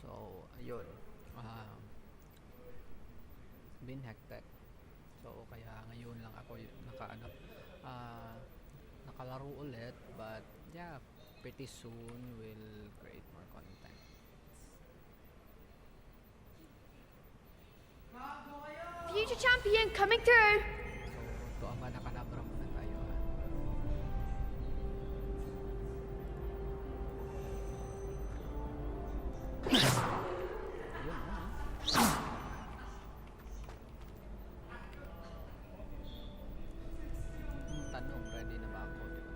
So, ayun. Been hectic. So, kaya ngayon lang ako nakalaro ulit. But, yeah, pretty soon we'll create more content. Future champion coming through. So, to Avada Kedavra muna tayo. Tanong, ready na ba ako? Diba?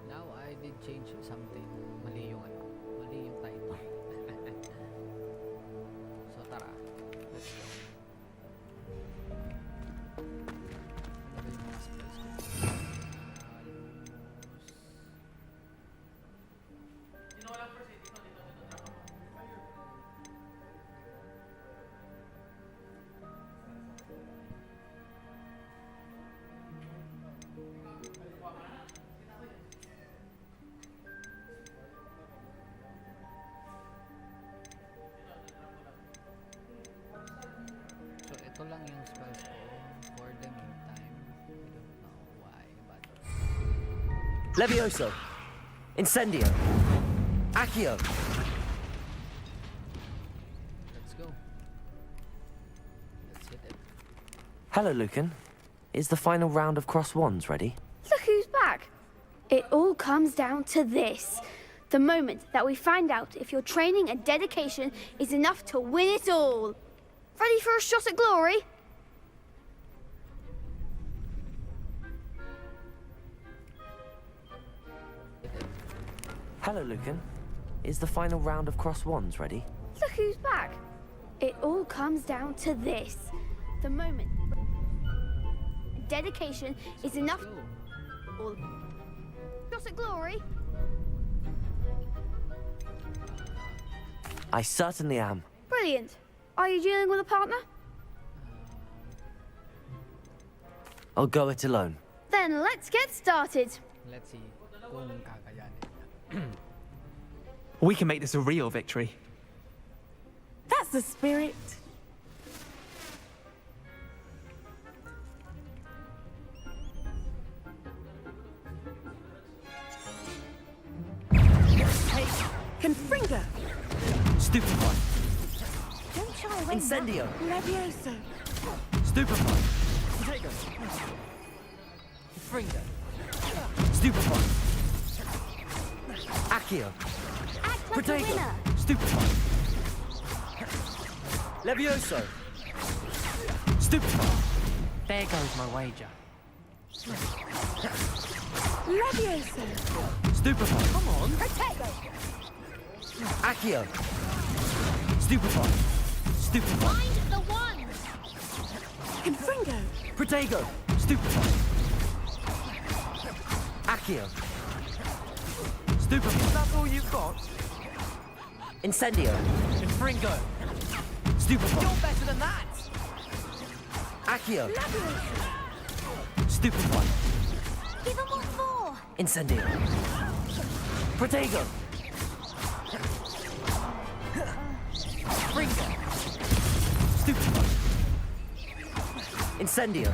Now I did change something. Mali yung title. So tara, let's go. Ano ba yung mga spells ko? So ito lang yung spells ko for the meantime. I don't know why, but Levioso, Incendio, Accio. let's go. Let's hit it. Hello, Lucan. Is the final round of cross wands ready? Look who's back. It all comes down to this. The moment that we find out if your training and dedication is enough to win it all. Ready for a shot at glory? Hello, Lucan. Is the final round of cross wands ready? Look who's back. It all comes down to this. The moment dedication is enough Go. all. Shot at glory? I certainly am. Brilliant. Are you dealing with a partner? I'll go it alone. Then let's get started. Let's see kung kakayanin. We can make this a real victory. That's the spirit. Hey, Confringo. Stupefy, Don't shy away. Incendio, Levioso. Stupefy, Fringo, Stupefy, Accio, Act like a Protego, winner. Stupefy, Levioso, Stupefy. There goes my wager. Levioso. Stupefy, come on, Protego. Accio, Stupefy, Stupefy, Find the one. Confringo. Protego, Stupefy, Accio, Stupefy. That's all you've got? Incendio, Fringo, Stupefy, you're better than that! Accio, Levioso. Stupefy, Give him what for. Incendio, Protego, Fringo, Stupefy, Incendio.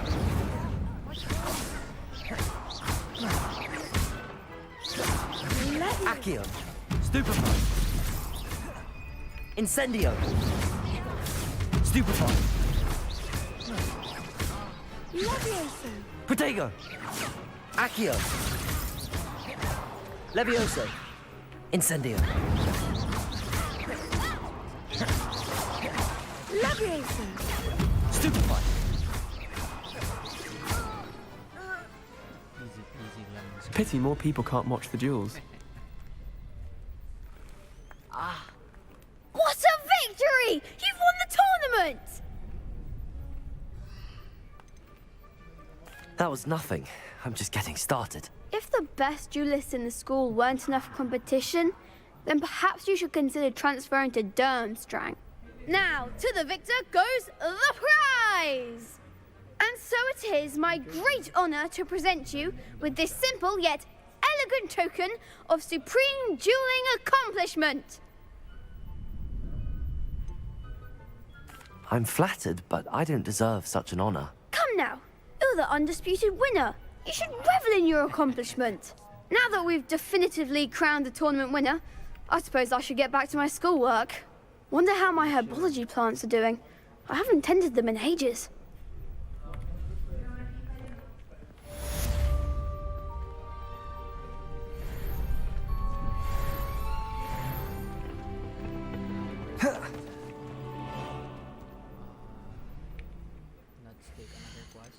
Accio. Stupefy. Incendio. Stupefy. Levioso. Protego. Accio. Levioso. Incendio. Levioso. Stupefy. Easy peasy lemon squeezy. Pity more people can't watch the duels. What a victory! You've won the tournament! That was nothing. I'm just getting started. If the best duelists in the school weren't enough competition, then perhaps you should consider transferring to Durmstrang. Now, to the victor goes the prize! And so it is my great honour to present you with this simple yet elegant token of supreme dueling accomplishment. I'm flattered, but I don't deserve such an honor. Come now, you're the undisputed winner. You should revel in your accomplishment. Now that we've definitively crowned the tournament winner, I suppose I should get back to my schoolwork. Wonder how my herbology plants are doing. I haven't tended them in ages. Let's take another quest.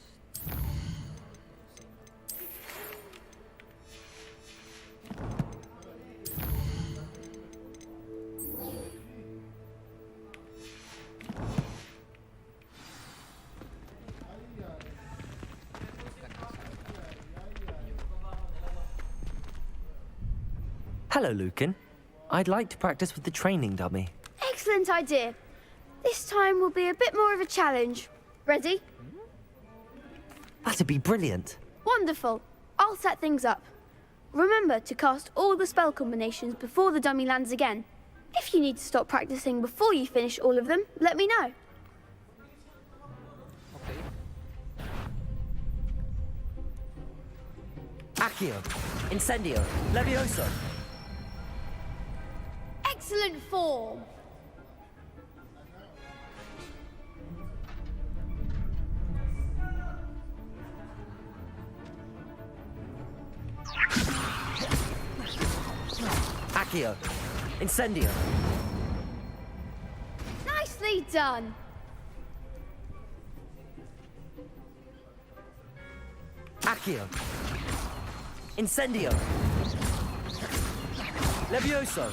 Hello, Lucan. I'd like to practice with the training dummy. Excellent idea. This time will be a bit more of a challenge. Ready? That'd be brilliant. Wonderful. I'll set things up. Remember to cast all the spell combinations before the dummy lands again. If you need to stop practicing before you finish all of them, let me know. Okay. Accio. Incendio. Levioso. Excellent form. Accio. Incendio. Nicely done. Accio. Incendio. Levioso.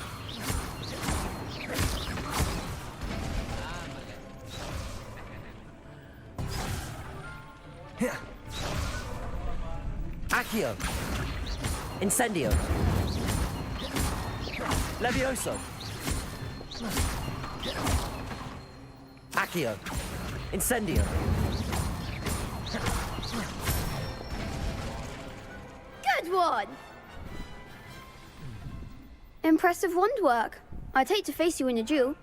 Accio. Incendio. Levioso. Accio. Incendio. Good one. Impressive wand work. I'd hate to face you in a duel.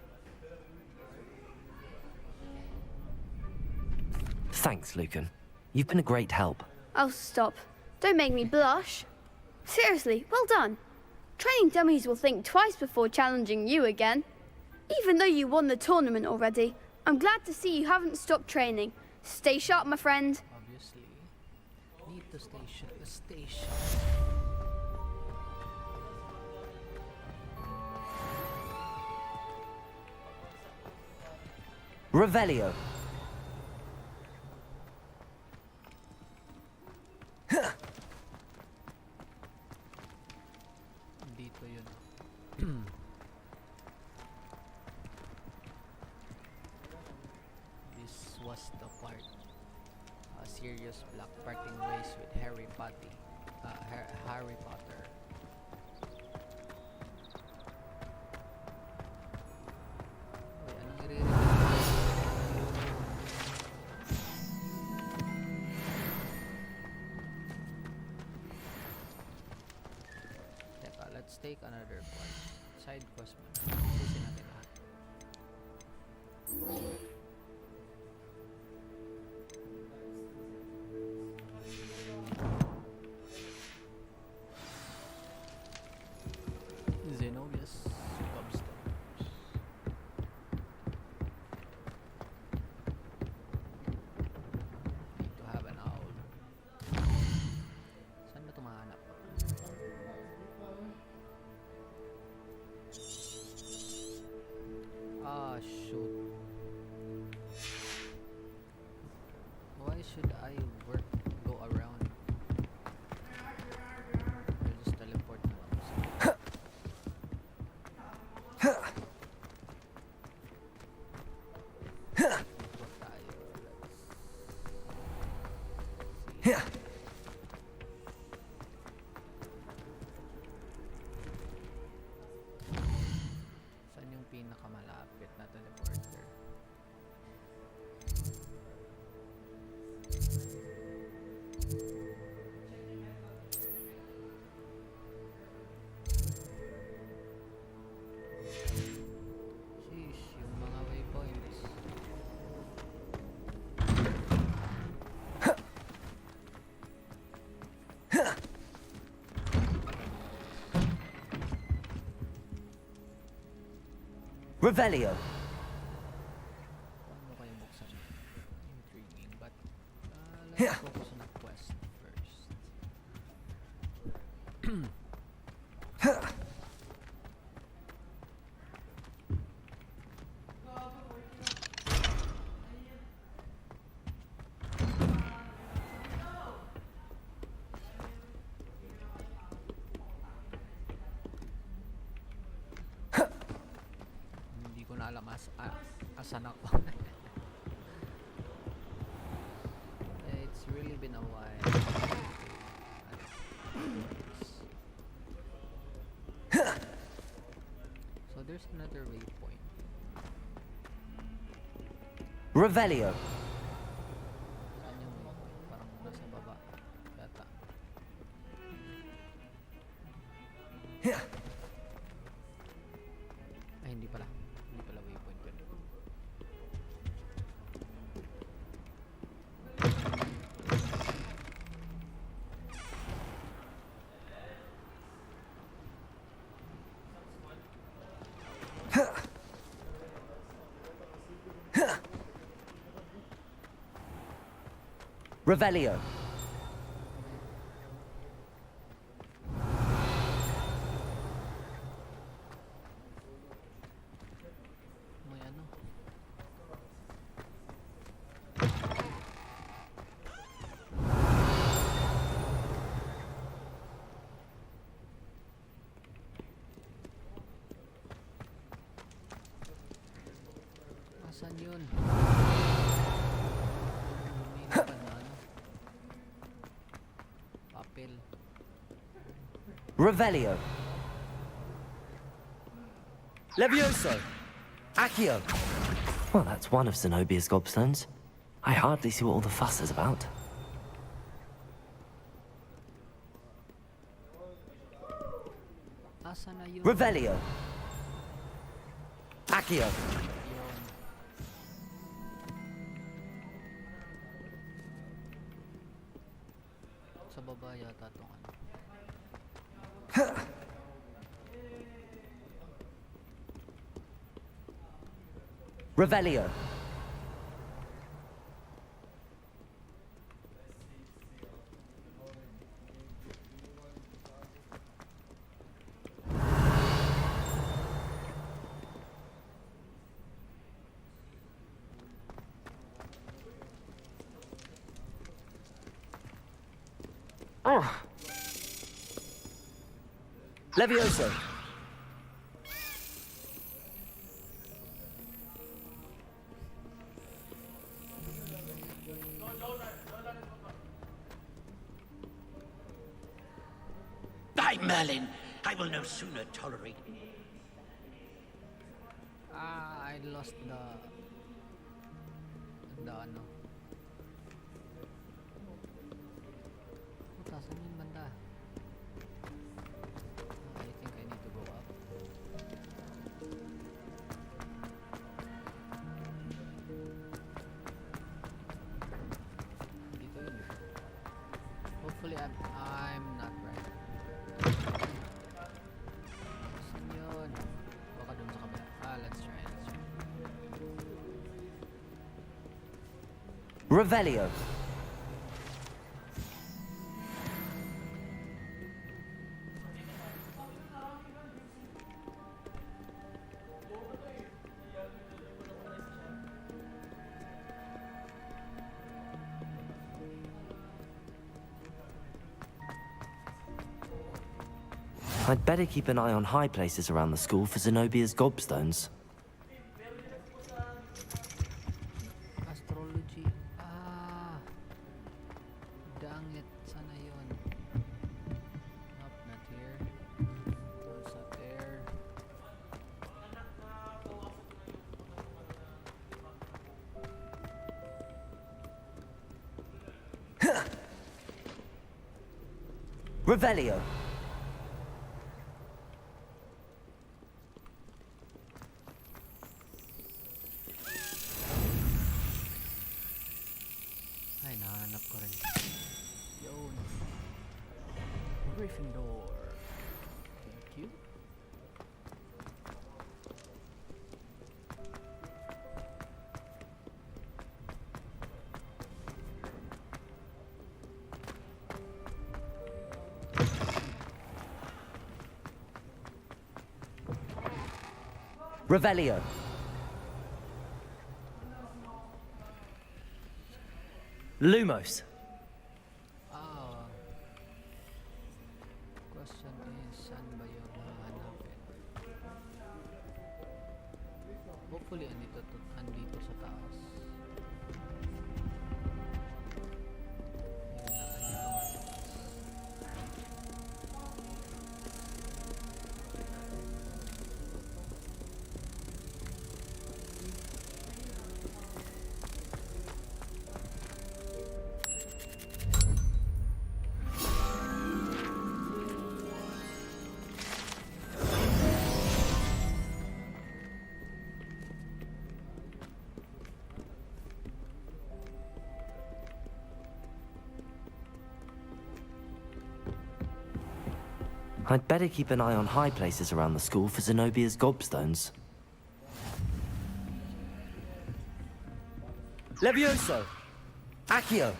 Thanks, Lucan. You've been a great help. Oh, stop. Don't make me blush. Seriously, well done. Training dummies will think twice before challenging you again. Even though you won the tournament already, I'm glad to see you haven't stopped training. Stay sharp, my friend. Obviously. Need to stay sharp. Revelio. Dito yun. This was the part. A serious black parting ways with Harry Potter. Harry Potter. Uy, anong nire-review? Teka, let's take another quest. Side quest muna. Pusin natin lahat. Why should I go around? I'll just teleport na lang sa Ikot tayo. Let's see. Saan yung pinakamalapit na teleporter? Sheesh, yung mga waypoints. Revelio. Paano kayo buksan? Intriguing, but let's focus on the quest first. Hindi ko na alam asan ako. It's really been a while. So there's another waypoint. Revelio. Saan yung waypoint? Parang nasa baba yata. Ay, hindi pala. Hindi pala waypoint yun. Revelio. May ano? Asan yun? Lumina pa na ano? Papel. Revelio. Levioso. Accio. Well, that's one of Zenobia's gobstones. I hardly see what all the fuss is about. Asan na yun? Revelio. Accio. Yun. Sa baba yata tong ano. Revelio. Oh. Levioso. By Merlin, I will no sooner tolerate. I lost the ano. Puta, saan yung banda? I think I need to go up. Dito yun. Hopefully I'm not right. Saan yun? Baka dun sa kabila. Let's try. Revelio. I'd better keep an eye on high places around the school for Zenobia's gobstones. Astrology. Ah! Dangit. Sana yun. Nope, not here. No, it's not there. Revelio. Ay, nahanap ko rin. Yun. Gryffindor. Thank you. Revelio. Lumos. Ah. Question is, saan ba yung hahanapin? Hopefully, andito sa taas. Yun na, andito nga sa taas. I'd better keep an eye on high places around the school for Zenobia's gobstones. Levioso! Accio!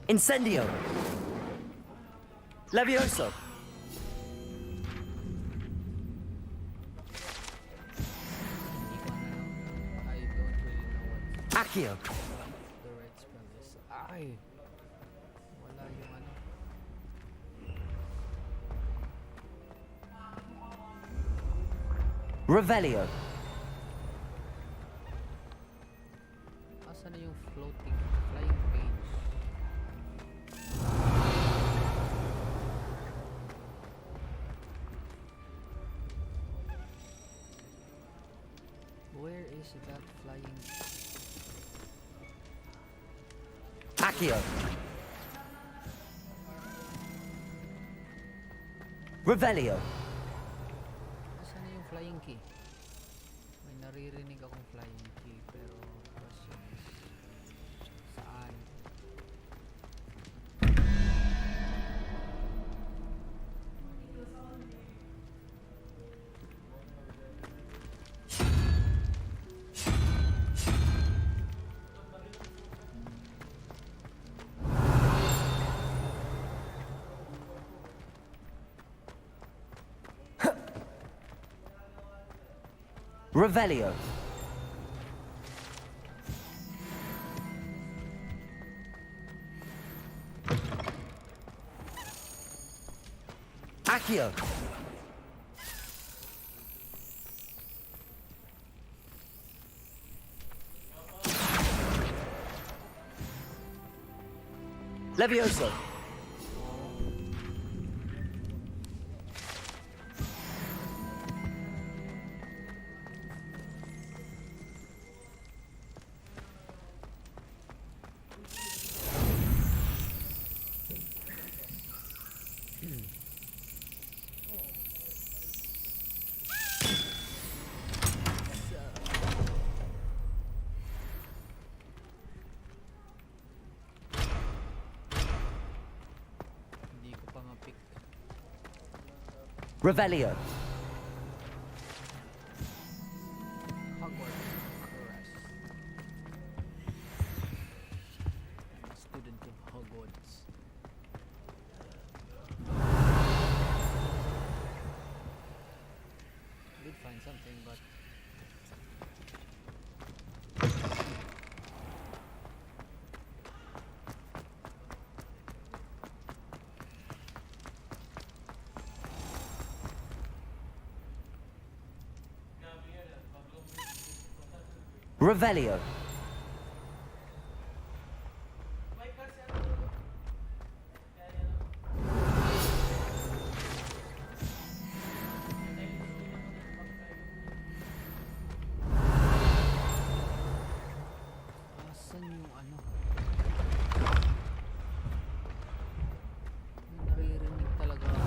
Incendio! Levioso! Hindi ko na lang. I don't really know what Accio! the right spell is. Ay! Wala yung ano. Revelio! Asan na yung flying page? Where is that flying? Accio! Revelio! Asan na yung flying key? May naririnig akong flying key pero question is saan? Revelio! Accio! Levioso! Hindi ko pa ma-pick. Revelio! Hogwarts Crest. I'm a student of Hogwarts. Did find something, but Revelio. Asan yung ano? May naririnig talaga ako.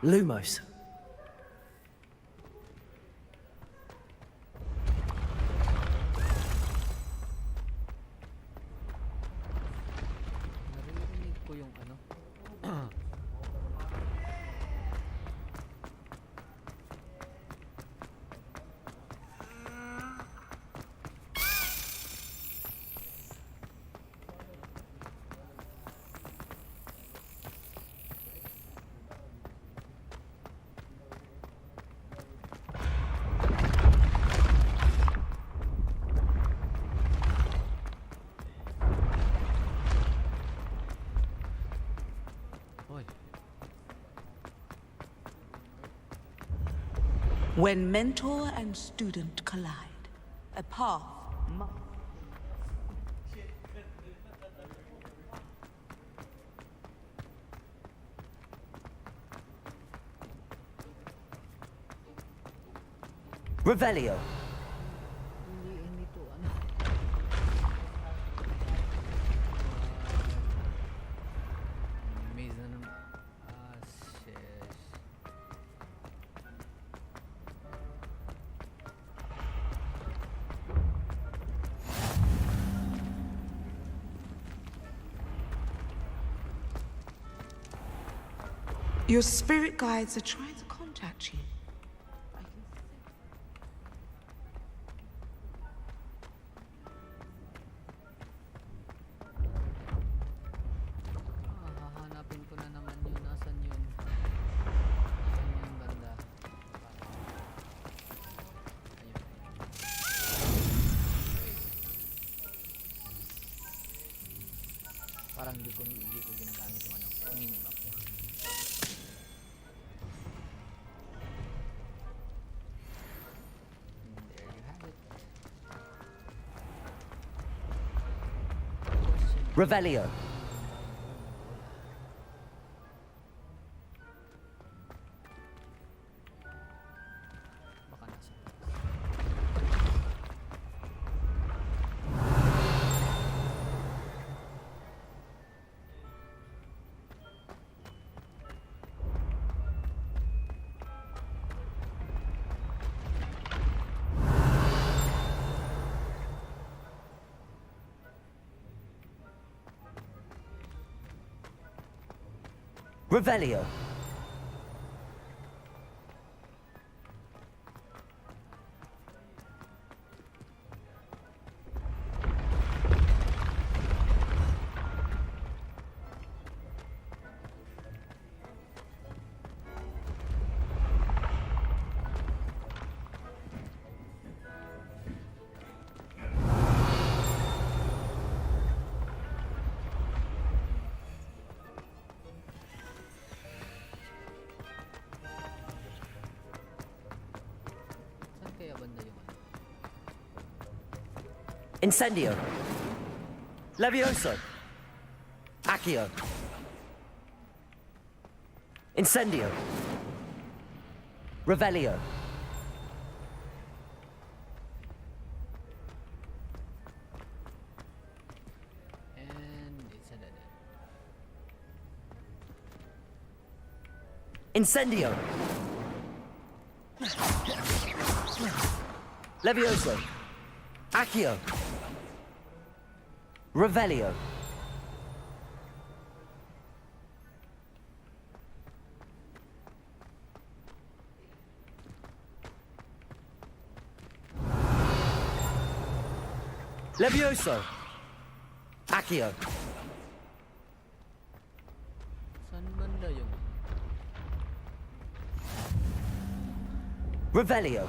Lumos. Naririnig ko yung ano. Hoy, When mentor and student collide, a path must. Revelio. hindi to ano. Maze na naman. Ah, shit. Your spirit guides are trying to contact you. Hahanapin ko na naman yun. Nasaan yun? Nasaan yun banda? Ayun. Parang di ko ginagamit yung ano, minimap. And there you have it. Revelio. Baka nasa Revelio. saan kaya banda yung ano? Incendio. Levioso. Accio. Incendio. Revelio. And it's a dead end. Incendio. Levioso. Accio. Revelio. Levioso. Accio. Saan banda yung Revelio.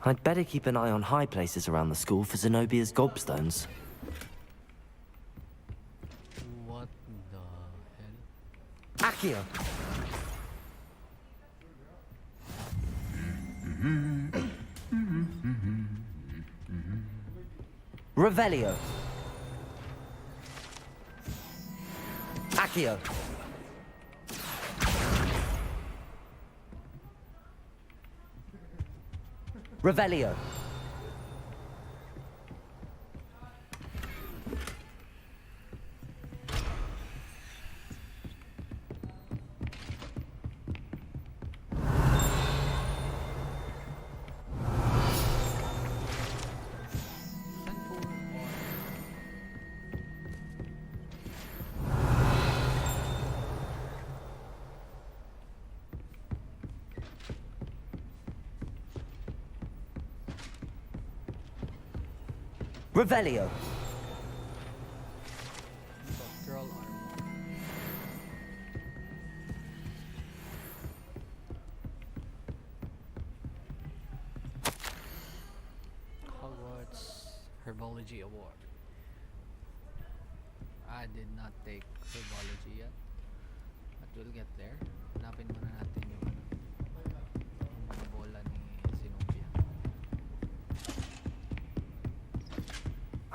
I'd better keep an eye on high places around the school for Zenobia's gobstones. Accio. Revelio. Accio. Revelio. Revelio. Doctoral armor. Hogwarts Herbology Award. I did not take Herbology yet, but we'll get there. Hanapin muna natin yung mga bola ni Zenobia.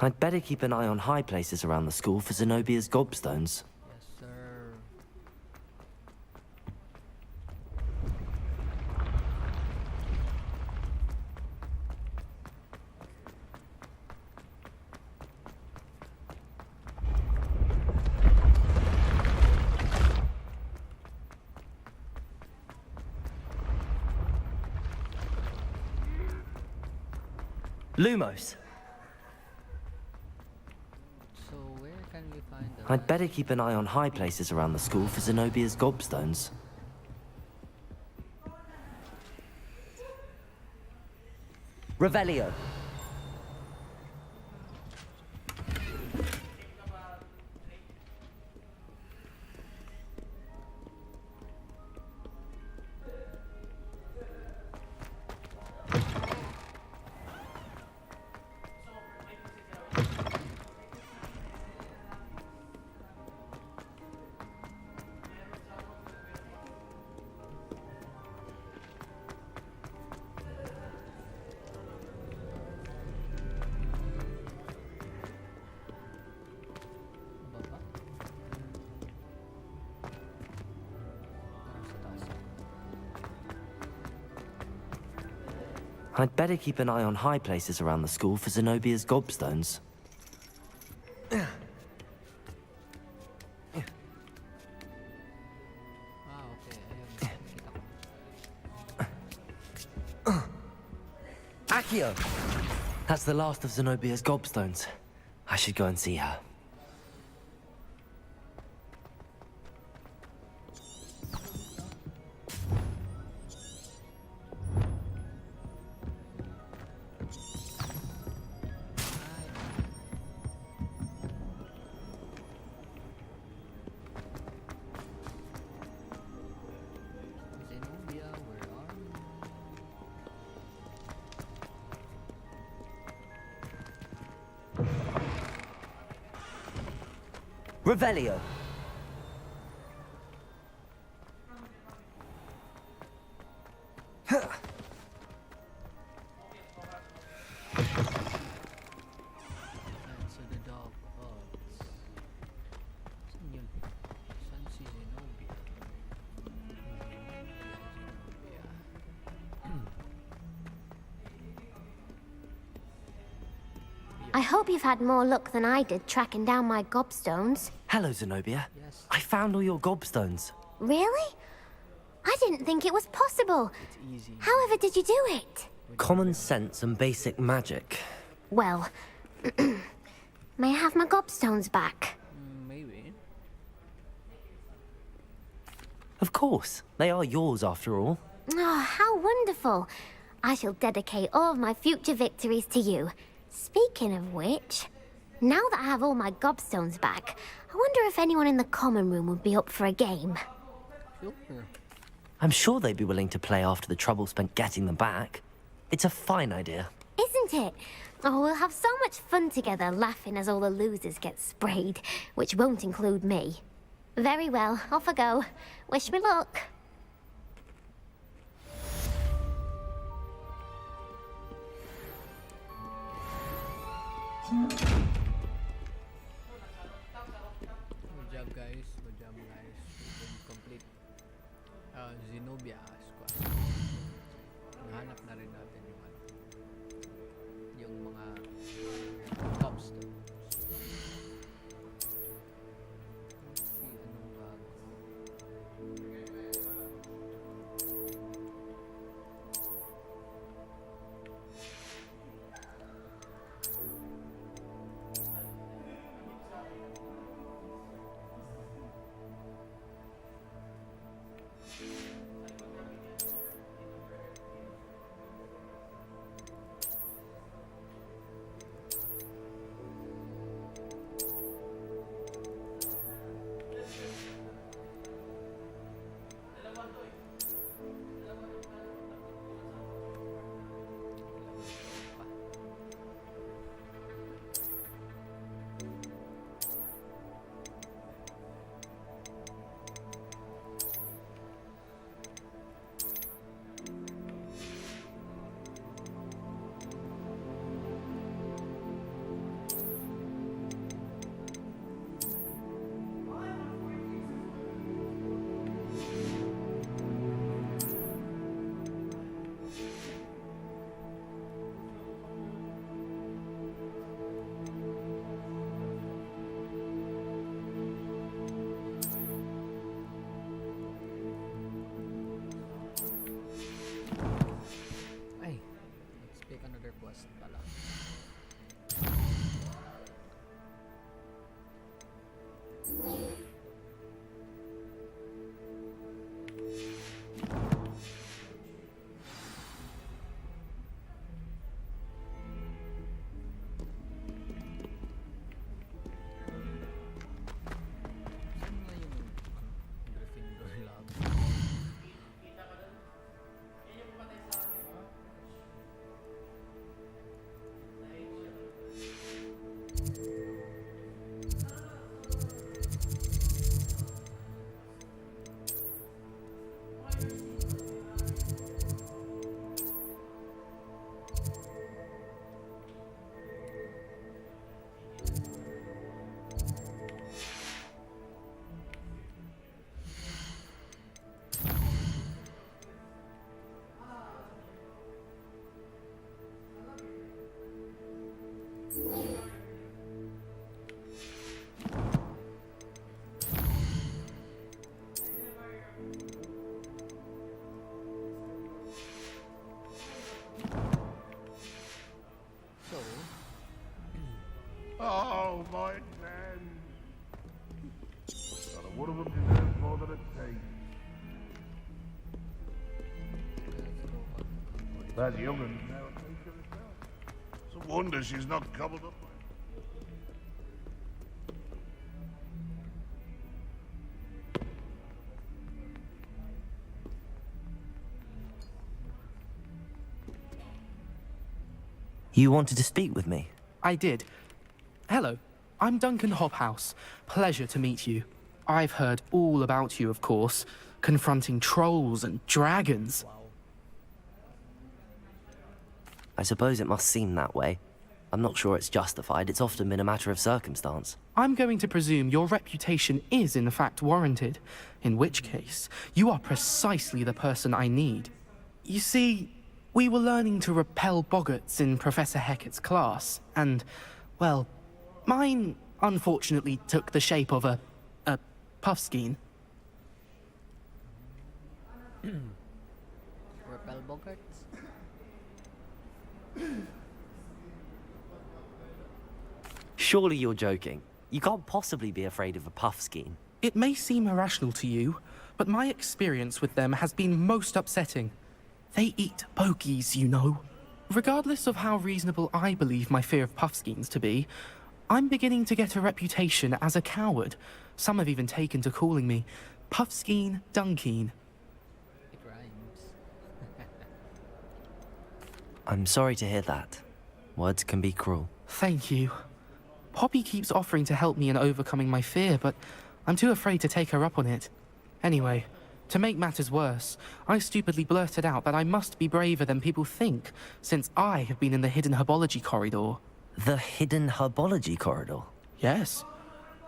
I'd better keep an eye on high places around the school for Zenobia's gobstones. Yes, sir. Lumos. So where can we find the I'd better keep an eye on high places around the school for Zenobia's gobstones. Revelio. baba? Parang sa taas. I'd better keep an eye on high places around the school for Zenobia's gobstones. Ah, okay. Ayun. Nakita ko. Accio! That's the last of Zenobia's gobstones. I should go and see her. Zenobia, where are you? Revelio. Answer the dog bugs. Saan yun? Saan si Zenobia? Zenobia. I hope you've had more luck than I did tracking down my gobstones. Hello, Zenobia. Yes. I found all your gobstones. Really? I didn't think it was possible. It's easy. However did you do it? Common sense and basic magic. Well, may I have my gobstones back? Maybe. Of course. They are yours after all. Oh, how wonderful. I shall dedicate all of my future victories to you. Speaking of which, now that I have all my gobstones back, I wonder if anyone in the common room would be up for a game. Sure. I'm sure they'd be willing to play after the trouble spent getting them back. It's a fine idea. Isn't it? Oh, we'll have so much fun together laughing as all the losers get sprayed, which won't include me. Very well, off I go. Wish me luck. Good job guys. Good job guys. We can complete Zenobia squad. Nahanap na rin natin yung ano, yung mga cobstones. Let's see anong bago. Ay, let's pick another quest pala. Saan nga yung Gryffindor lab? So, Oh, my man. Not a one of them deserves more than a taste. That young'un's now a nature herself. It's a wonder she's not gobbled up. You wanted to speak with me? I did. Hello, I'm Duncan Hobhouse. Pleasure to meet you. I've heard all about you, of course, confronting trolls and dragons. I suppose it must seem that way. I'm not sure it's justified. It's often been a matter of circumstance. I'm going to presume your reputation is in fact warranted, in which case, you are precisely the person I need. You see, we were learning to repel boggarts in Professor Hecat's class, and, well, mine unfortunately took the shape of a puffskein. repel boggarts? Surely you're joking. You can't possibly be afraid of a puffskein. It may seem irrational to you, but my experience with them has been most upsetting. They eat bogies, you know. Regardless of how reasonable I believe my fear of puffskeins to be, I'm beginning to get a reputation as a coward. Some have even taken to calling me Puffskein Dunkeen. It rhymes. I'm sorry to hear that. Words can be cruel. Thank you. Poppy keeps offering to help me in overcoming my fear, but I'm too afraid to take her up on it. Anyway, to make matters worse, I stupidly blurted out that I must be braver than people think, since I have been in the hidden herbology corridor. The hidden herbology corridor? Yes.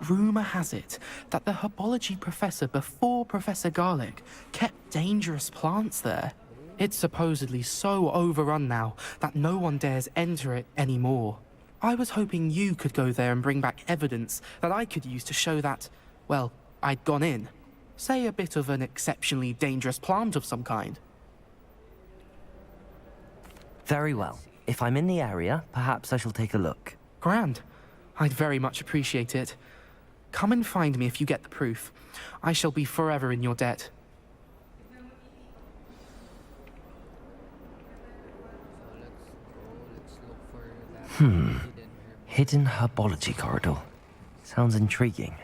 Rumour has it that the herbology professor before Professor Garlic kept dangerous plants there. It's supposedly so overrun now that no one dares enter it anymore. I was hoping you could go there and bring back evidence that I could use to show that, well, I'd gone in. Say a bit of an exceptionally dangerous plant of some kind. Very well. If I'm in the area, perhaps I shall take a look. Grand. I'd very much appreciate it. Come and find me if you get the proof. I shall be forever in your debt. Let's look for that Hidden herbology corridor. Sounds intriguing.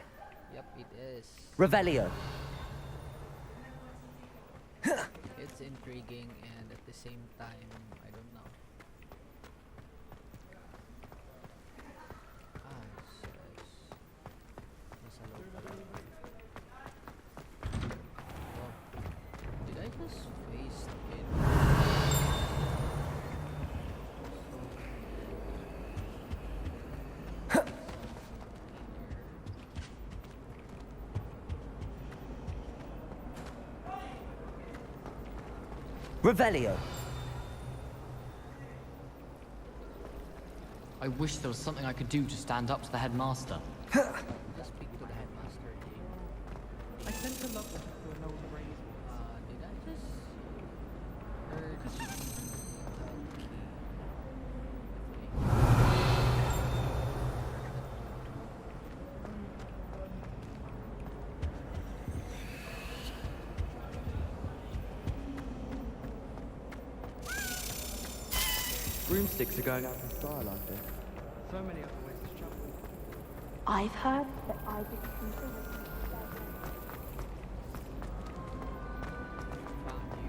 Yep, it is. Revelio. It's intriguing and at the same time, I don't know. Nasa loob pala. Oh. Did I just face it? Revelio. I wish there was something I could do to stand up to the headmaster. Just speak to the headmaster. I sent a love letter to an old raise. Did I just heard? Broomsticks are going out of style, aren't they? So many other ways to travel. I've heard that I get considered. Found you.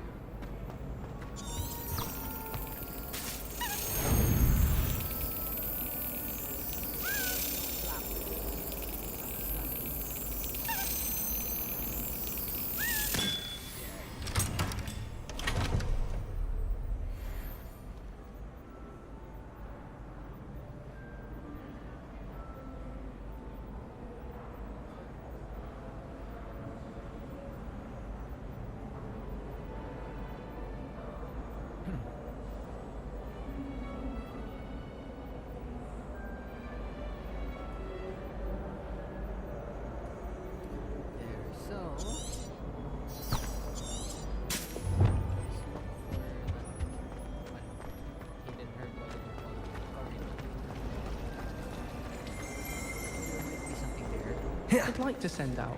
I'd like to send owls,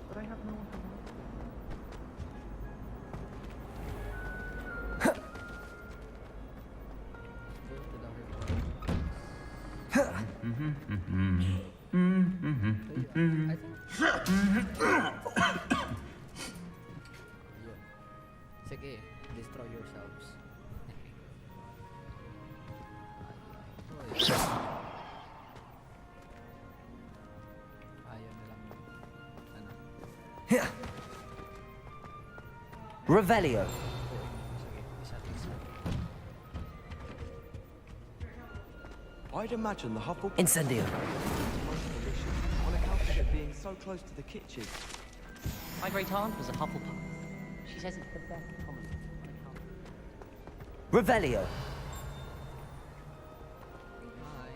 but I have no one Sige, destroy yourselves. Ayaw nilang ano. Revelio. Sige, isa. I'd imagine the Huffle Incendio. on account of it being so close to the kitchen. My great aunt was a Hufflepuff. She says it's the best common on account of Revelio. Bye.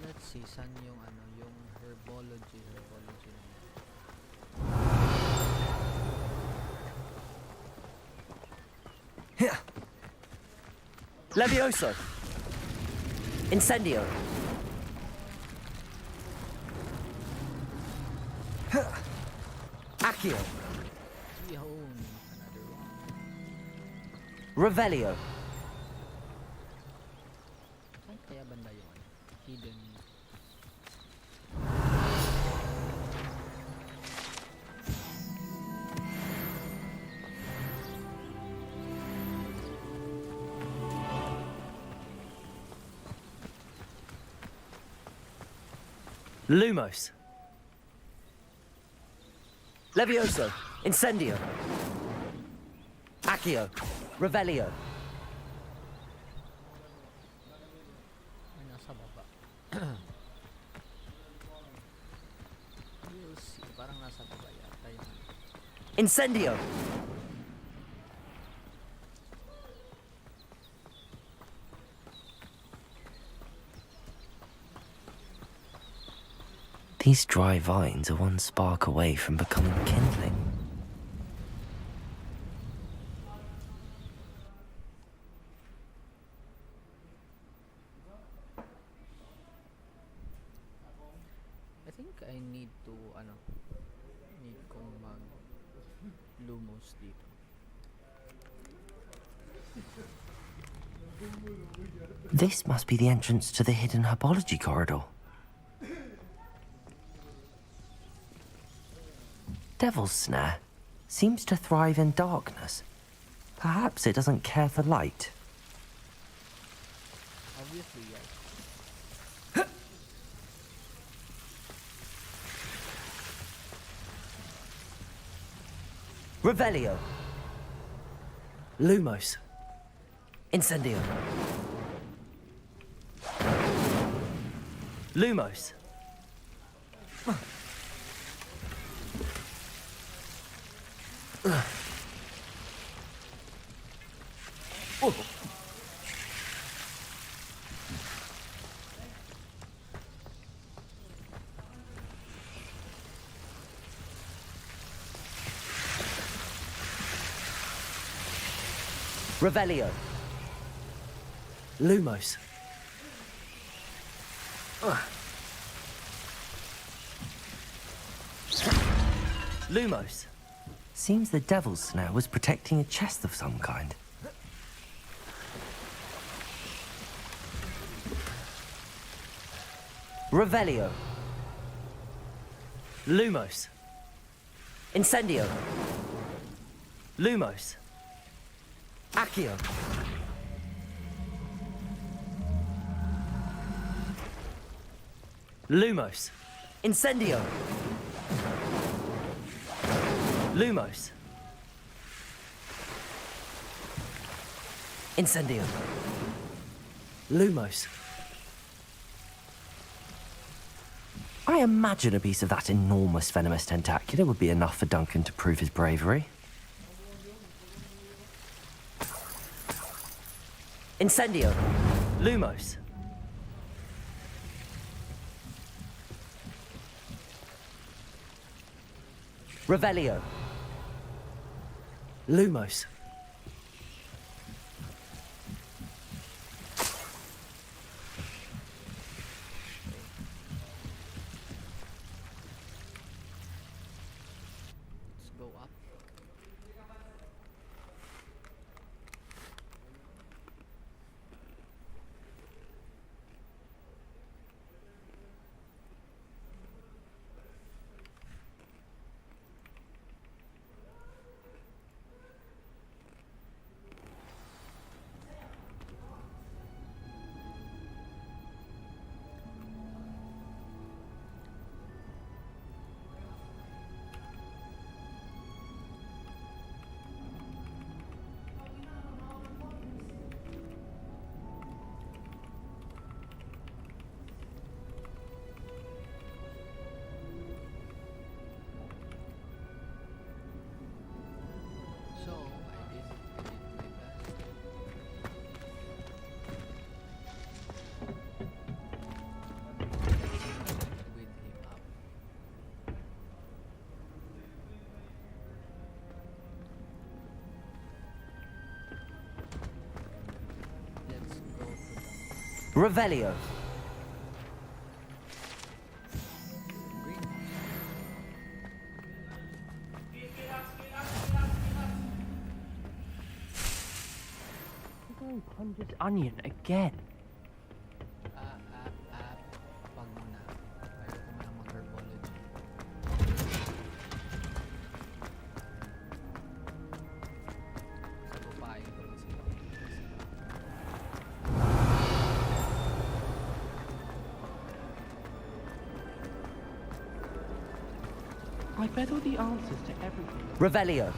Let's see, saan yung ano, yung herbology naman. Levioso. Incendio. Accio. Yun, another one. Revelio. Saan kaya banda yun? Hidden. Lumos. Levioso. Incendio. Accio. Revelio. Ay, nasa baba. We'll see. Parang nasa baba yata yun. Incendio. These dry vines are one spark away from becoming kindling. I think I need to, need kong lumos dito. This must be the entrance to the hidden herbology corridor. Devil's Snare seems to thrive in darkness. Perhaps it doesn't care for light. Obviously, yes. Revelio. Lumos. Incendio. Lumos. Oh. Revelio. Lumos. Lumos. Seems the Devil's Snare was protecting a chest of some kind. Revelio. Lumos. Incendio. Lumos. Accio. Lumos. Incendio. Lumos. Incendio. Lumos. I imagine a piece of that enormous venomous tentacular would be enough for Duncan to prove his bravery. Incendio. Lumos. Revelio. Lumos. Let's go up. So, I did my best. With him up. Let's go to the Revelio. green. Go punch this onion again. Wag muna. Ayaw ko muna mag-herbology. Sagupain ko lang sila. I bet all the answers to everything. Revelio.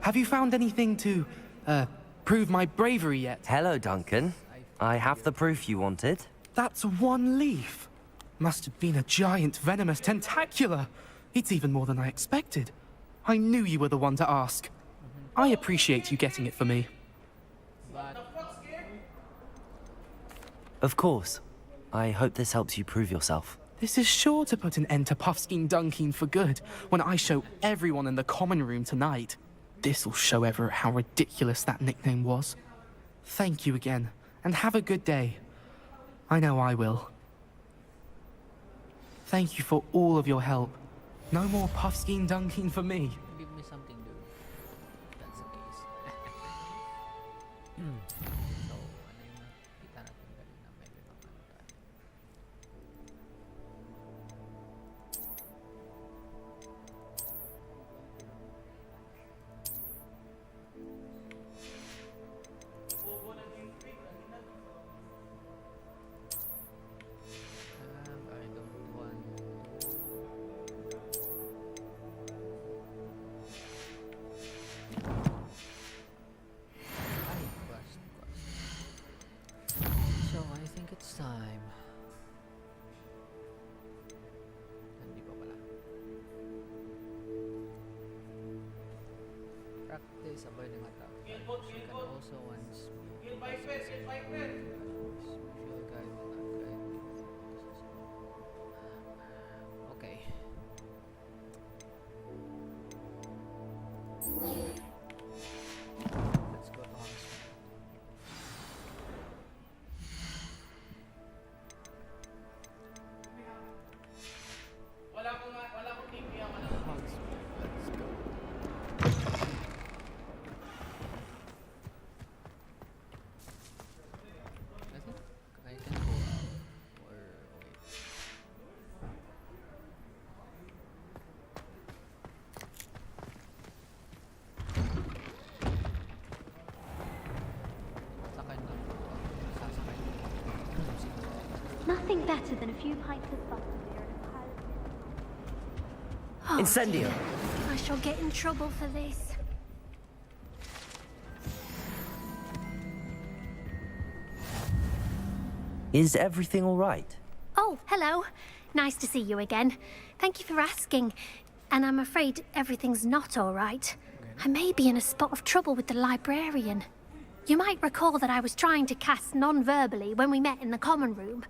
Have you found anything to, prove my bravery yet? Hello, Duncan. I have the proof you wanted. That's one leaf. Must have been a giant venomous tentacula. It's even more than I expected. I knew you were the one to ask. I appreciate you getting it for me. Of course. I hope this helps you prove yourself. This is sure to put an end to Puffskein Dunkin for good when I show everyone in the common room tonight. This'll show Everett how ridiculous that nickname was. Thank you again, and have a good day. I know I will. Thank you for all of your help. No more Puffskein Dunkin for me. Give me something, dude. That's the case. So, ano yung nakita natin kanina? May limang ano tayo. I don't want So, I think it's time. Hindi pa pala. Practice avoiding attack. She can also once Visual guide will not guide. Okay. Let's go to hospital. I can go out or wait. Sakay na po. Sasakay na po. Nothing better than a few pints of butterbeer and a pile of... Incendio. I shall get in trouble for this. Is everything all right? Oh, hello. Nice to see you again. Thank you for asking. And I'm afraid everything's not all right. I may be in a spot of trouble with the librarian. You might recall that I was trying to cast non-verbally when we met in the common room.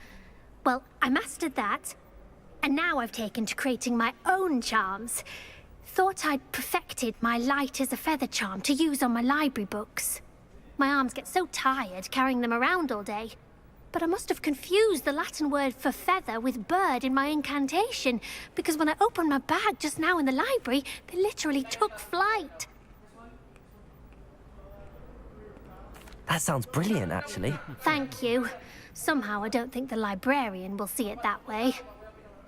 Well, I mastered that. And now I've taken to creating my own charms. Thought I'd perfected my light as a feather charm to use on my library books. My arms get so tired carrying them around all day. But I must have confused the Latin word for feather with bird in my incantation, because when I opened my bag just now in the library, they literally took flight. That sounds brilliant, actually. Thank you. Somehow I don't think the librarian will see it that way.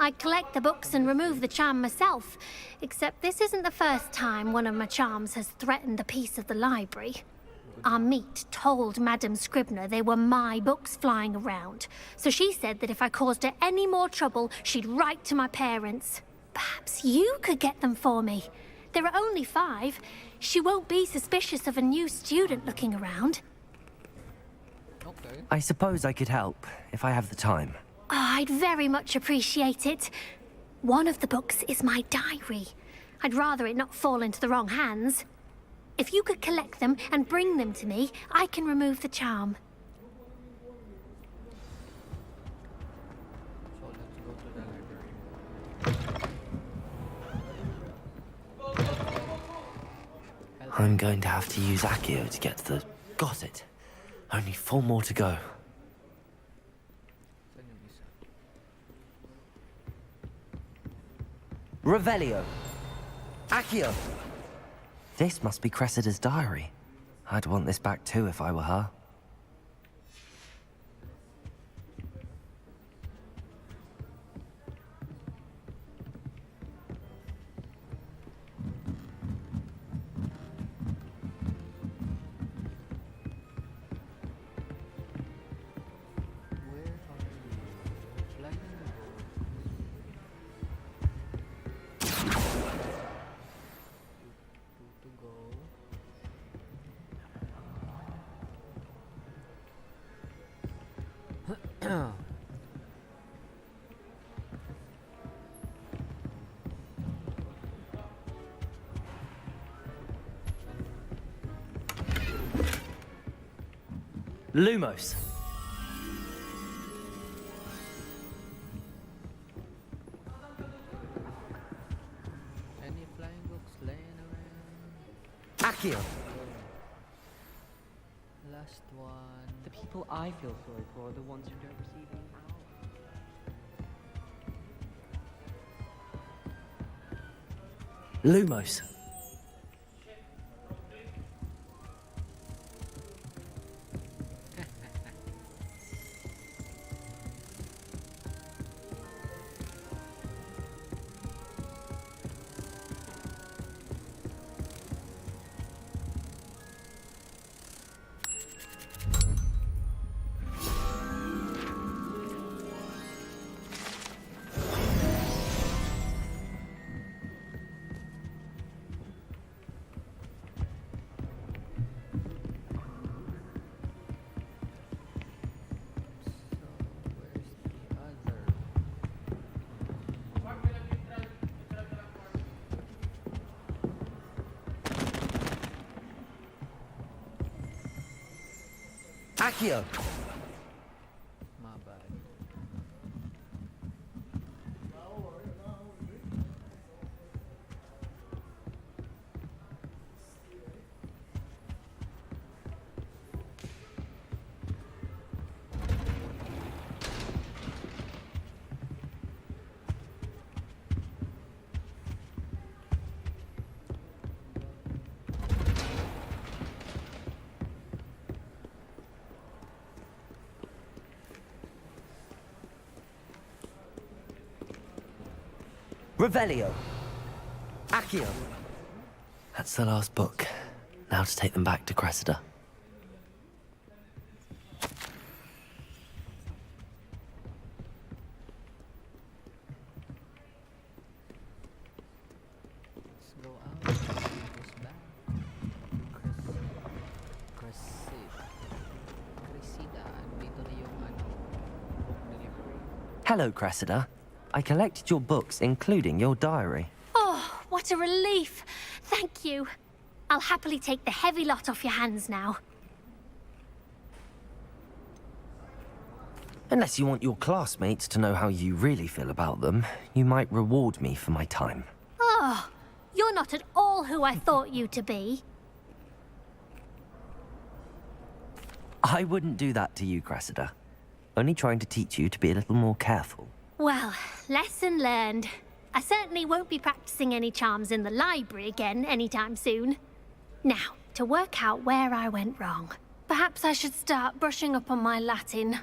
I collect the books and remove the charm myself, except this isn't the first time one of my charms has threatened the peace of the library. Our meet told Madame Scribner they were my books flying around, so she said that if I caused her any more trouble, she'd write to my parents. Perhaps you could get them for me. There are only 5. She won't be suspicious of a new student looking around. Okay. I suppose I could help, if I have the time. Oh, I'd very much appreciate it. One of the books is my diary. I'd rather it not fall into the wrong hands. If you could collect them and bring them to me, I can remove the charm. So let's go to the library. I'm going to have to use Accio to get to the... Got it. Only 4 more to go. Saan yung isa? Revelio. Accio. This must be Cressida's diary. I'd want this back too if I were her. Where are you? Flying to go. Lumos. Any flying books laying around? Accio. Last one. The people I feel sorry for are the ones who don't receive any power. Lumos. Accio. My bad. Revelio. Accio. That's the last book. Now to take them back to Cressida. Let's go out. Goes back. Cressida. Dito na yung book delivery. Hello, Cressida. I collected your books, including your diary. Oh, what a relief. Thank you. I'll happily take the heavy lot off your hands now. Unless you want your classmates to know how you really feel about them, you might reward me for my time. Oh, you're not at all who I thought you to be. I wouldn't do that to you, Cressida. Only trying to teach you to be a little more careful. Well, lesson learned. I certainly won't be practicing any charms in the library again anytime soon. Now, to work out where I went wrong. Perhaps I should start brushing up on my Latin.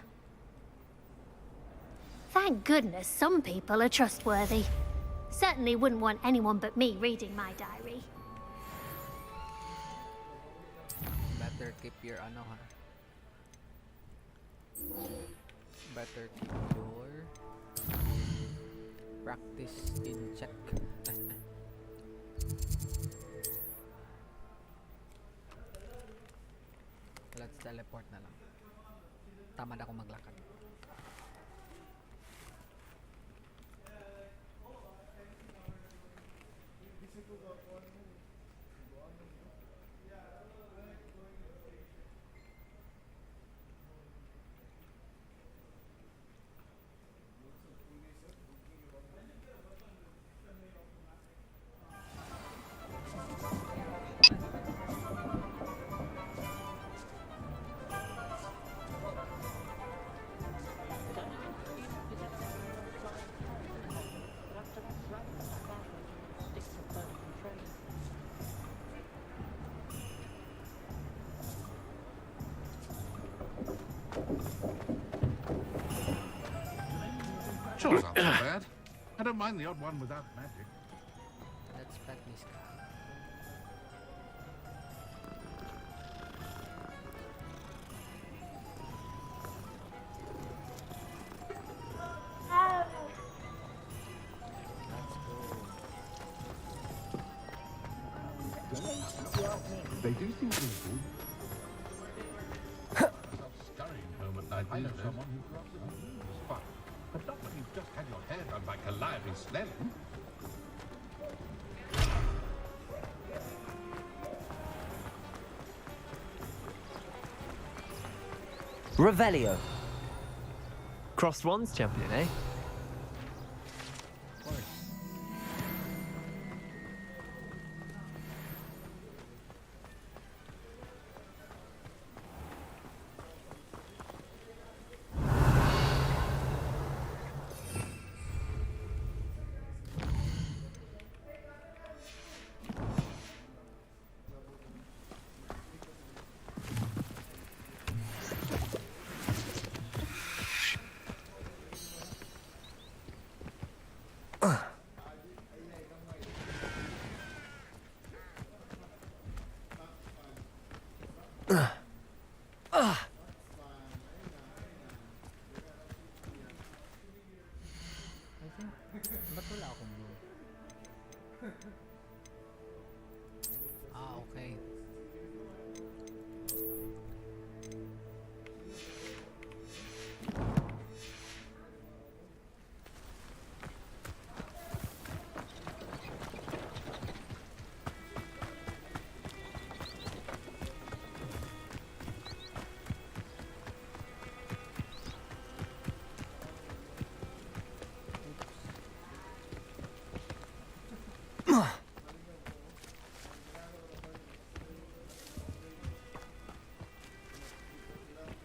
Thank goodness some people are trustworthy. Certainly wouldn't want anyone but me reading my diary. Better keep your ano ha. Better keep your practice in check. Let's teleport na lang. Tamad ako maglakad. Chores aren't so bad. I don't mind the odd one without magic. Let's pet this guy. They do seem to be good. Scurrying home at night. I know someone who grew up with a fun. But not when you've just had your hair done by Calliope Snelling. Revelio. Crossed wands champion, eh? I think, ba't wala akong blue? Ah, okay.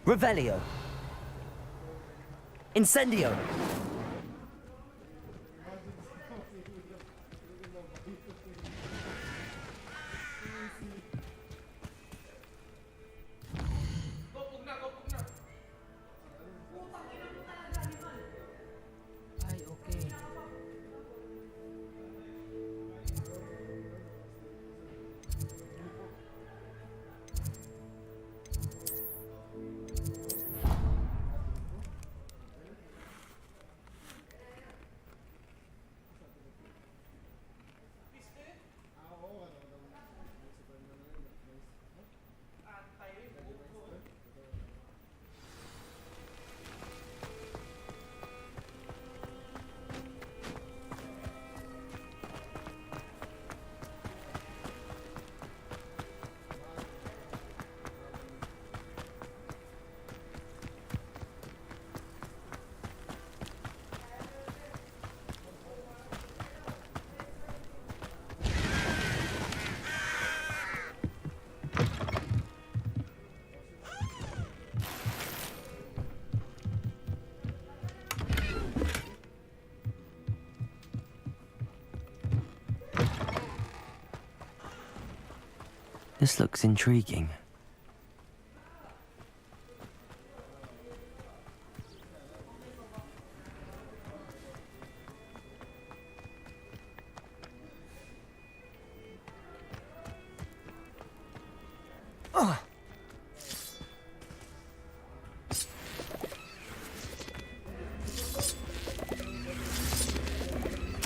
Revelio. Incendio. Ay, okay. This looks intriguing.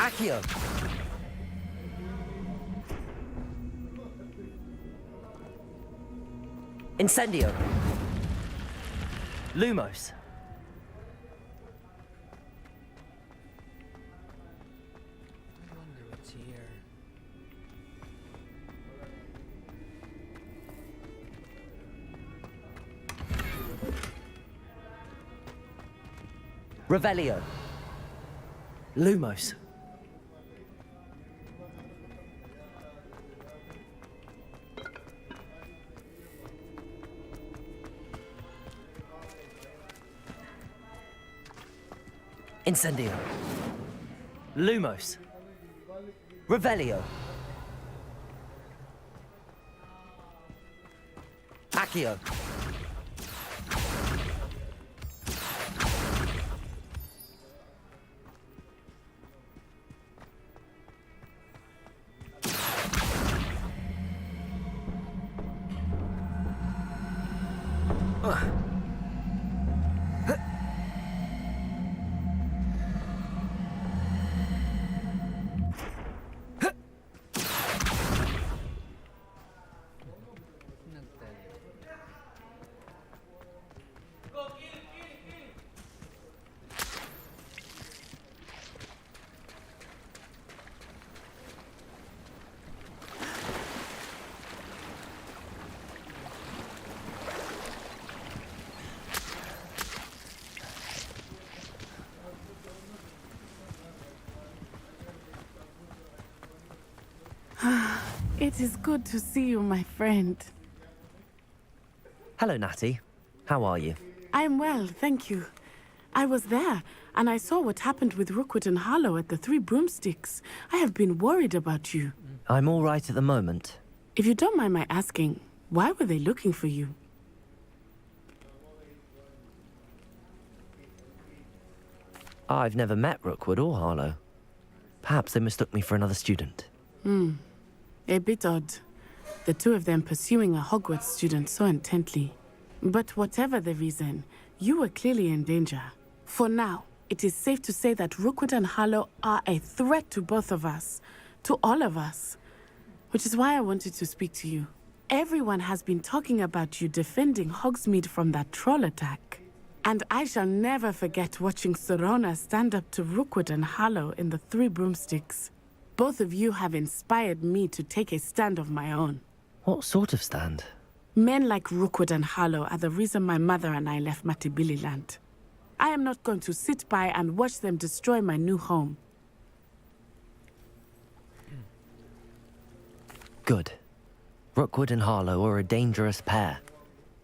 Accio. Incendio. Lumos. I wonder what's here. Revelio. Lumos. Incendio. Lumos. Revelio. Accio. It is good to see you, my friend. Hello, Natty. How are you? I'm well, thank you. I was there, and I saw what happened with Rookwood and Harlow at the Three Broomsticks. I have been worried about you. I'm all right at the moment. If you don't mind my asking, why were they looking for you? I've never met Rookwood or Harlow. Perhaps they mistook me for another student. A bit odd. The two of them pursuing a Hogwarts student so intently. But whatever the reason, you were clearly in danger. For now, it is safe to say that Rookwood and Harlow are a threat to both of us. To all of us. Which is why I wanted to speak to you. Everyone has been talking about you defending Hogsmeade from that troll attack. And I shall never forget watching Sorona stand up to Rookwood and Harlow in the Three Broomsticks. Both of you have inspired me to take a stand of my own. What sort of stand? Men like Rookwood and Harlow are the reason my mother and I left Matabeleland. I am not going to sit by and watch them destroy my new home. Good. Rookwood and Harlow are a dangerous pair.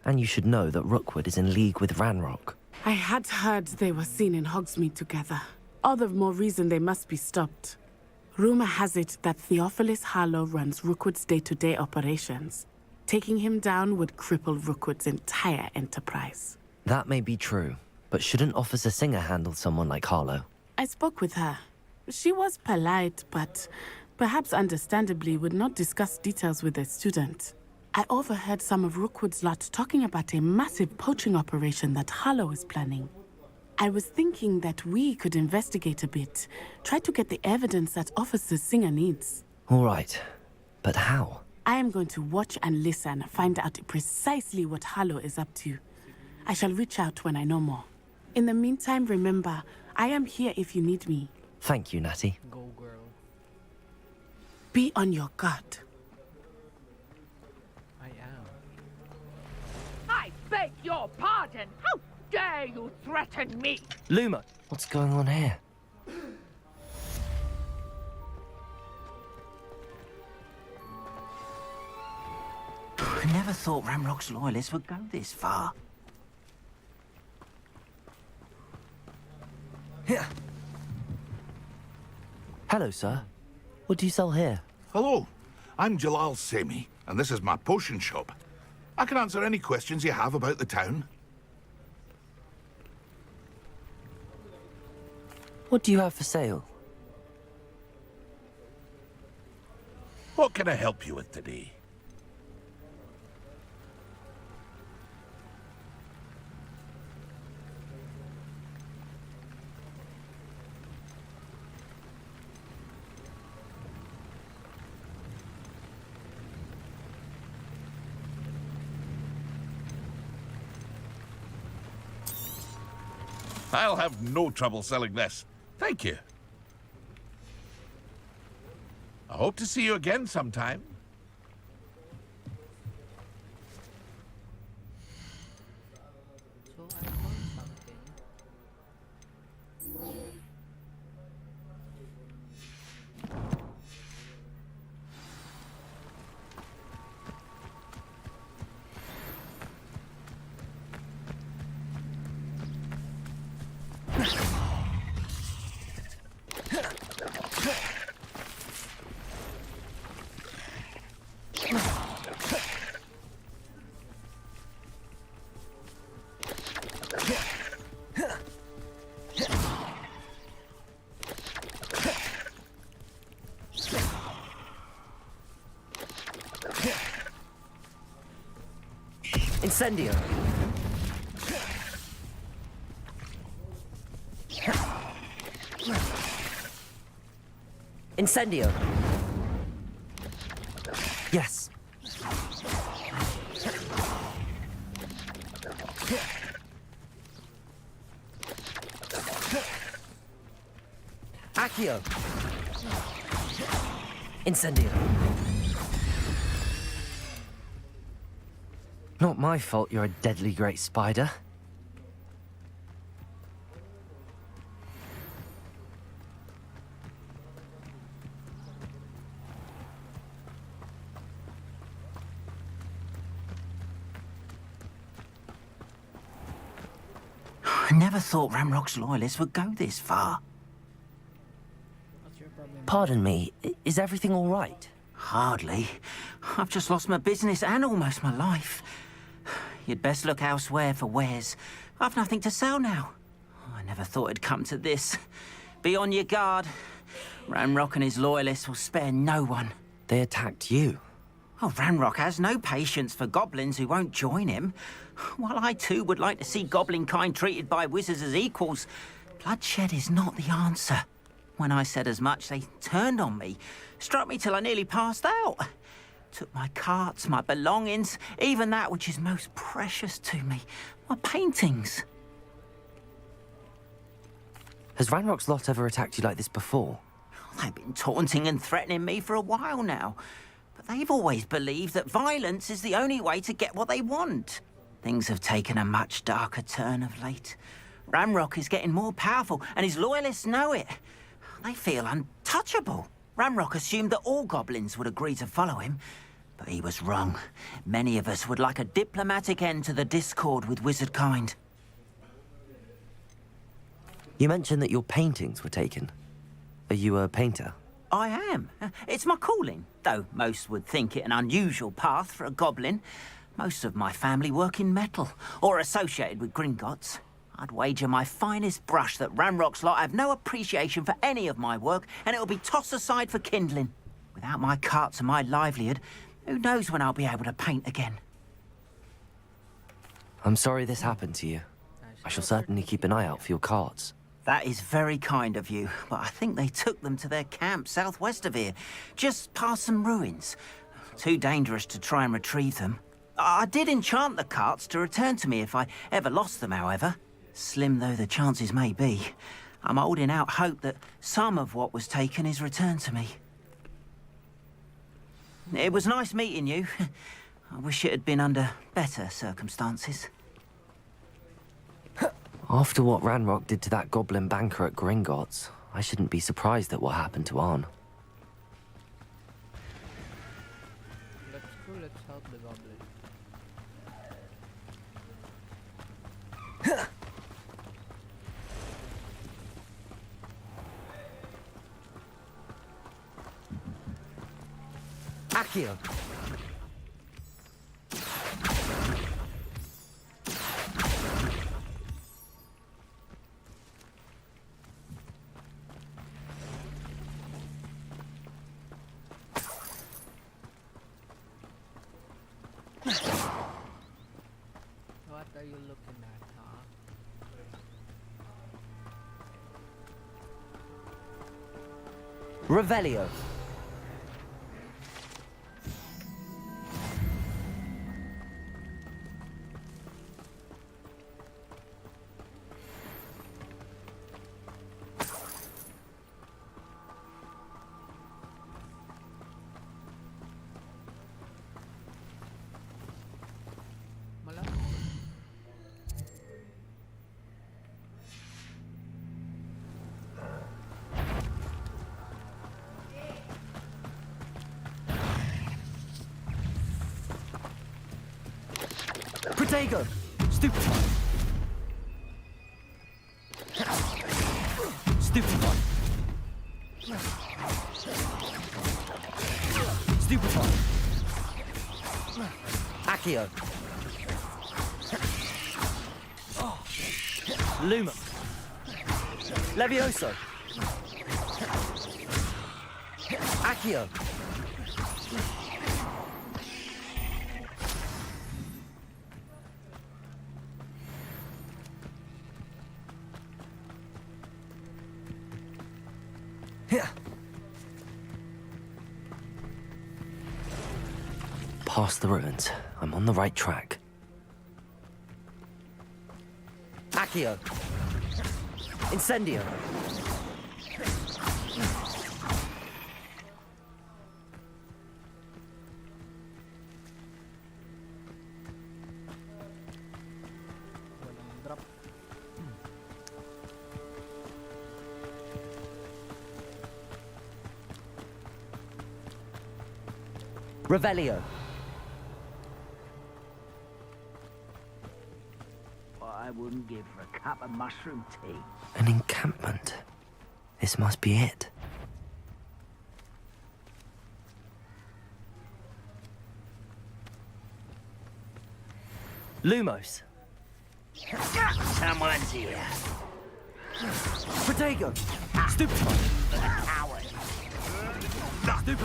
And you should know that Rookwood is in league with Ranrock. I had heard they were seen in Hogsmeade together. All the more reason they must be stopped. Rumor has it that Theophilus Harlow runs Rookwood's day-to-day operations. Taking him down would cripple Rookwood's entire enterprise. That may be true, but shouldn't Officer Singer handle someone like Harlow? I spoke with her. She was polite, but perhaps understandably would not discuss details with a student. I overheard some of Rookwood's lot talking about a massive poaching operation that Harlow is planning. I was thinking that we could investigate a bit, try to get the evidence that Officer Singer needs. All right, but how? I am going to watch and listen, find out precisely what Harlow is up to. I shall reach out when I know more. In the meantime, remember, I am here if you need me. Thank you, Natty. Go, girl. Be on your guard. I am. I beg your pardon! How dare you threaten me? Luma! What's going on here? I never thought Ramrock's loyalists would go this far. Here. Hello, sir. What do you sell here? Hello, I'm Jalal Semi, and this is my potion shop. I can answer any questions you have about the town. What do you have for sale? What can I help you with today? I'll have no trouble selling this. Thank you. I hope to see you again sometime. So I found something. Incendio! Incendio! Yes. Accio! Incendio! Not my fault you're a deadly great spider. I never thought Ramrock's loyalists would go this far. What's your problem? Pardon me, is everything all right? Hardly. I've just lost my business and almost my life. You'd best look elsewhere for wares. I've nothing to sell now. I never thought it'd come to this. Be on your guard. Ramrock and his loyalists will spare no one. They attacked you. Oh, Ramrock has no patience for goblins who won't join him. While I too would like to see goblin kind treated by wizards as equals, bloodshed is not the answer. When I said as much, they turned on me, struck me till I nearly passed out. Took my carts, my belongings, even that which is most precious to me, my paintings. Has Ranrock's lot ever attacked you like this before? They've been taunting and threatening me for a while now. But they've always believed that violence is the only way to get what they want. Things have taken a much darker turn of late. Ramrock is getting more powerful, and his loyalists know it. They feel untouchable. Ramrock assumed that all goblins would agree to follow him, but he was wrong. Many of us would like a diplomatic end to the discord with wizard kind. You mentioned that your paintings were taken. Are you a painter? I am. It's my calling, though most would think it an unusual path for a goblin. Most of my family work in metal, or associated with Gringotts. I'd wager my finest brush that Ramrock's lot have no appreciation for any of my work, and it'll be tossed aside for kindling. Without my carts and my livelihood, who knows when I'll be able to paint again? I'm sorry this happened to you. I shall certainly keep an eye out for your carts. That is very kind of you, but I think they took them to their camp southwest of here, just past some ruins. Too dangerous to try and retrieve them. I did enchant the carts to return to me if I ever lost them, however. Slim though the chances may be, I'm holding out hope that some of what was taken is returned to me. It was nice meeting you. I wish it had been under better circumstances. After what Ranrock did to that goblin banker at Gringotts, I shouldn't be surprised at what happened to Arn. Let's go, let's help the goblin. Accio! What are you looking at, huh? Revelio! Protego! Stupefy! Stupefy! Stupefy! Accio! Luma! Levioso! Accio! Past the ruins. I'm on the right track. Accio! Incendio! Drop. Revelio! I wouldn't give for a cup of mushroom tea. An encampment. This must be it. Lumos. Someone's here. Protego! Stupefy! Coward. Nothing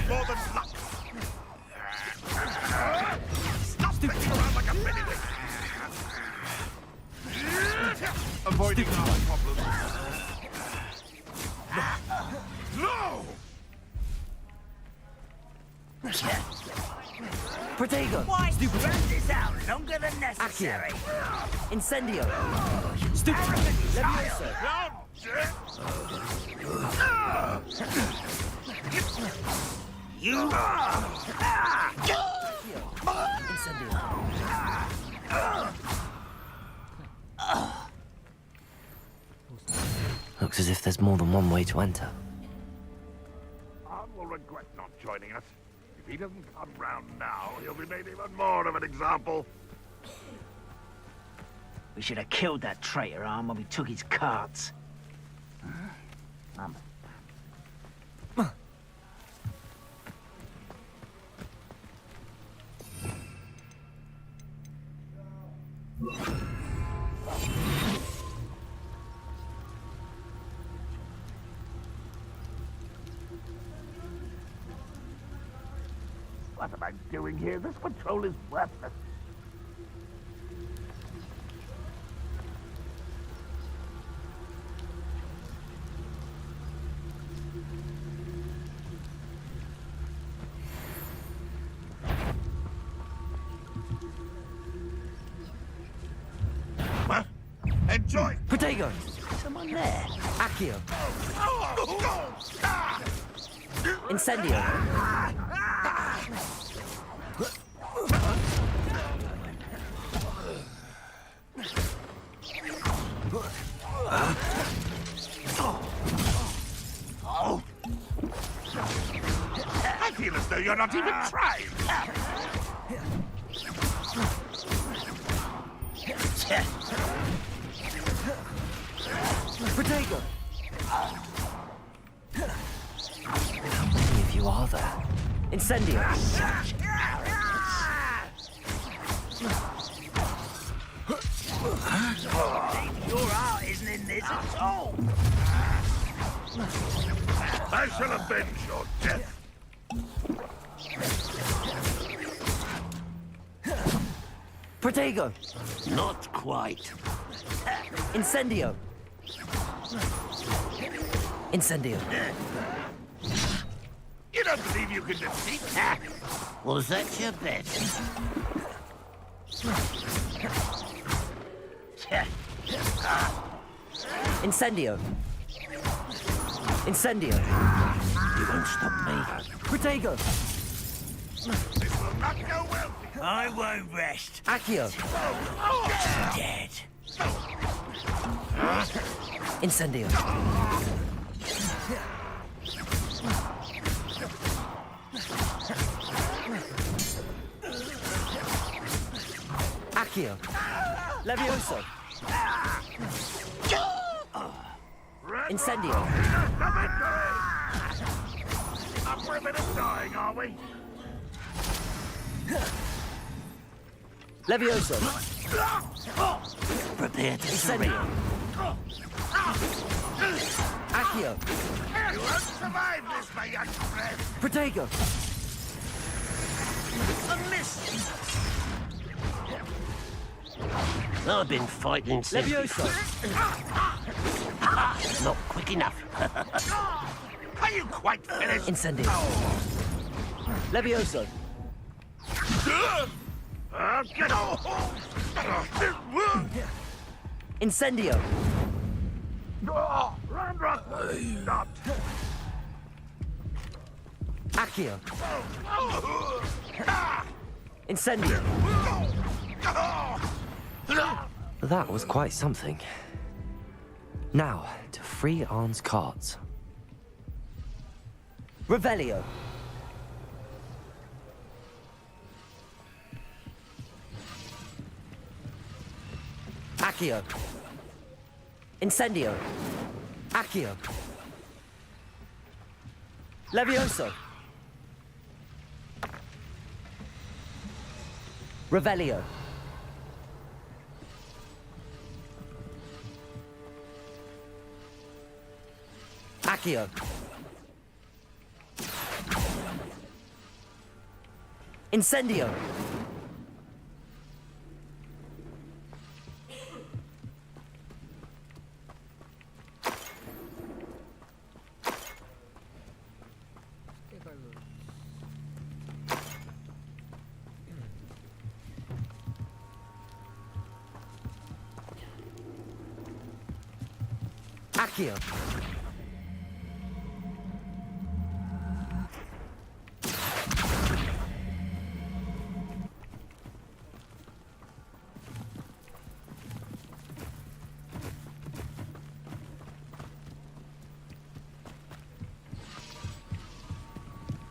more than luck. Stop thinking around like a pennywig. Avoiding our problems. No! Protego! Why drag this out longer than necessary? Incendio! Stupefy! Levioso! You Looks as if there's more than one way to enter. Arn will regret not joining us. If he doesn't come round now, he'll be made even more of an example. We should have killed that traitor, Arm, when we took his cards. What am I doing here? This patrol is worthless. What? Enjoy! Protego! Someone there. Accio! Incendio! I feel as though you're not even trying. Protego! How many of you are there? Incendio! Your heart isn't in this at all. I shall avenge your death. Protego! Not quite. Incendio! Incendio! You don't believe you can defeat me? Was that your bet? Incendio! Incendio! You won't stop me. Protego! This will not go well. I won't rest. Accio! Dead. Incendio! Accio! Levioso! Incendio! Up for a bit of dying, are we? Levioso! Prepare to Incendio! Accio! You won't survive this, my young friend. Protego! A miss. I've been fighting since. Levioso! Not quick enough. Are you quite finished? Incendio! Levioso! Get off! Incendio! Randra! Not. Accio! Incendio! That was quite something. Now, to free Arn's cards. Revelio! Accio. Incendio. Accio. Levioso. Revelio. Accio. Incendio. Take our loot. Accio.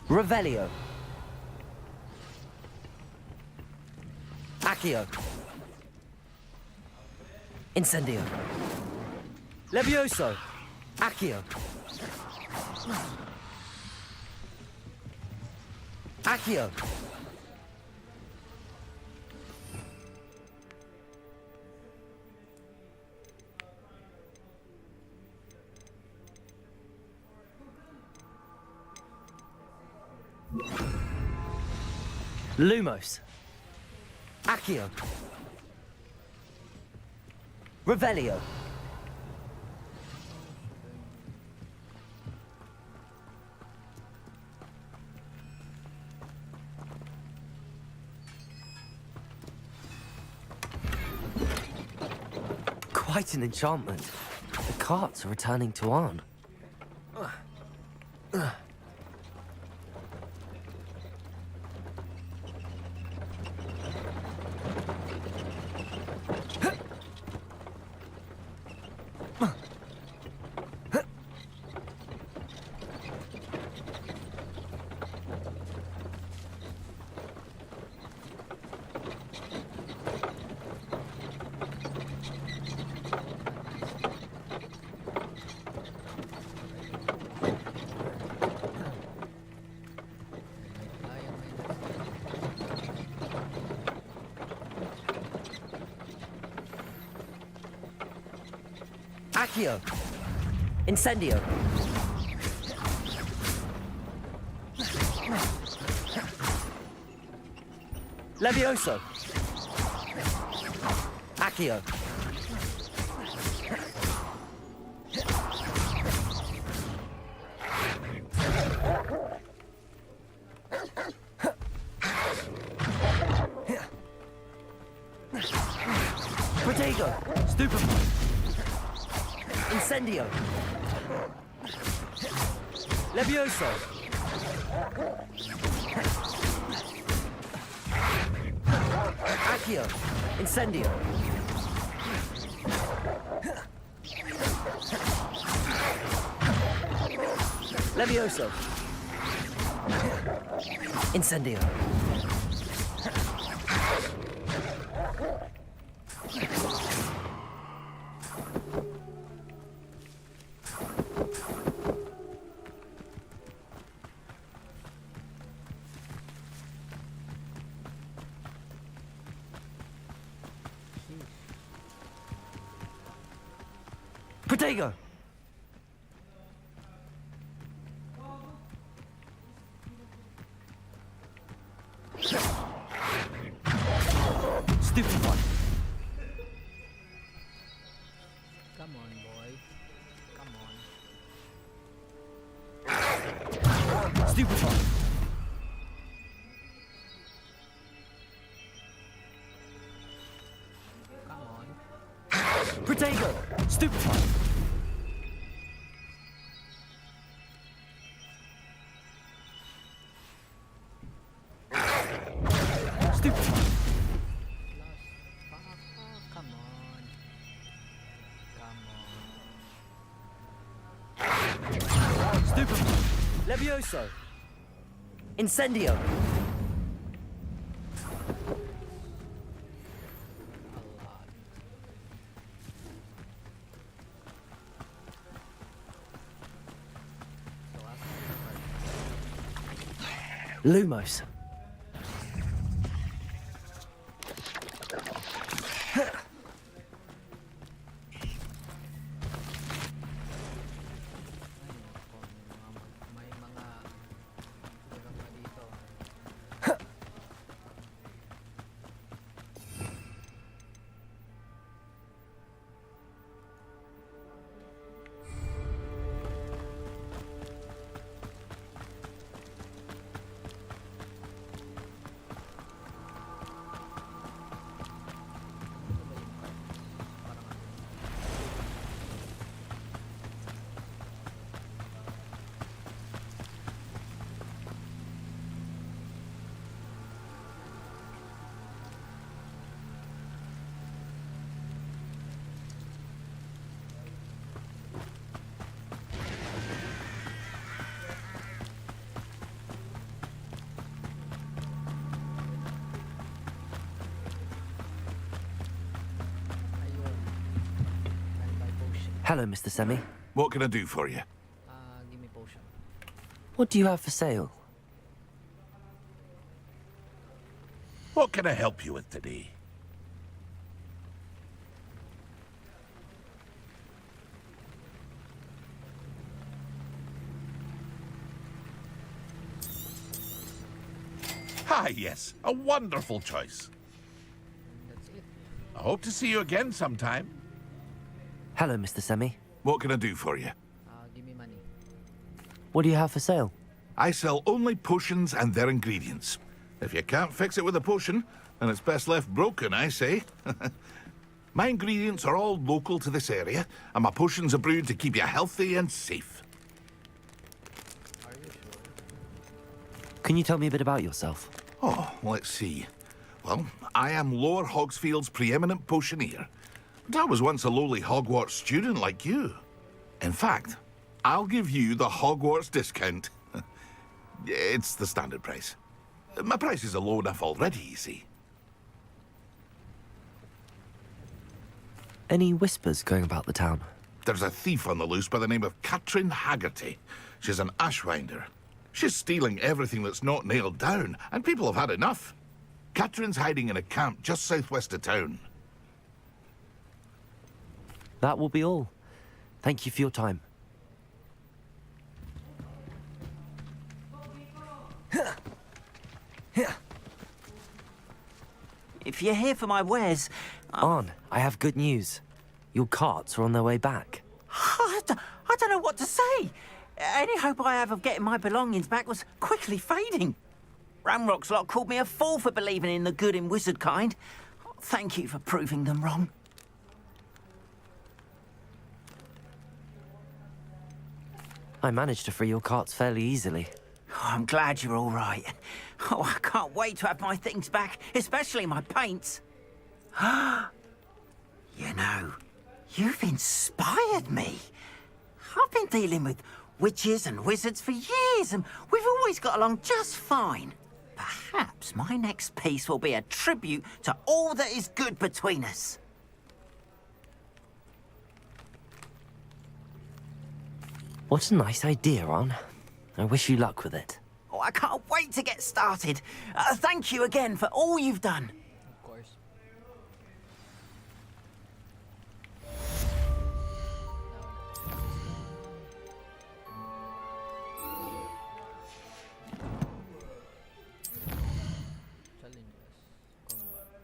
Revelio. Accio. Incendio. Levioso. Accio. Accio. Lumos. Accio. Revelio. Quite an enchantment. The carts are returning to Arn. Accio. Incendio. Levioso. Accio. Protego. Stupefy. Incendio. Levioso. Accio. Incendio. Levioso. Incendio. Protego. Stupefy. Come on, boy. Come on. Stupefy. Come on. Protego. Stupefy. Stupefy. Come on. Come Stupefy. Levioso. Incendio. Lumos. May mga kulang pa dito. Hello, Mr. Semi. What can I do for you? Give me potion. What do you have for sale? What can I help you with today? Ah, yes. A wonderful choice. That's it. I hope to see you again sometime. Hello, Mr. Semi. What can I do for you? Give me money. What do you have for sale? I sell only potions and their ingredients. If you can't fix it with a potion, then it's best left broken, I say. My ingredients are all local to this area, and my potions are brewed to keep you healthy and safe. Are you sure? Can you tell me a bit about yourself? Oh, let's see. Well, I am Lower Hogsfield's preeminent potioneer. But I was once a lowly Hogwarts student like you. In fact, I'll give you the Hogwarts discount. It's the standard price. My prices are low enough already, you see. Any whispers going about the town? There's a thief on the loose by the name of Katrin Haggerty. She's an ashwinder. She's stealing everything that's not nailed down, and people have had enough. Katrin's hiding in a camp just southwest of town. That will be all. Thank you for your time. If you're here for my wares, Arn, I have good news. Your carts are on their way back. I don't know what to say. Any hope I have of getting my belongings back was quickly fading. Ramrock's lot called me a fool for believing in the good in wizard kind. Thank you for proving them wrong. I managed to free your carts fairly easily. Oh, I'm glad you're all right. Oh, I can't wait to have my things back, especially my paints. You know, you've inspired me. I've been dealing with witches and wizards for years, and we've always got along just fine. Perhaps my next piece will be a tribute to all that is good between us. What a nice idea, Arn. I wish you luck with it. Oh, I can't wait to get started. Thank you again for all you've done. Of course. Challenges. Combat.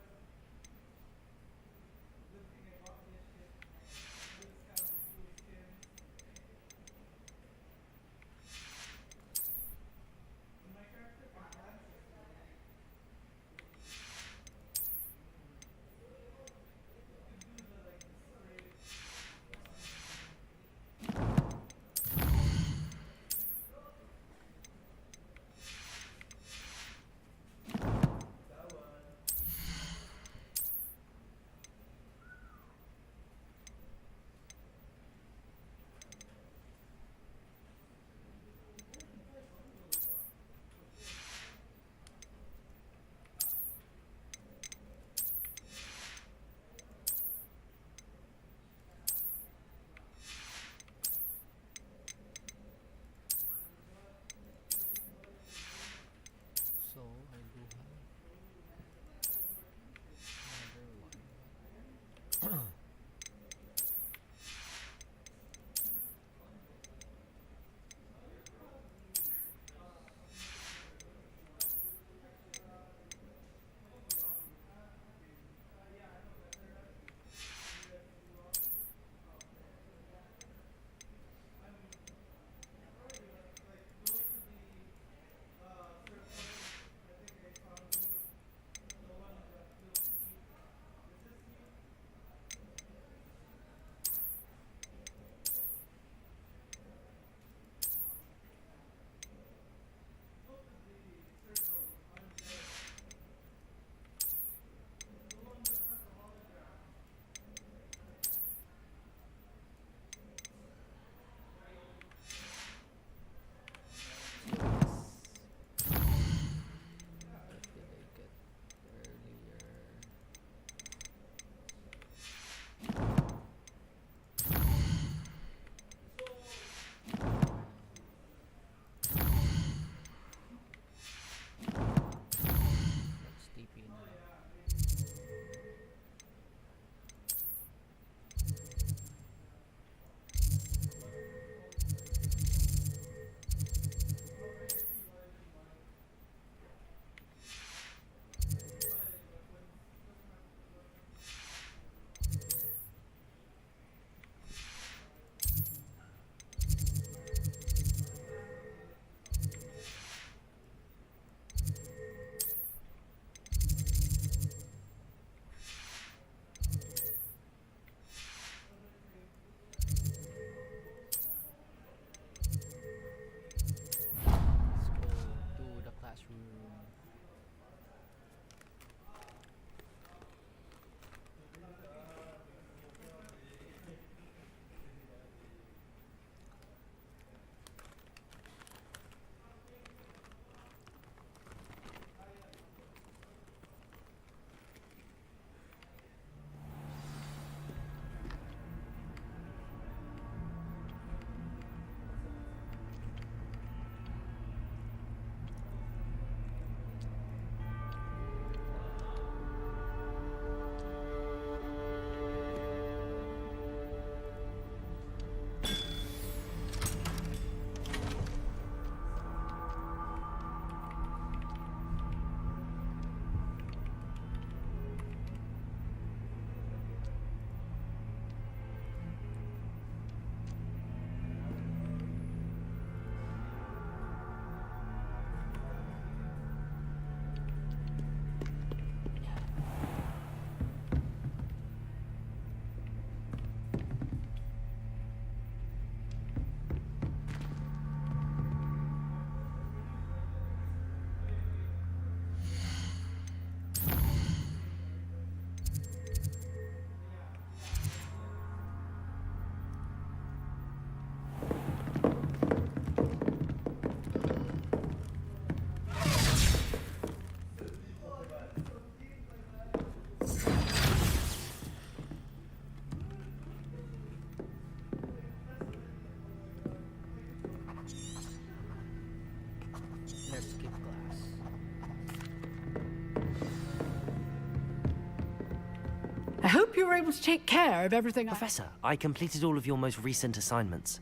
hope you were able to take care of everything. Professor, I completed all of your most recent assignments.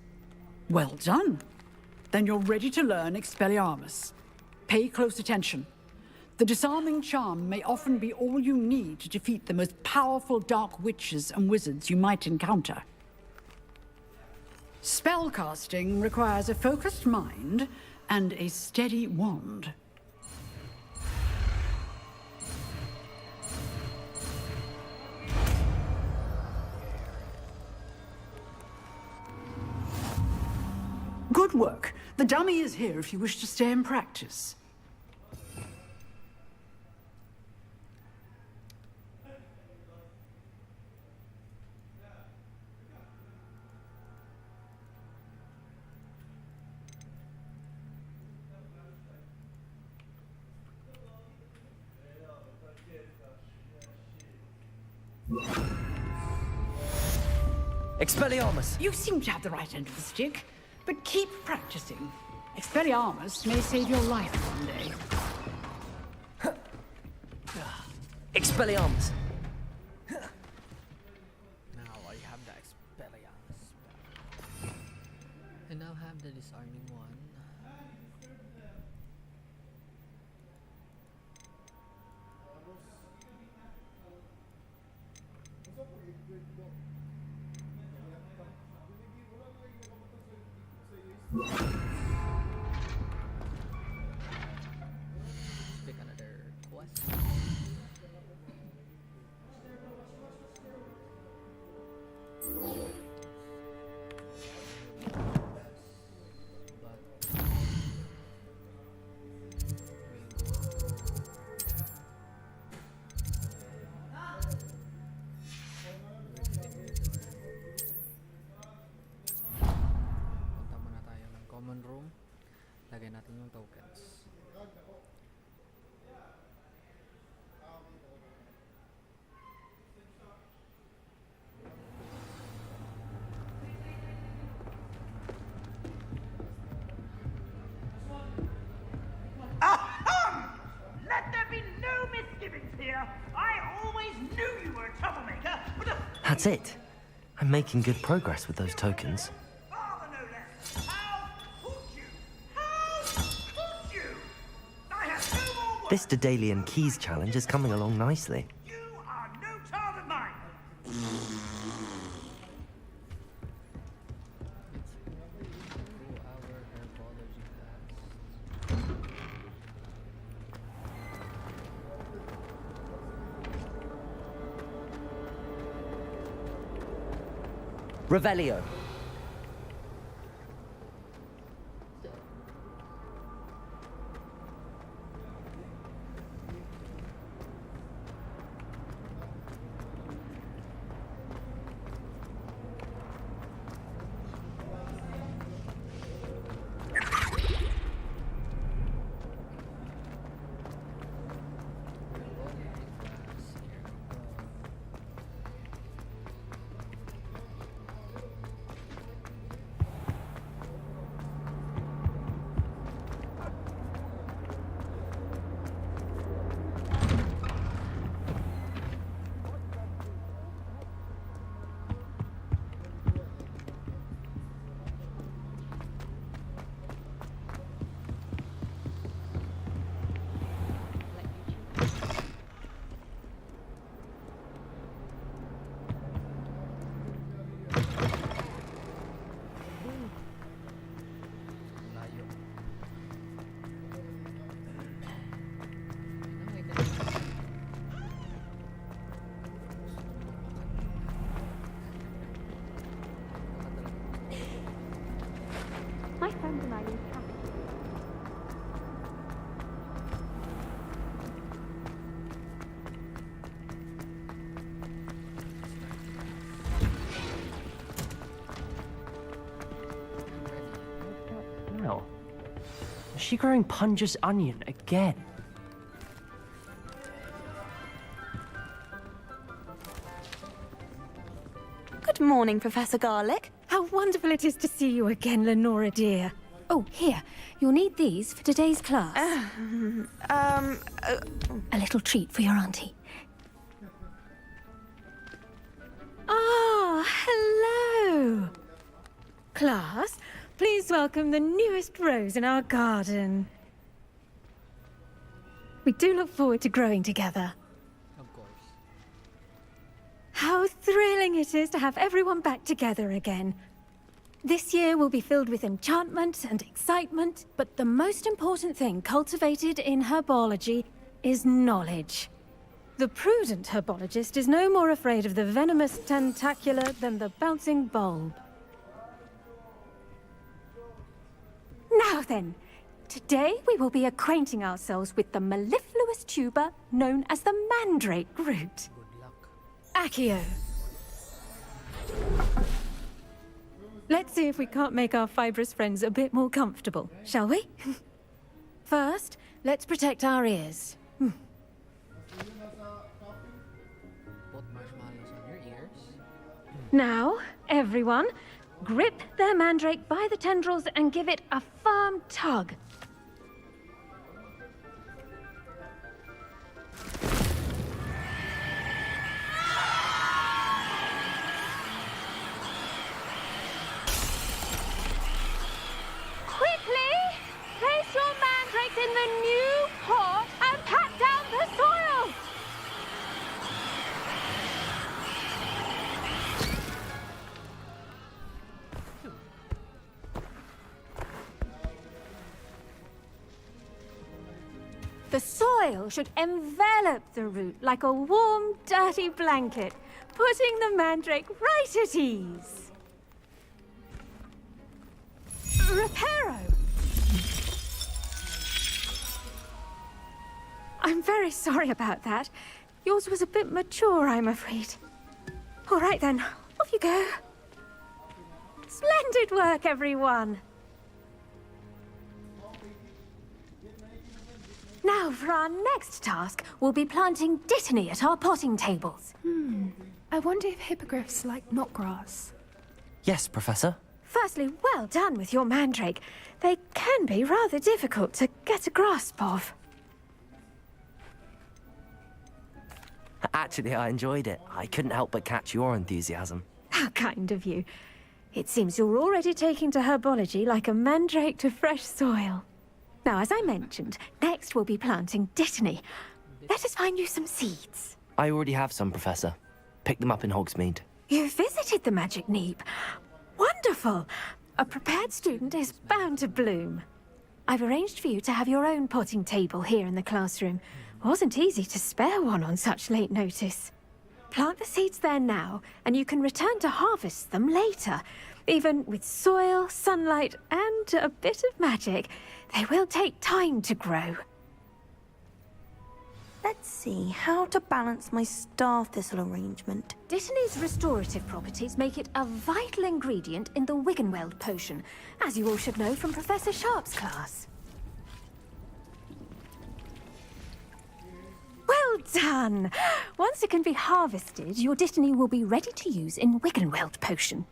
Well done. Then you're ready to learn Expelliarmus. Pay close attention. The disarming charm may often be all you need to defeat the most powerful dark witches and wizards you might encounter. Spellcasting requires a focused mind and a steady wand. Good work. The dummy is here if you wish to stay and practice. Expelliarmus! You seem to have the right end of the stick, but keep practicing. Expelliarmus may save your life one day. Expelliarmus! Now I have the Expelliarmus spell. I now have the disarming one. Pick another quest. Punta muna tayo ng common room. Lagay natin yung tokens. Ahem! Let there be no misgivings here. I always knew you were a troublemaker, but a That's it. I'm making good progress with those tokens. father no less. How could you? How could you? I have no more words. This Daedalian Keys challenge is coming along nicely. You are no child of mine. Revelio. My friend and I use Now, is she growing Punja's onion again? Good morning, Professor Garlick. How wonderful it is to see you again, Lenora dear. Oh, here. You'll need these for today's class. A little treat for your auntie. Ah, hello. Class, please welcome the newest rose in our garden. We do look forward to growing together. Of course. How thrilling it is to have everyone back together again. This year will be filled with enchantment and excitement, but the most important thing cultivated in herbology is knowledge. The prudent herbologist is no more afraid of the venomous tentacula than the bouncing bulb. Now then, today we will be acquainting ourselves with the mellifluous tuber known as the mandrake root. Good luck. Accio. Let's see if we can't make our fibrous friends a bit more comfortable, shall we? First, let's protect our ears. Put marshmallows on your ears. Now, everyone, grip their mandrake by the tendrils and give it a firm tug. Quickly, place your mandrakes in the new pot and pat down the soil. The soil should envelop the root like a warm, dirty blanket, putting the mandrake right at ease. Reparo! I'm very sorry about that. Yours was a bit mature, I'm afraid. All right then, off you go. Splendid work, everyone! Now, for our next task, we'll be planting dittany at our potting tables. I wonder if hippogriffs like knotgrass. Yes, Professor. Firstly, well done with your mandrake. They can be rather difficult to get a grasp of. Actually, I enjoyed it. I couldn't help but catch your enthusiasm. How kind of you. It seems you're already taking to herbology like a mandrake to fresh soil. Now, as I mentioned, next we'll be planting dittany. Let us find you some seeds. I already have some, Professor. Picked them up in Hogsmeade. You visited the Magic Neep. Wonderful! A prepared student is bound to bloom. I've arranged for you to have your own potting table here in the classroom. Wasn't easy to spare one on such late notice. Plant the seeds there now, and you can return to harvest them later. Even with soil, sunlight, and a bit of magic, they will take time to grow. Let's see how to balance my star thistle arrangement. Dittany's restorative properties make it a vital ingredient in the Wiggenweld potion, as you all should know from Professor Sharp's class. Well done! Once it can be harvested, your dittany will be ready to use in Wiggenweld potion.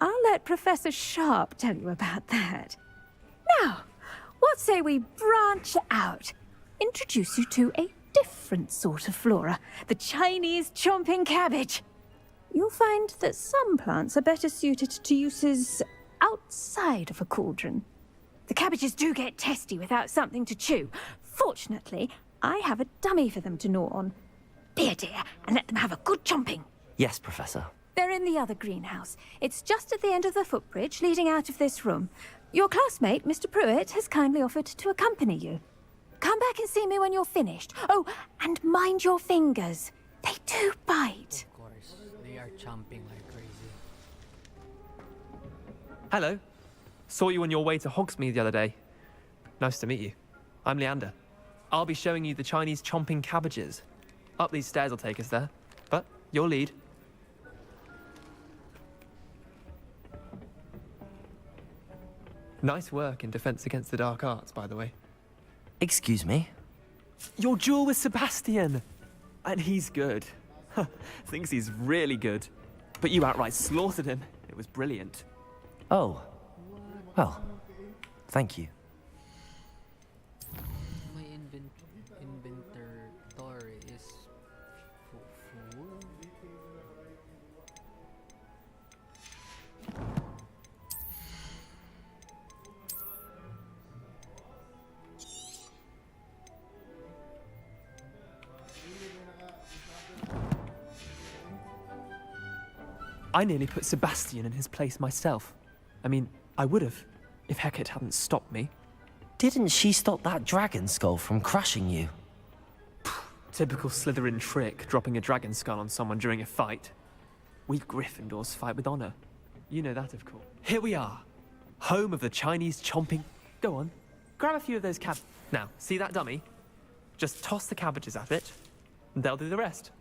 I'll let Professor Sharp tell you about that. Now, what say we branch out? Introduce you to a different sort of flora, the Chinese chomping cabbage. You'll find that some plants are better suited to uses outside of a cauldron. The cabbages do get testy without something to chew. Fortunately, I have a dummy for them to gnaw on. Be a dear and let them have a good chomping. Yes, Professor. They're in the other greenhouse. It's just at the end of the footbridge leading out of this room. Your classmate, Mr. Pruitt, has kindly offered to accompany you. Come back and see me when you're finished. Oh, and mind your fingers. They do bite. Of course, they are chomping like crazy. Hello. Saw you on your way to Hogsmeade the other day. Nice to meet you. I'm Leander. I'll be showing you the Chinese chomping cabbages. Up these stairs will take us there. But your lead. Nice work in Defense Against the Dark Arts, by the way. Excuse me? Your duel with Sebastian! And he's good. Thinks he's really good. But you outright slaughtered him. It was brilliant. Oh. Well, thank you. My inventory is full. I nearly put Sebastian in his place myself. I mean, I would have, if Hecate hadn't stopped me. Didn't she stop that dragon skull from crushing you? Typical Slytherin trick, dropping a dragon skull on someone during a fight. We Gryffindors fight with honor. You know that, of course. Here we are, home of the Chinese chomping... Go on, grab a few of those Now, see that dummy? Just toss the cabbages at it, and they'll do the rest.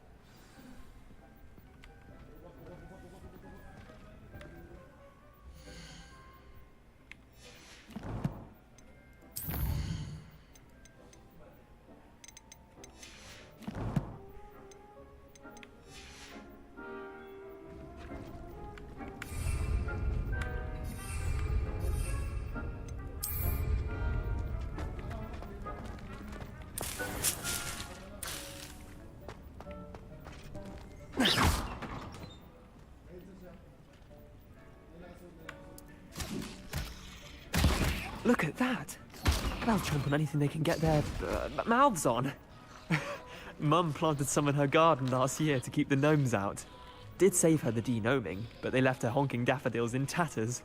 Look at that! They'll chomp on anything they can get their mouths on. Mum planted some in her garden last year to keep the gnomes out. Did save her the de-gnoming, but they left her honking daffodils in tatters.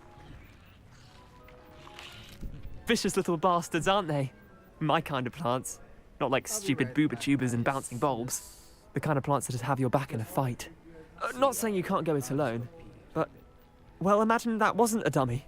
Vicious little bastards, aren't they? My kind of plants. Not like stupid booba tubers and bouncing bulbs. The kind of plants that just have your back in a fight. Not saying you can't go it alone, but... Well, imagine that wasn't a dummy.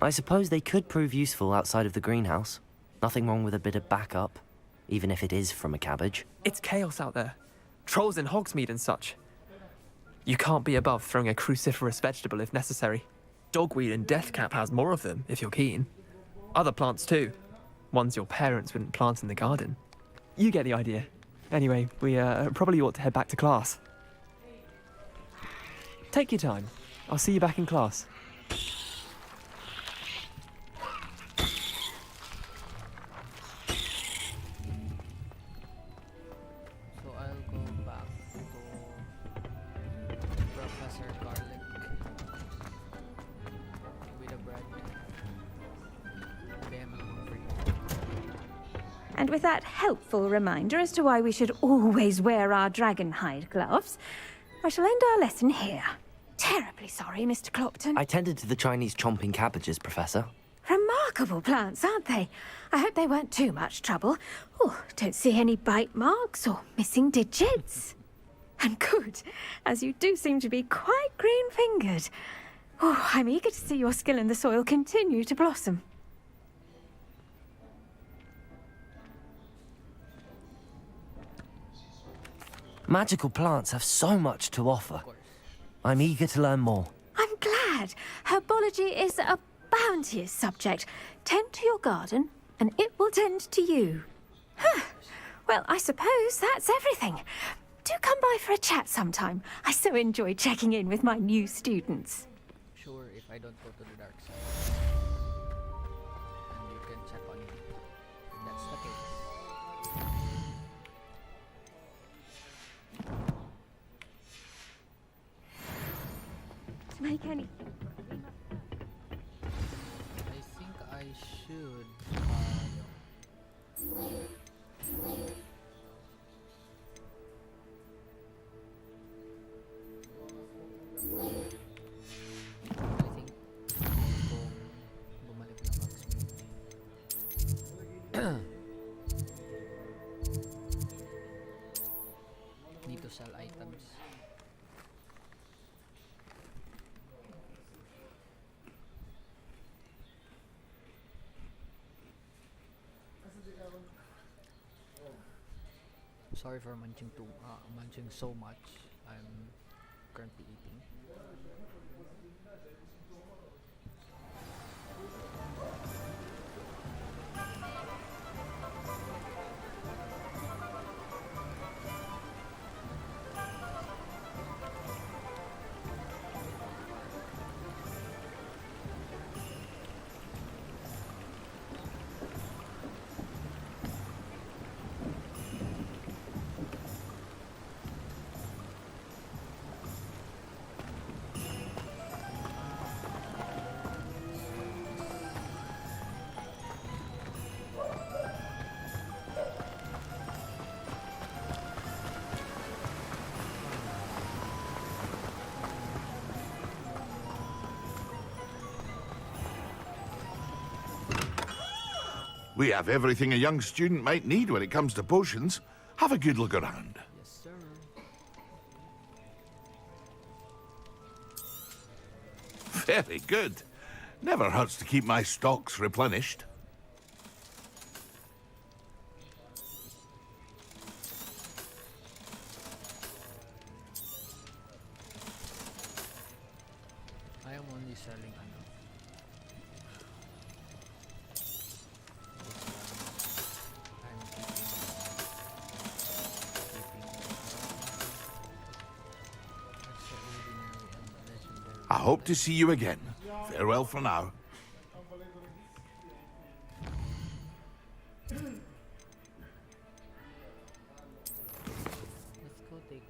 I suppose they could prove useful outside of the greenhouse. Nothing wrong with a bit of backup, even if it is from a cabbage. It's chaos out there. Trolls in Hogsmeade and such. You can't be above throwing a cruciferous vegetable if necessary. Dogweed and deathcap has more of them, if you're keen. Other plants too. Ones your parents wouldn't plant in the garden. You get the idea. Anyway, we probably ought to head back to class. Take your time. I'll see you back in class. So I'll go back to Professor Garlic with a bread. Damn, I'm hungry. And with that helpful reminder as to why we should always wear our dragonhide gloves, I shall end our lesson here. Terribly sorry, Mr. Clopton. I tended to the Chinese chomping cabbages, Professor. Remarkable plants, aren't they? I hope they weren't too much trouble. Oh, don't see any bite marks or missing digits. And good, as you do seem to be quite green-fingered. Oh, I'm eager to see your skill in the soil continue to blossom. Magical plants have so much to offer. I'm eager to learn more. I'm glad. Herbology is a bounteous subject. Tend to your garden, and it will tend to you. Well, I suppose that's everything. Do come by for a chat sometime. I so enjoy checking in with my new students. Sure, if I don't go to the dark side. And you can check on me. If that's the case. To make any... I think I should bumalik ng Hogsmeade. Need to sell items. Sorry for munching so much. I'm currently eating. We have everything a young student might need when it comes to potions. Have a good look around. Yes, sir. Very good. Never hurts to keep my stocks replenished. I am only selling I hope to see you again. Farewell for now. Let's go take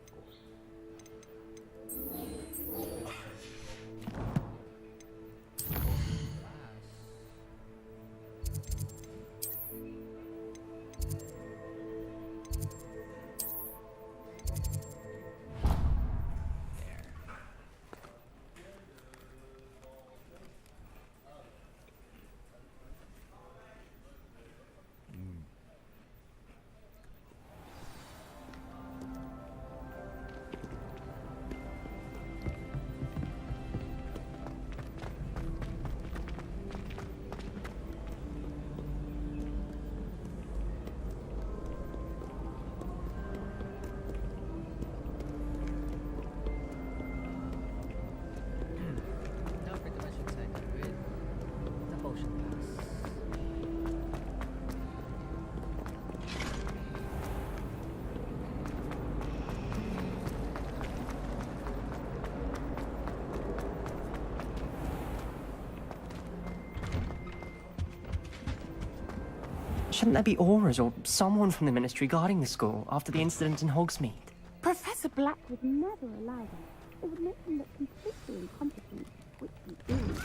Shouldn't there be Aurors or someone from the Ministry guarding the school after the incident in Hogsmeade? Professor Black would never allow that. It would make him look completely incompetent, which he is.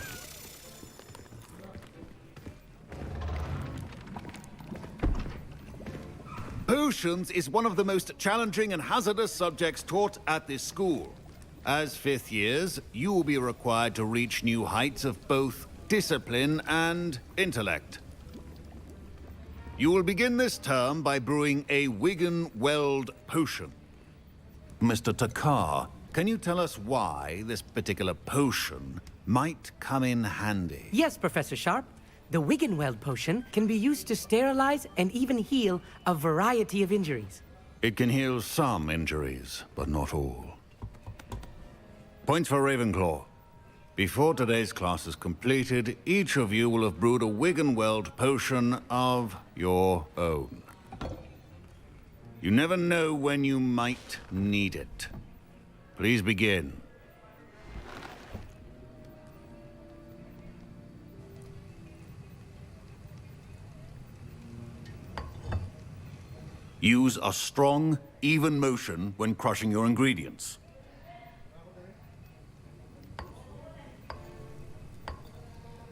Potions is one of the most challenging and hazardous subjects taught at this school. As fifth years, you will be required to reach new heights of both discipline and intellect. You will begin this term by brewing a Wigan-Weld potion. Mr. Takar, can you tell us why this particular potion might come in handy? Yes, Professor Sharp. The Wigan-Weld potion can be used to sterilize and even heal a variety of injuries. It can heal some injuries, but not all. Points for Ravenclaw. Before today's class is completed, each of you will have brewed a Wigan-Weld potion of your own. You never know when you might need it. Please begin. Use a strong, even motion when crushing your ingredients.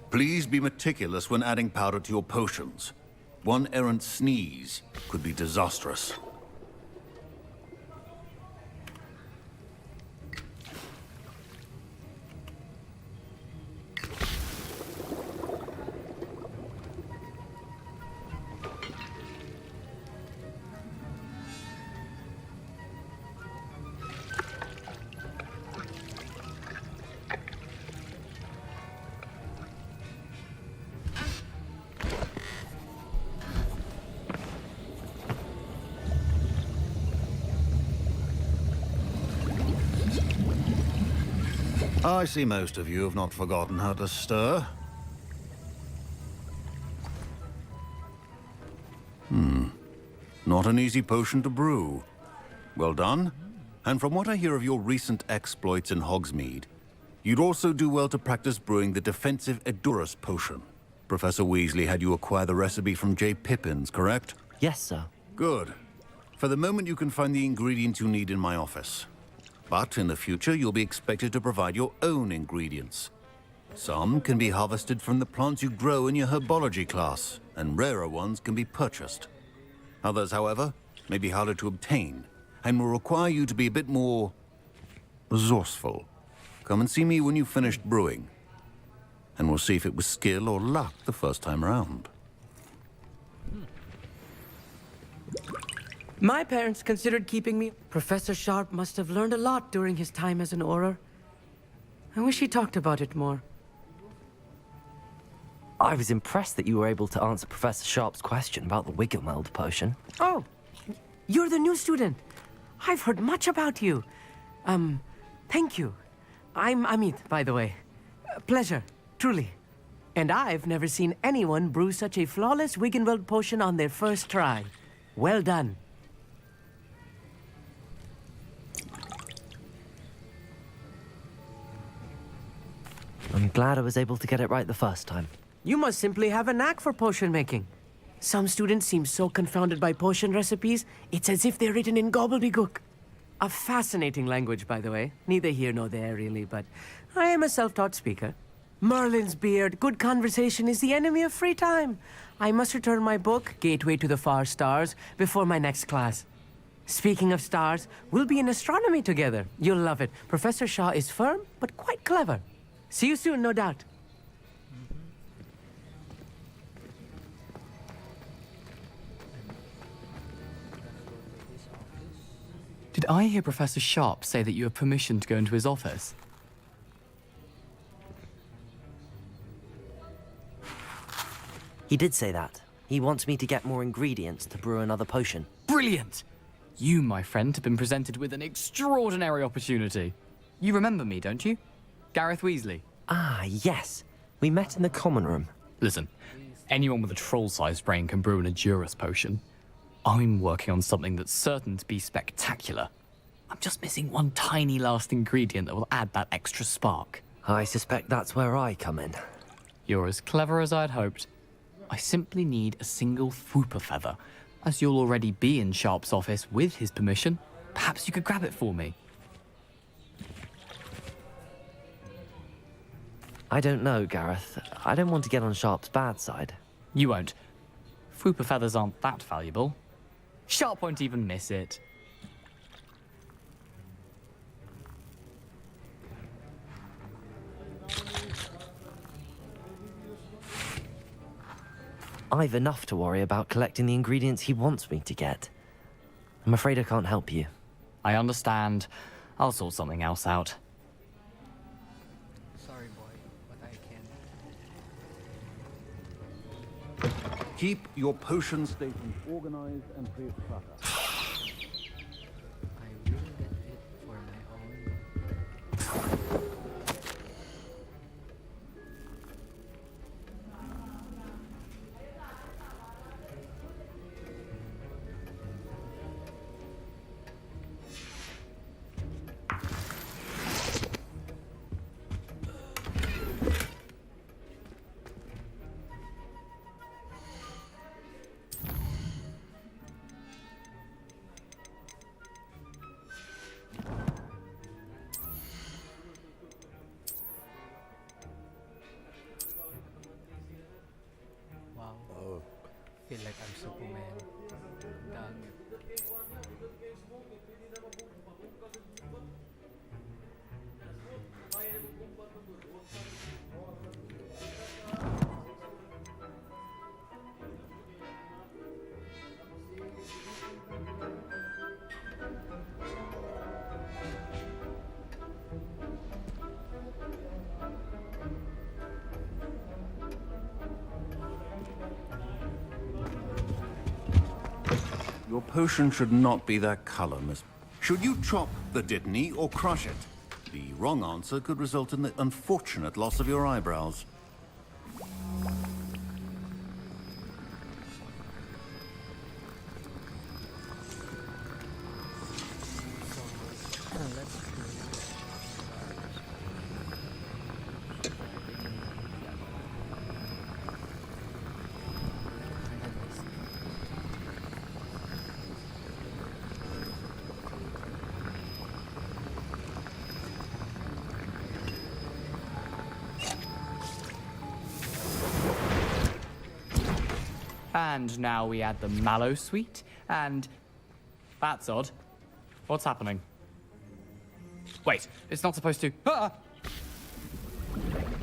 Please be meticulous when adding powder to your potions. One errant sneeze could be disastrous. I see most of you have not forgotten how to stir. Not an easy potion to brew. Well done. And from what I hear of your recent exploits in Hogsmeade, you'd also do well to practice brewing the defensive Edurus potion. Professor Weasley had you acquire the recipe from J. Pippins, correct? Yes, sir. Good. For the moment, you can find the ingredients you need in my office. But in the future, you'll be expected to provide your own ingredients. Some can be harvested from the plants you grow in your herbology class, and rarer ones can be purchased. Others, however, may be harder to obtain, and will require you to be a bit more resourceful. Come and see me when you've finished brewing, and we'll see if it was skill or luck the first time around. My parents considered keeping me. Professor Sharp must have learned a lot during his time as an Auror. I wish he talked about it more. I was impressed that you were able to answer Professor Sharp's question about the Wigan-Weld potion. Oh, you're the new student. I've heard much about you. Thank you. I'm Amit, by the way. Pleasure, truly. And I've never seen anyone brew such a flawless Wigan-Weld potion on their first try. Well done. I'm glad I was able to get it right the first time. You must simply have a knack for potion making. Some students seem so confounded by potion recipes, it's as if they're written in gobbledygook. A fascinating language, by the way. Neither here nor there, really, but I am a self-taught speaker. Merlin's beard, good conversation is the enemy of free time. I must return my book, Gateway to the Far Stars, before my next class. Speaking of stars, we'll be in astronomy together. You'll love it. Professor Shaw is firm, but quite clever. See you soon, no doubt. Did I hear Professor Sharp say that you have permission to go into his office? He did say that. He wants me to get more ingredients to brew another potion. Brilliant! You, my friend, have been presented with an extraordinary opportunity. You remember me, don't you? Gareth Weasley. Ah, yes. We met in the common room. Listen, anyone with a troll-sized brain can brew an Edurus potion. I'm working on something that's certain to be spectacular. I'm just missing one tiny last ingredient that will add that extra spark. I suspect that's where I come in. You're as clever as I'd hoped. I simply need a single Fwooper feather. As you'll already be in Sharp's office with his permission, perhaps you could grab it for me. I don't know, Gareth. I don't want to get on Sharp's bad side. You won't. Fwooper feathers aren't that valuable. Sharp won't even miss it. I've enough to worry about collecting the ingredients he wants me to get. I'm afraid I can't help you. I understand. I'll sort something else out. Sorry, boy, but I can't. Keep your potion stations organized and free of clutter. I will get it for my own. Wow. Feel like I'm Superman. Dang it. Your potion should not be that color, miss. Should you chop the Dittany or crush it? The wrong answer could result in the unfortunate loss of your eyebrows. And now we add the mallow sweet, and... That's odd. What's happening? Wait, it's not supposed to... Ah!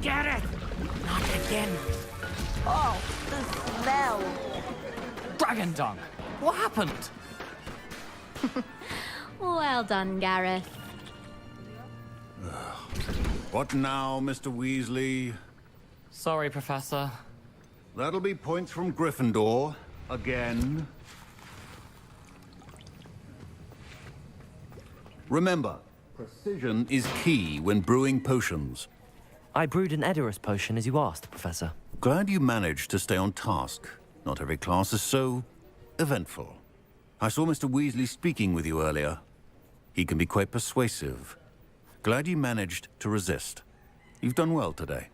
Get it! Not again. Oh, the smell. Dragon dung! What happened? Well done, Gareth. What now, Mr. Weasley? Sorry, Professor. That'll be points from Gryffindor. Again. Remember, precision is key when brewing potions. I brewed an Edorus potion as you asked, Professor. Glad you managed to stay on task. Not every class is so eventful. I saw Mr. Weasley speaking with you earlier. He can be quite persuasive. Glad you managed to resist. You've done well today.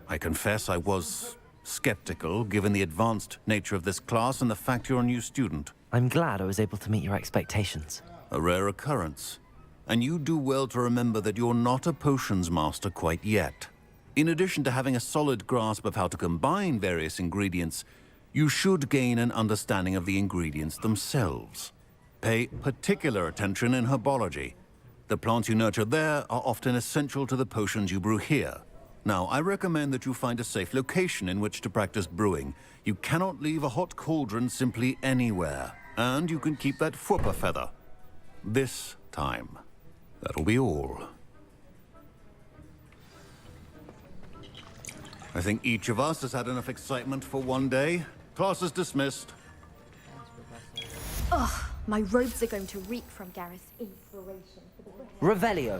I confess I was skeptical, given the advanced nature of this class and the fact you're a new student. I'm glad I was able to meet your expectations. A rare occurrence. And you do well to remember that you're not a potions master quite yet. In addition to having a solid grasp of how to combine various ingredients, you should gain an understanding of the ingredients themselves. Pay particular attention in herbology. The plants you nurture there are often essential to the potions you brew here. Now, I recommend that you find a safe location in which to practice brewing. You cannot leave a hot cauldron simply anywhere. And you can keep that Fwooper feather. This time. That'll be all. I think each of us has had enough excitement for one day. Class is dismissed. Ugh, my robes are going to reek from Gareth's inspiration. Revelio.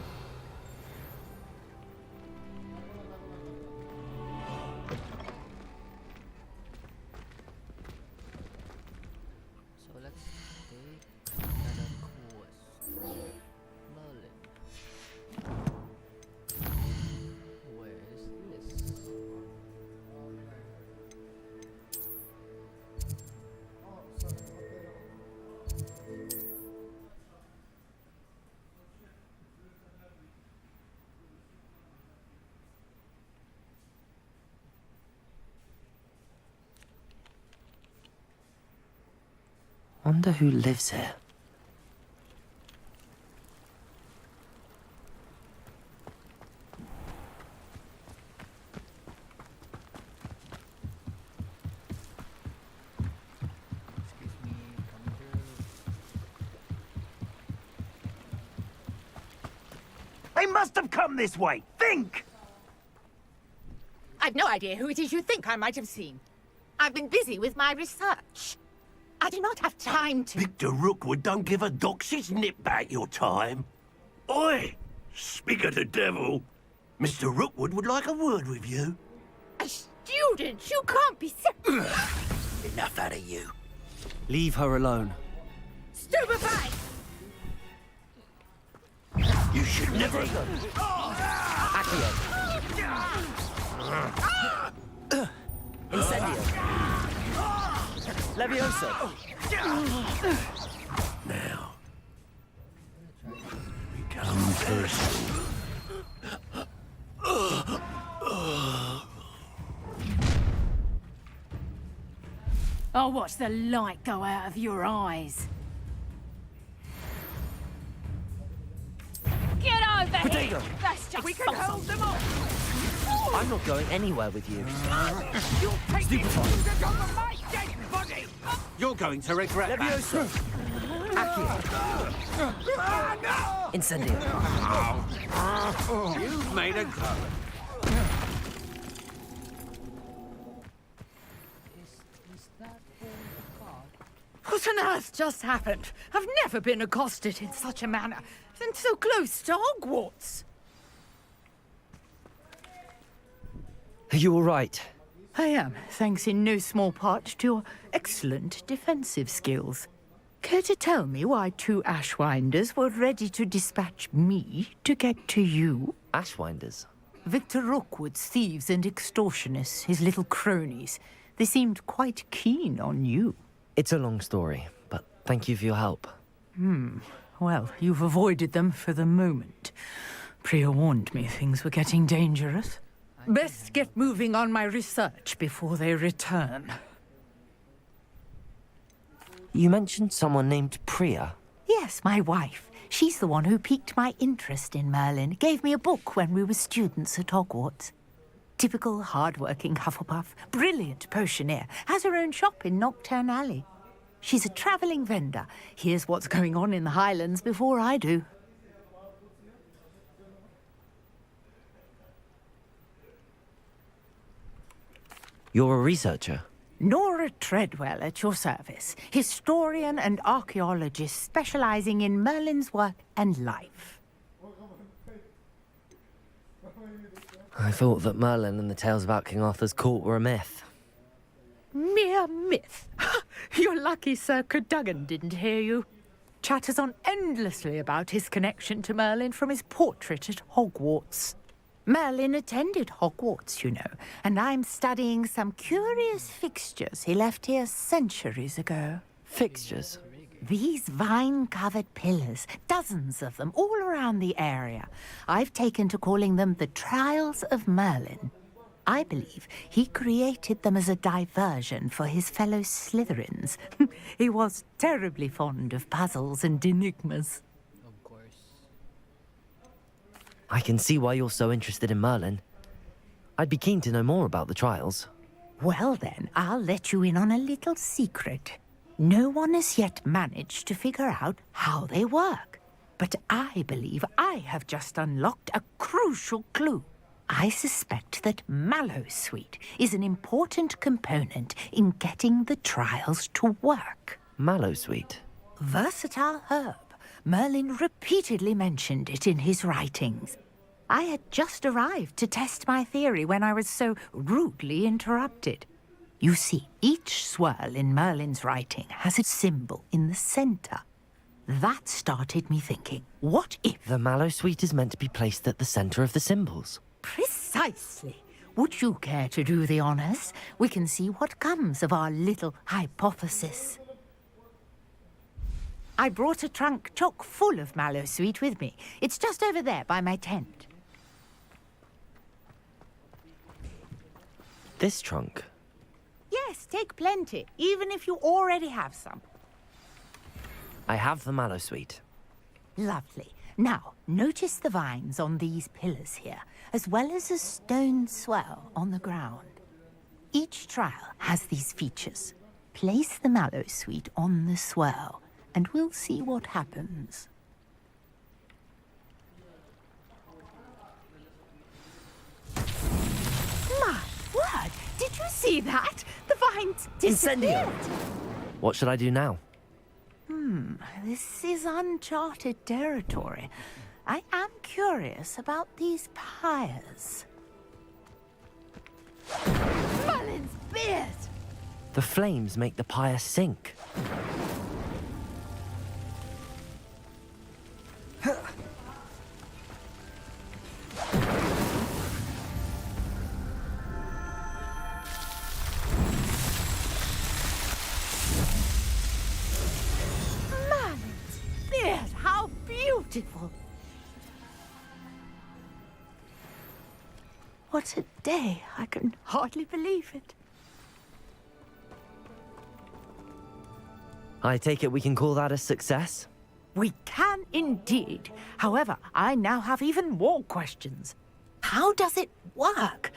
So let's take another course. Merlin. Where is this? Wonder who lives here. They must have come this way. Think! I've no idea who it is you think I might have seen. I've been busy with my research. I do not have time to... Victor Rookwood don't give a doxy's nip back your time. Oi! Speak of the devil. Mr. Rookwood would like a word with you. A student? You can't be Enough out of you. Leave her alone. Stupefy! You should never... Accio. Incendio. Levioso. Now. Become personal. I'll watch the light go out of your eyes. Get over Potato. here! That's just We can hold them off! I'm not going anywhere with you. You'll take the student over my dead body! You're going to regret Levioso. Accio. Incendio. You've made a go. What on earth just happened? I've never been accosted in such a manner, and so close to Hogwarts. Are you all right? I am, thanks in no small part to your excellent defensive skills. Care to tell me why two Ashwinders were ready to dispatch me to get to you? Ashwinders? Victor Rookwood's thieves and extortionists, his little cronies. They seemed quite keen on you. It's a long story, but thank you for your help. Well, you've avoided them for the moment. Priya warned me things were getting dangerous. Best get moving on my research before they return. You mentioned someone named Priya. Yes, my wife. She's the one who piqued my interest in Merlin. Gave me a book when we were students at Hogwarts. Typical hard-working Hufflepuff, brilliant potioneer, has her own shop in Knockturn Alley. She's a travelling vendor. Hears what's going on in the Highlands before I do. You're a researcher? Nora Treadwell at your service, historian and archaeologist specialising in Merlin's work and life. I thought that Merlin and the tales about King Arthur's court were a myth. Mere myth. You're lucky Sir Cadogan didn't hear you. Chatters on endlessly about his connection to Merlin from his portrait at Hogwarts. Merlin attended Hogwarts, you know, and I'm studying some curious fixtures he left here centuries ago. Fixtures? These vine-covered pillars, dozens of them, all around the area. I've taken to calling them the Trials of Merlin. I believe he created them as a diversion for his fellow Slytherins. He was terribly fond of puzzles and enigmas. Of course. I can see why you're so interested in Merlin. I'd be keen to know more about the trials. Well then, I'll let you in on a little secret. No one has yet managed to figure out how they work. But I believe I have just unlocked a crucial clue. I suspect that Mallowsweet is an important component in getting the trials to work. Mallowsweet? Versatile herb. Merlin repeatedly mentioned it in his writings. I had just arrived to test my theory when I was so rudely interrupted. You see, each swirl in Merlin's writing has a symbol in the center. That started me thinking, what if... The Mallowsweet is meant to be placed at the center of the symbols. Precisely. Would you care to do the honors? We can see what comes of our little hypothesis. I brought a trunk chock full of Mallowsweet with me. It's just over there by my tent. This trunk? Yes, take plenty, even if you already have some. I have the mallow sweet. Lovely. Now, notice the vines on these pillars here, as well as a stone swell on the ground. Each trial has these features. Place the mallow sweet on the swell, and we'll see what happens. My word! Did you see that? The vines disappeared! What should I do now? This is uncharted territory. I am curious about these pyres. Merlin's beard! The flames make the pyre sink. Merlin's beard! How beautiful! What a day! I can hardly believe it. I take it we can call that a success? We can indeed. However, I now have even more questions. How does it work?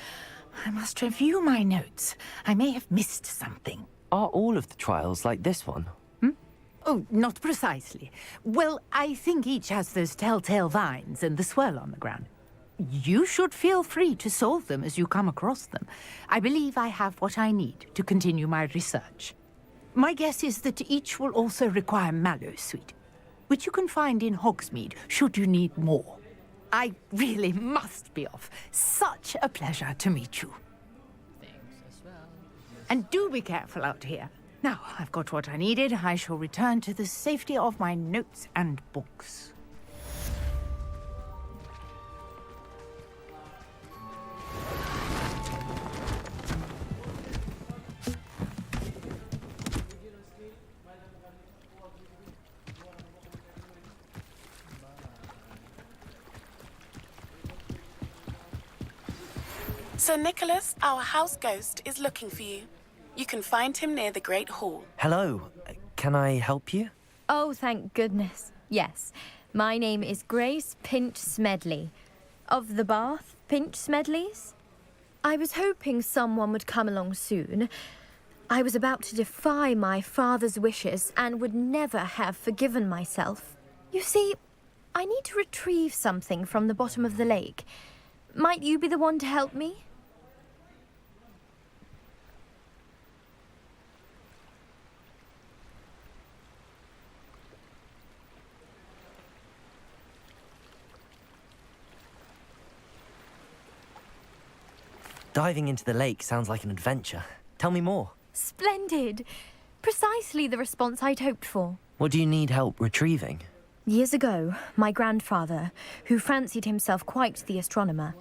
I must review my notes. I may have missed something. Are all of the trials like this one? Oh, not precisely. Well, I think each has those telltale vines and the swirl on the ground. You should feel free to solve them as you come across them. I believe I have what I need to continue my research. My guess is that each will also require mallow sweet, which you can find in Hogsmeade should you need more. I really must be off. Such a pleasure to meet you. Thanks as well. And do be careful out here. Now, I've got what I needed. I shall return to the safety of my notes and books. Sir Nicholas, our house ghost, is looking for you. You can find him near the Great Hall. Hello. Can I help you? Oh, thank goodness. Yes. My name is Grace Pinch Smedley. Of the Bath Pinch Smedleys? I was hoping someone would come along soon. I was about to defy my father's wishes and would never have forgiven myself. You see, I need to retrieve something from the bottom of the lake. Might you be the one to help me? Diving into the lake sounds like an adventure. Tell me more. Splendid! Precisely the response I'd hoped for. What do you need help retrieving? Years ago, my grandfather, who fancied himself quite the astronomer,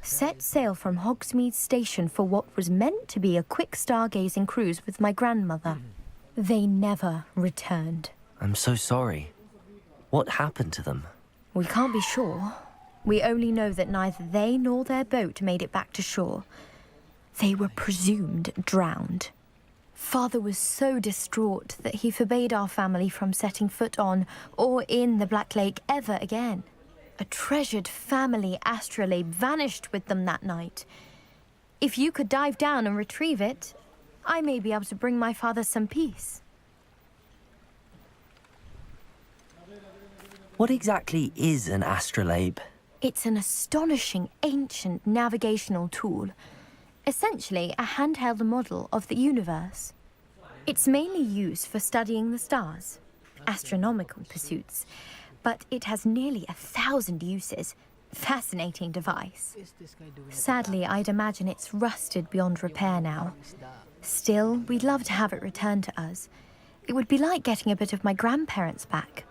set sail from Hogsmeade Station for what was meant to be a quick stargazing cruise with my grandmother. They never returned. I'm so sorry. What happened to them? We can't be sure. We only know that neither they nor their boat made it back to shore. They were presumed drowned. Father was so distraught that he forbade our family from setting foot on or in the Black Lake ever again. A treasured family astrolabe vanished with them that night. If you could dive down and retrieve it, I may be able to bring my father some peace. What exactly is an astrolabe? It's an astonishing ancient navigational tool. Essentially, a handheld model of the universe. It's mainly used for studying the stars, astronomical pursuits, but it has nearly 1,000 uses. Fascinating device. Sadly, I'd imagine it's rusted beyond repair now. Still, we'd love to have it returned to us. It would be like getting a bit of my grandparents back.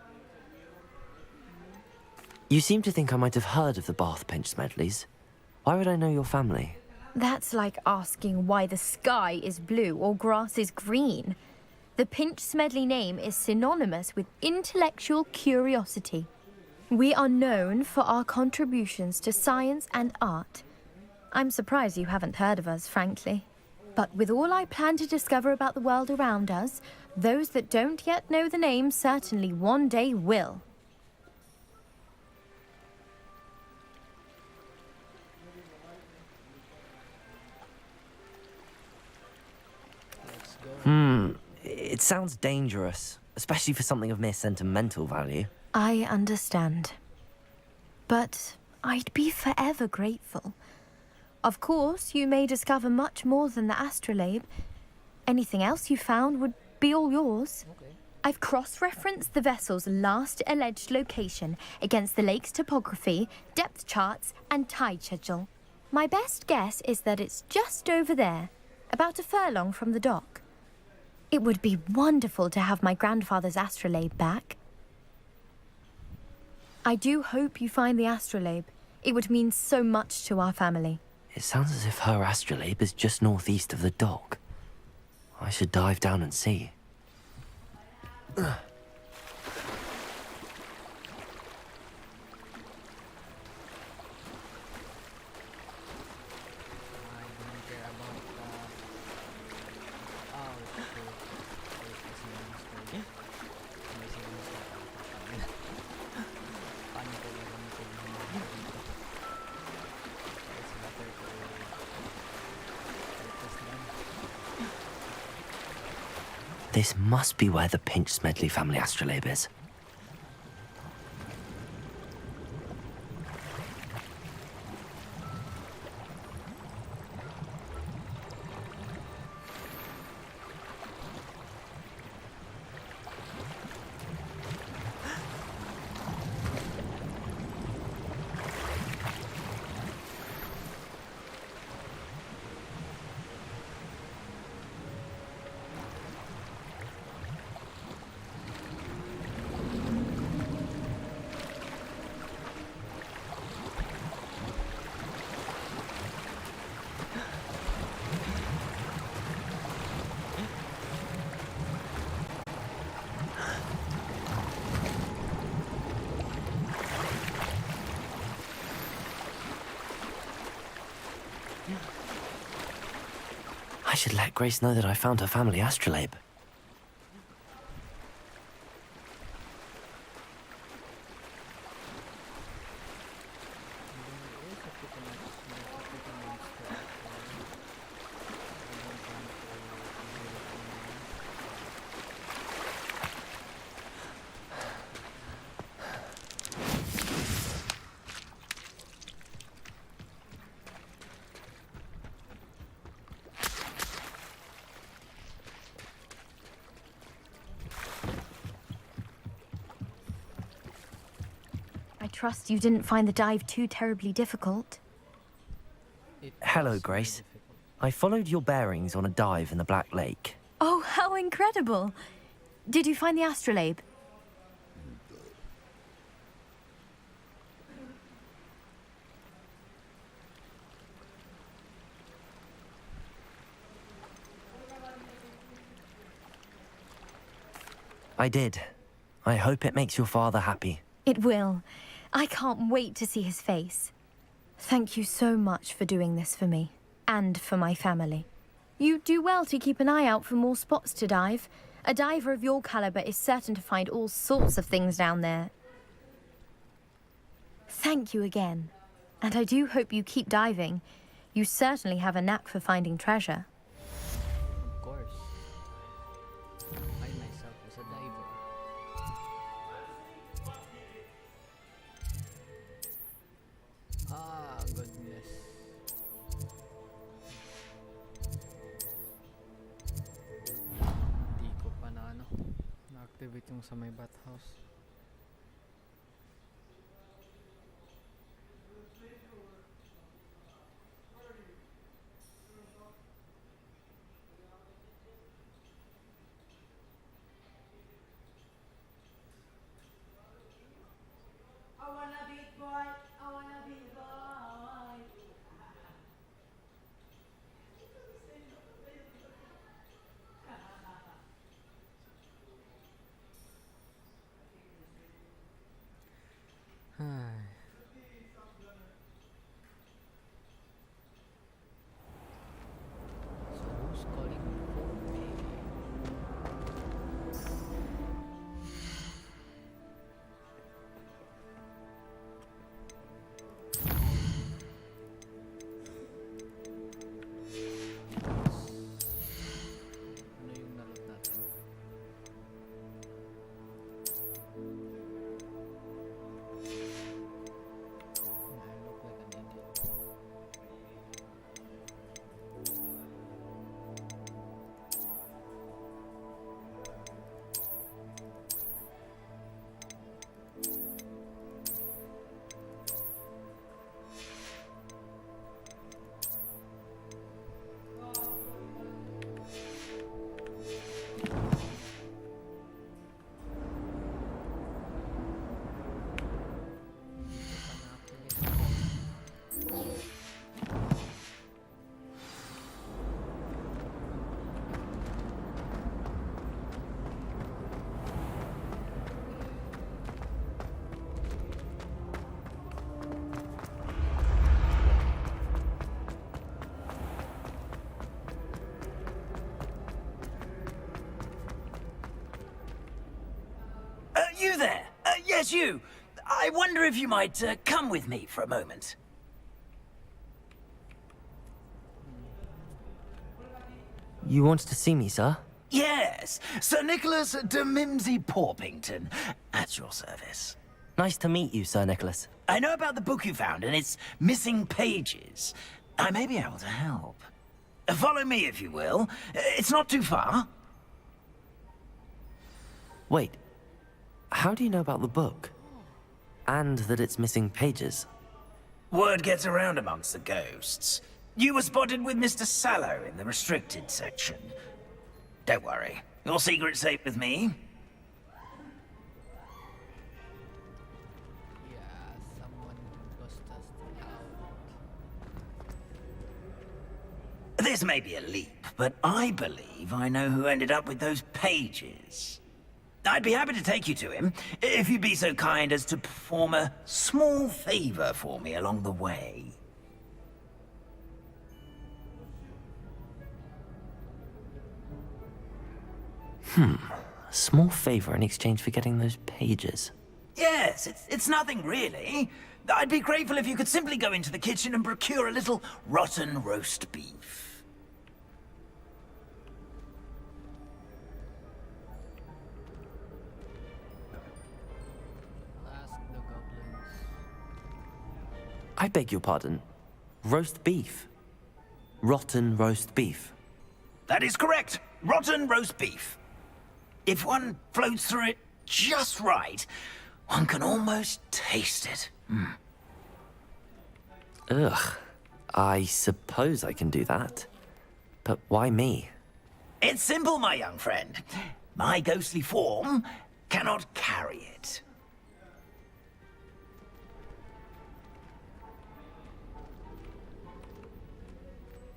You seem to think I might have heard of the Bath Pinch Smedleys. Why would I know your family? That's like asking why the sky is blue or grass is green. The Pinch Smedley name is synonymous with intellectual curiosity. We are known for our contributions to science and art. I'm surprised you haven't heard of us, frankly. But with all I plan to discover about the world around us, those that don't yet know the name certainly one day will. It sounds dangerous, especially for something of mere sentimental value. I understand. But I'd be forever grateful. Of course, you may discover much more than the astrolabe. Anything else you found would be all yours. Okay. I've cross-referenced the vessel's last alleged location against the lake's topography, depth charts, and tide schedule. My best guess is that it's just over there, about a furlong from the dock. It would be wonderful to have my grandfather's astrolabe back. I do hope you find the astrolabe. It would mean so much to our family. It sounds as if her astrolabe is just northeast of the dock. I should dive down and see. This must be where the Pinch Smedley family astrolabe is. I should let Grace know that I found her family astrolabe. I trust you didn't find the dive too terribly difficult. Hello, Grace. I followed your bearings on a dive in the Black Lake. Oh, how incredible! Did you find the astrolabe? I did. I hope it makes your father happy. It will. I can't wait to see his face. Thank you so much for doing this for me, and for my family. You do well to keep an eye out for more spots to dive. A diver of your caliber is certain to find all sorts of things down there. Thank you again. And I do hope you keep diving. You certainly have a knack for finding treasure. Of course. I myself was a diver. Ah, goodness. Hindi ko pa na-activate yung sa may bathhouse. You there? Yes, you. I wonder if you might come with me for a moment. You wanted to see me, sir? Yes, Sir Nicholas de Mimsy Porpington, at your service. Nice to meet you, Sir Nicholas. I know about the book you found and its missing pages. I may be able to help. Follow me, if you will. It's not too far. Wait, how do you know about the book? And that it's missing pages? Word gets around amongst the ghosts. You were spotted with Mr. Sallow in the restricted section. Don't worry, your secret's safe with me. This may be a leap, but I believe I know who ended up with those pages. I'd be happy to take you to him, if you'd be so kind as to perform a small favor for me along the way. A small favor in exchange for getting those pages. Yes, it's nothing really. I'd be grateful if you could simply go into the kitchen and procure a little rotten roast beef. I beg your pardon. Roast beef. Rotten roast beef. That is correct. Rotten roast beef. If one floats through it just right, one can almost taste it. Ugh. I suppose I can do that. But why me? It's simple, my young friend. My ghostly form cannot carry it.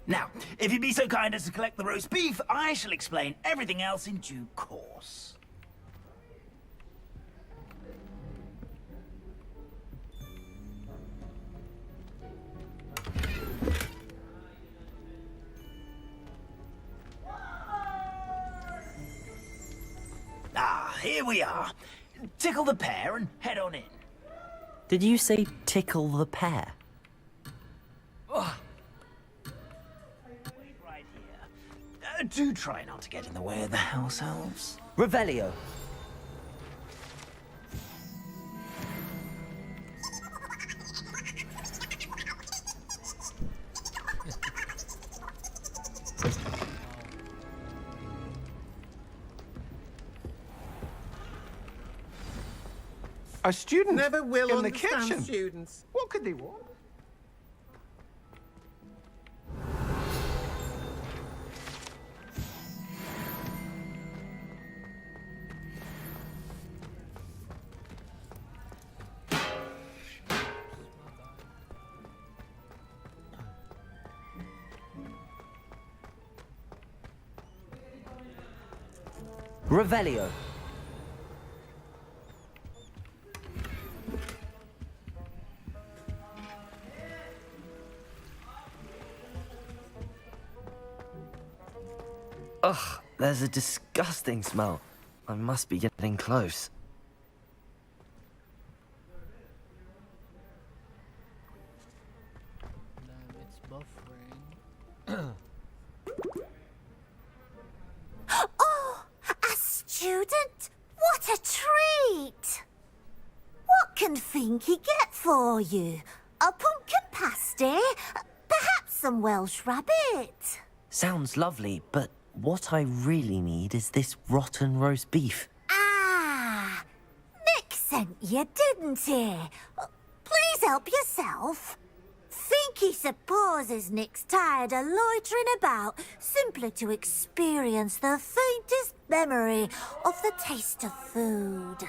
Now, if you'd be so kind as to collect the roast beef, I shall explain everything else in due course. Ah, here we are. Tickle the pear and head on in. Did you say tickle the pear? Right here. Do try not to get in the way of the house elves. Revelio. A student Never will in the understand kitchen. students. What could they want? Revelio. Ugh, there's a disgusting smell. I must be getting close. It's buffering. Oh, a student? What a treat! What can Finky get for you? A pumpkin pasty? Perhaps some Welsh rabbit? Sounds lovely, but what I really need is this rotten roast beef. Ah, Nick sent you, didn't he? Please help yourself. Finky supposes Nick's tired of loitering about simply to experience the faintest memory of the taste of food.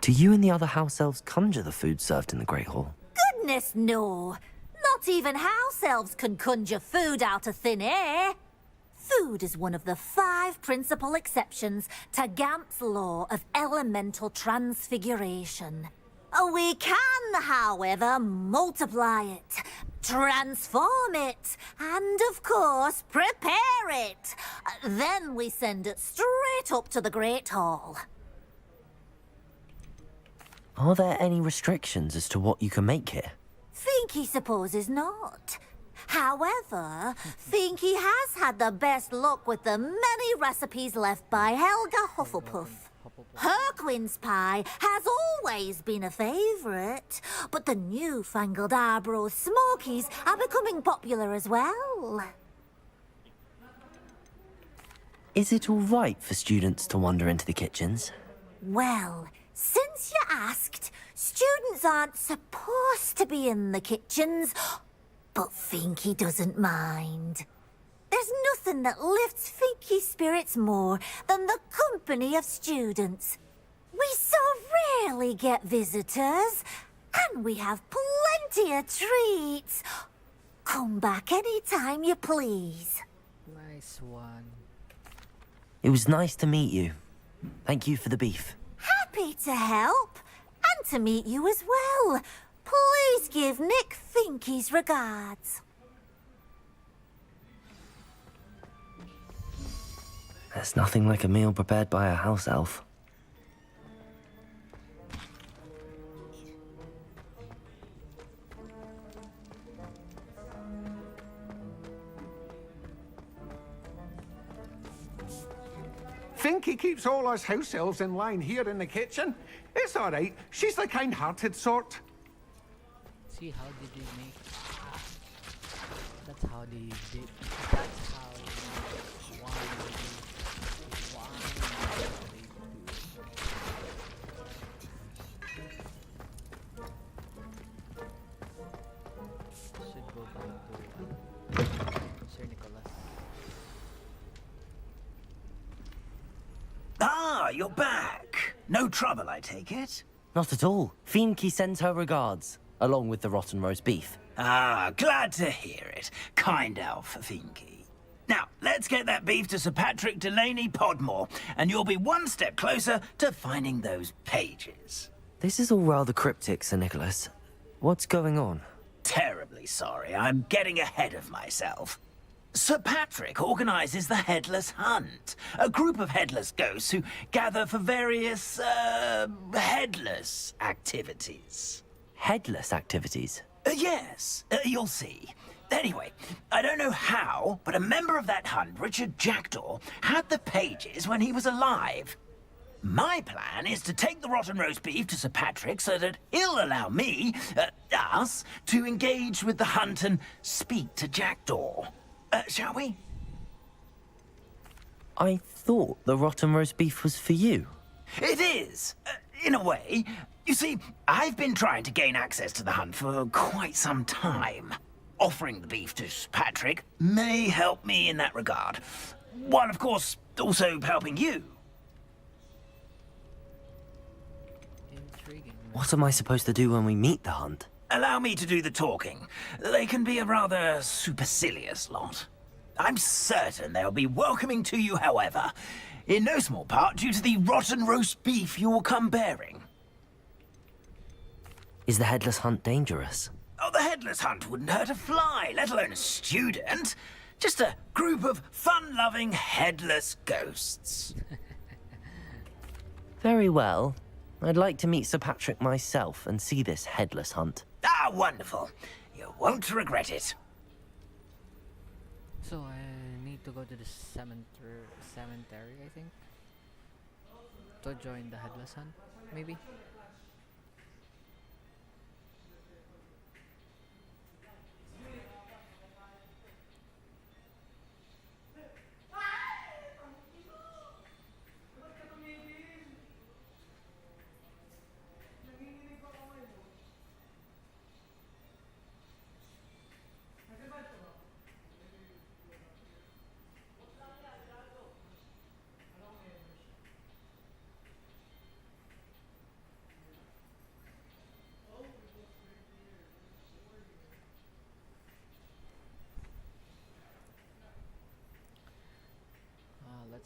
Do you and the other house elves conjure the food served in the Great Hall? Goodness, no. Not even house elves can conjure food out of thin air. Food is one of the 5 principal exceptions to Gamp's law of elemental transfiguration. We can, however, multiply it, transform it, and of course, prepare it. Then we send it straight up to the Great Hall. Are there any restrictions as to what you can make here? Finky supposes not. However, Finky has had the best luck with the many recipes left by Helga Hufflepuff. Her quince pie has always been a favourite, but the newfangled Arbroath Smokies are becoming popular as well. Is it all right for students to wander into the kitchens? Well, since you asked, students aren't supposed to be in the kitchens, but Finky doesn't mind. There's nothing that lifts Finky's spirits more than the company of students. We so rarely get visitors, and we have plenty of treats. Come back any time you please. Nice one. It was nice to meet you. Thank you for the beef. Happy to help, and to meet you as well. Please give Nick Finky's regards. There's nothing like a meal prepared by a house elf. Finky keeps all us house elves in line here in the kitchen. It's all right. She's the kind-hearted sort. See, how did they make? That's how they did. That's how should go back to Sir Nicholas. Ah, you're back. No trouble, I take it? Not at all. Finky sends her regards, along with the rotten roast beef. Ah, glad to hear it. Kind elf, Finky. Now, let's get that beef to Sir Patrick Delaney Podmore, and you'll be one step closer to finding those pages. This is all rather cryptic, Sir Nicholas. What's going on? Terribly sorry, I'm getting ahead of myself. Sir Patrick organises the Headless Hunt, a group of headless ghosts who gather for various, headless activities. Headless activities? Yes, you'll see. Anyway, I don't know how, but a member of that hunt, Richard Jackdaw, had the pages when he was alive. My plan is to take the rotten roast beef to Sir Patrick so that he'll allow me, us, to engage with the hunt and speak to Jackdaw. Shall we? I thought the rotten roast beef was for you. It is, in a way. You see, I've been trying to gain access to the hunt for quite some time. Offering the beef to Patrick may help me in that regard. While, of course, also helping you. Intriguing. What am I supposed to do when we meet the hunt? Allow me to do the talking. They can be a rather supercilious lot. I'm certain they'll be welcoming to you, however, in no small part due to the rotten roast beef you will come bearing. Is the headless hunt dangerous? Oh, the headless hunt wouldn't hurt a fly, let alone a student. Just a group of fun-loving headless ghosts. Very well. I'd like to meet Sir Patrick myself and see this headless hunt. Ah, wonderful. You won't regret it. So I need to go to the cemetery, I think, to join the headless hunt, maybe.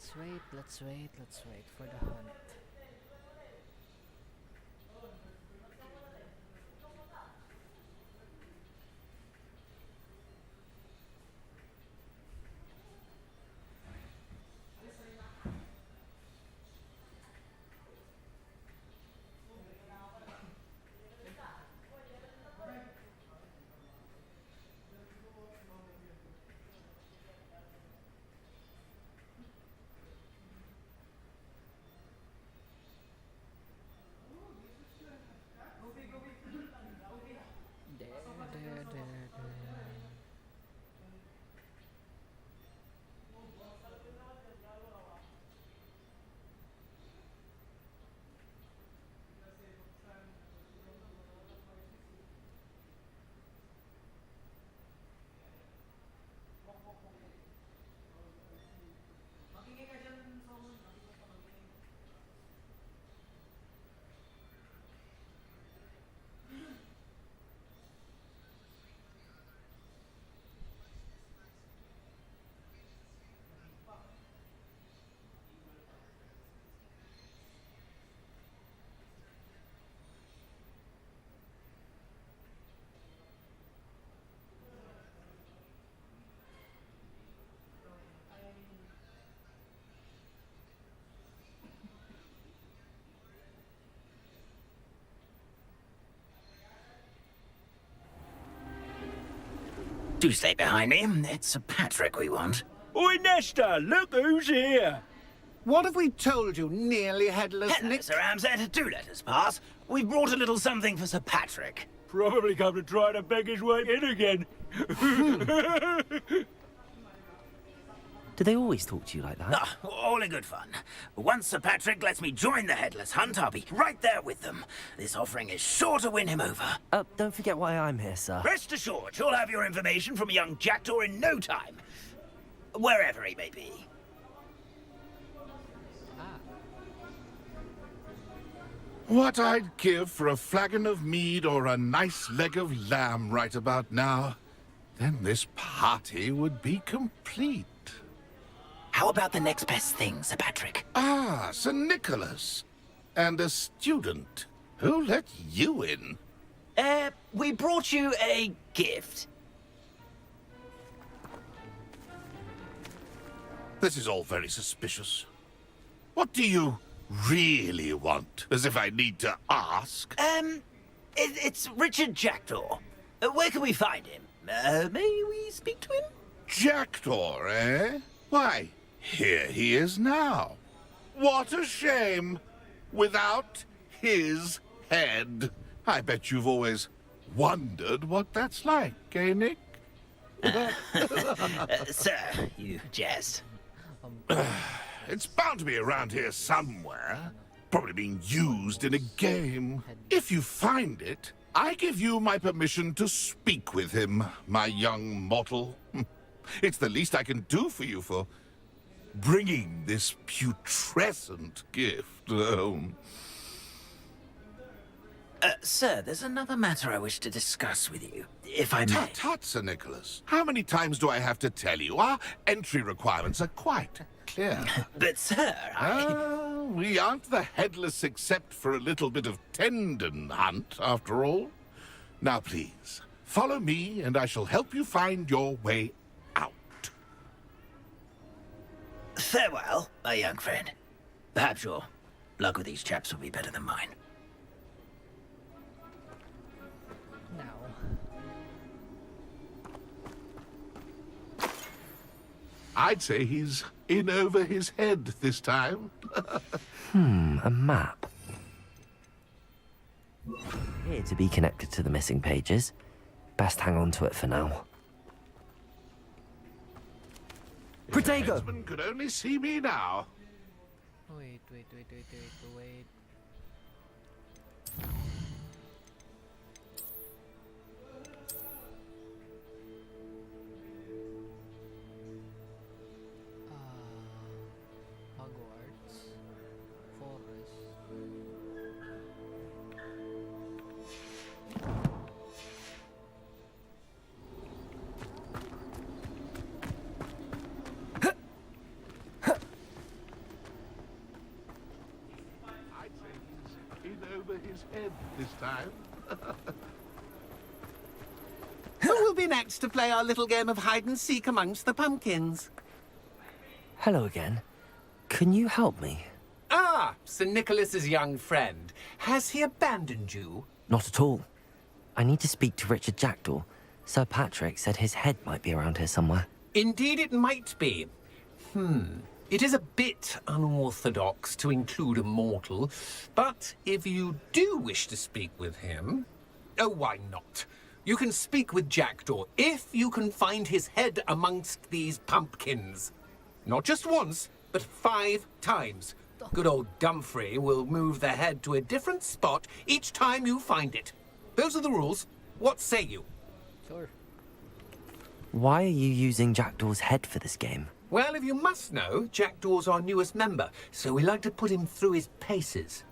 Let's wait for the hunt. Do stay behind me. It's Sir Patrick we want. Oi, Nesta, look who's here. What have we told you, nearly headless Hello, Nick? Sir Ramsay. Do let us pass. We've brought a little something for Sir Patrick. Probably come to try to beg his way in again. Do they always talk to you like that? Ah, all in good fun. Once Sir Patrick lets me join the Headless Hunt, I'll be right there with them. This offering is sure to win him over. Don't forget why I'm here, sir. Rest assured, you'll have your information from a young jackdaw in no time. Wherever he may be. What I'd give for a flagon of mead or a nice leg of lamb right about now. Then this party would be complete. How about the next best thing, Sir Patrick? Ah, Sir Nicholas. And a student. Who let you in? We brought you a gift. This is all very suspicious. What do you really want? As if I need to ask. It's Richard Jackdaw. Where can we find him? May we speak to him? Jackdaw, eh? Why, here he is now. What a shame. Without his head. I bet you've always wondered what that's like, eh, Nick? Sir, you jest. It's bound to be around here somewhere. Probably being used in a game. If you find it, I give you my permission to speak with him, my young mortal. It's the least I can do for you for bringing this putrescent gift home. Sir, there's another matter I wish to discuss with you, if I may. Tut, tut, Sir Nicholas. How many times do I have to tell you? Our entry requirements are quite clear. But, sir, we aren't the headless except for a little bit of tendon hunt, after all. Now, please, follow me, and I shall help you find your way out. Farewell, my young friend. Perhaps your luck with these chaps will be better than mine. I'd say he's in over his head this time. A map. Here to be connected to the missing pages. Best hang on to it for now. Protego! Headsman could only see me now. Wait. Hogwarts. Forest. his head this time. Who will be next to play our little game of hide and seek amongst the pumpkins? Hello again. Can you help me? Ah, Sir Nicholas's young friend. Has he abandoned you? Not at all. I need to speak to Richard Jackdaw. Sir Patrick said his head might be around here somewhere. Indeed it might be. It is a bit unorthodox to include a mortal, but if you do wish to speak with him... Oh, why not? You can speak with Jackdaw if you can find his head amongst these pumpkins. Not just once, but 5 times. Good old Dumfrey will move the head to a different spot each time you find it. Those are the rules. What say you? Sure. Why are you using Jackdaw's head for this game? Well, if you must know, Jackdaw's our newest member, so we like to put him through his paces.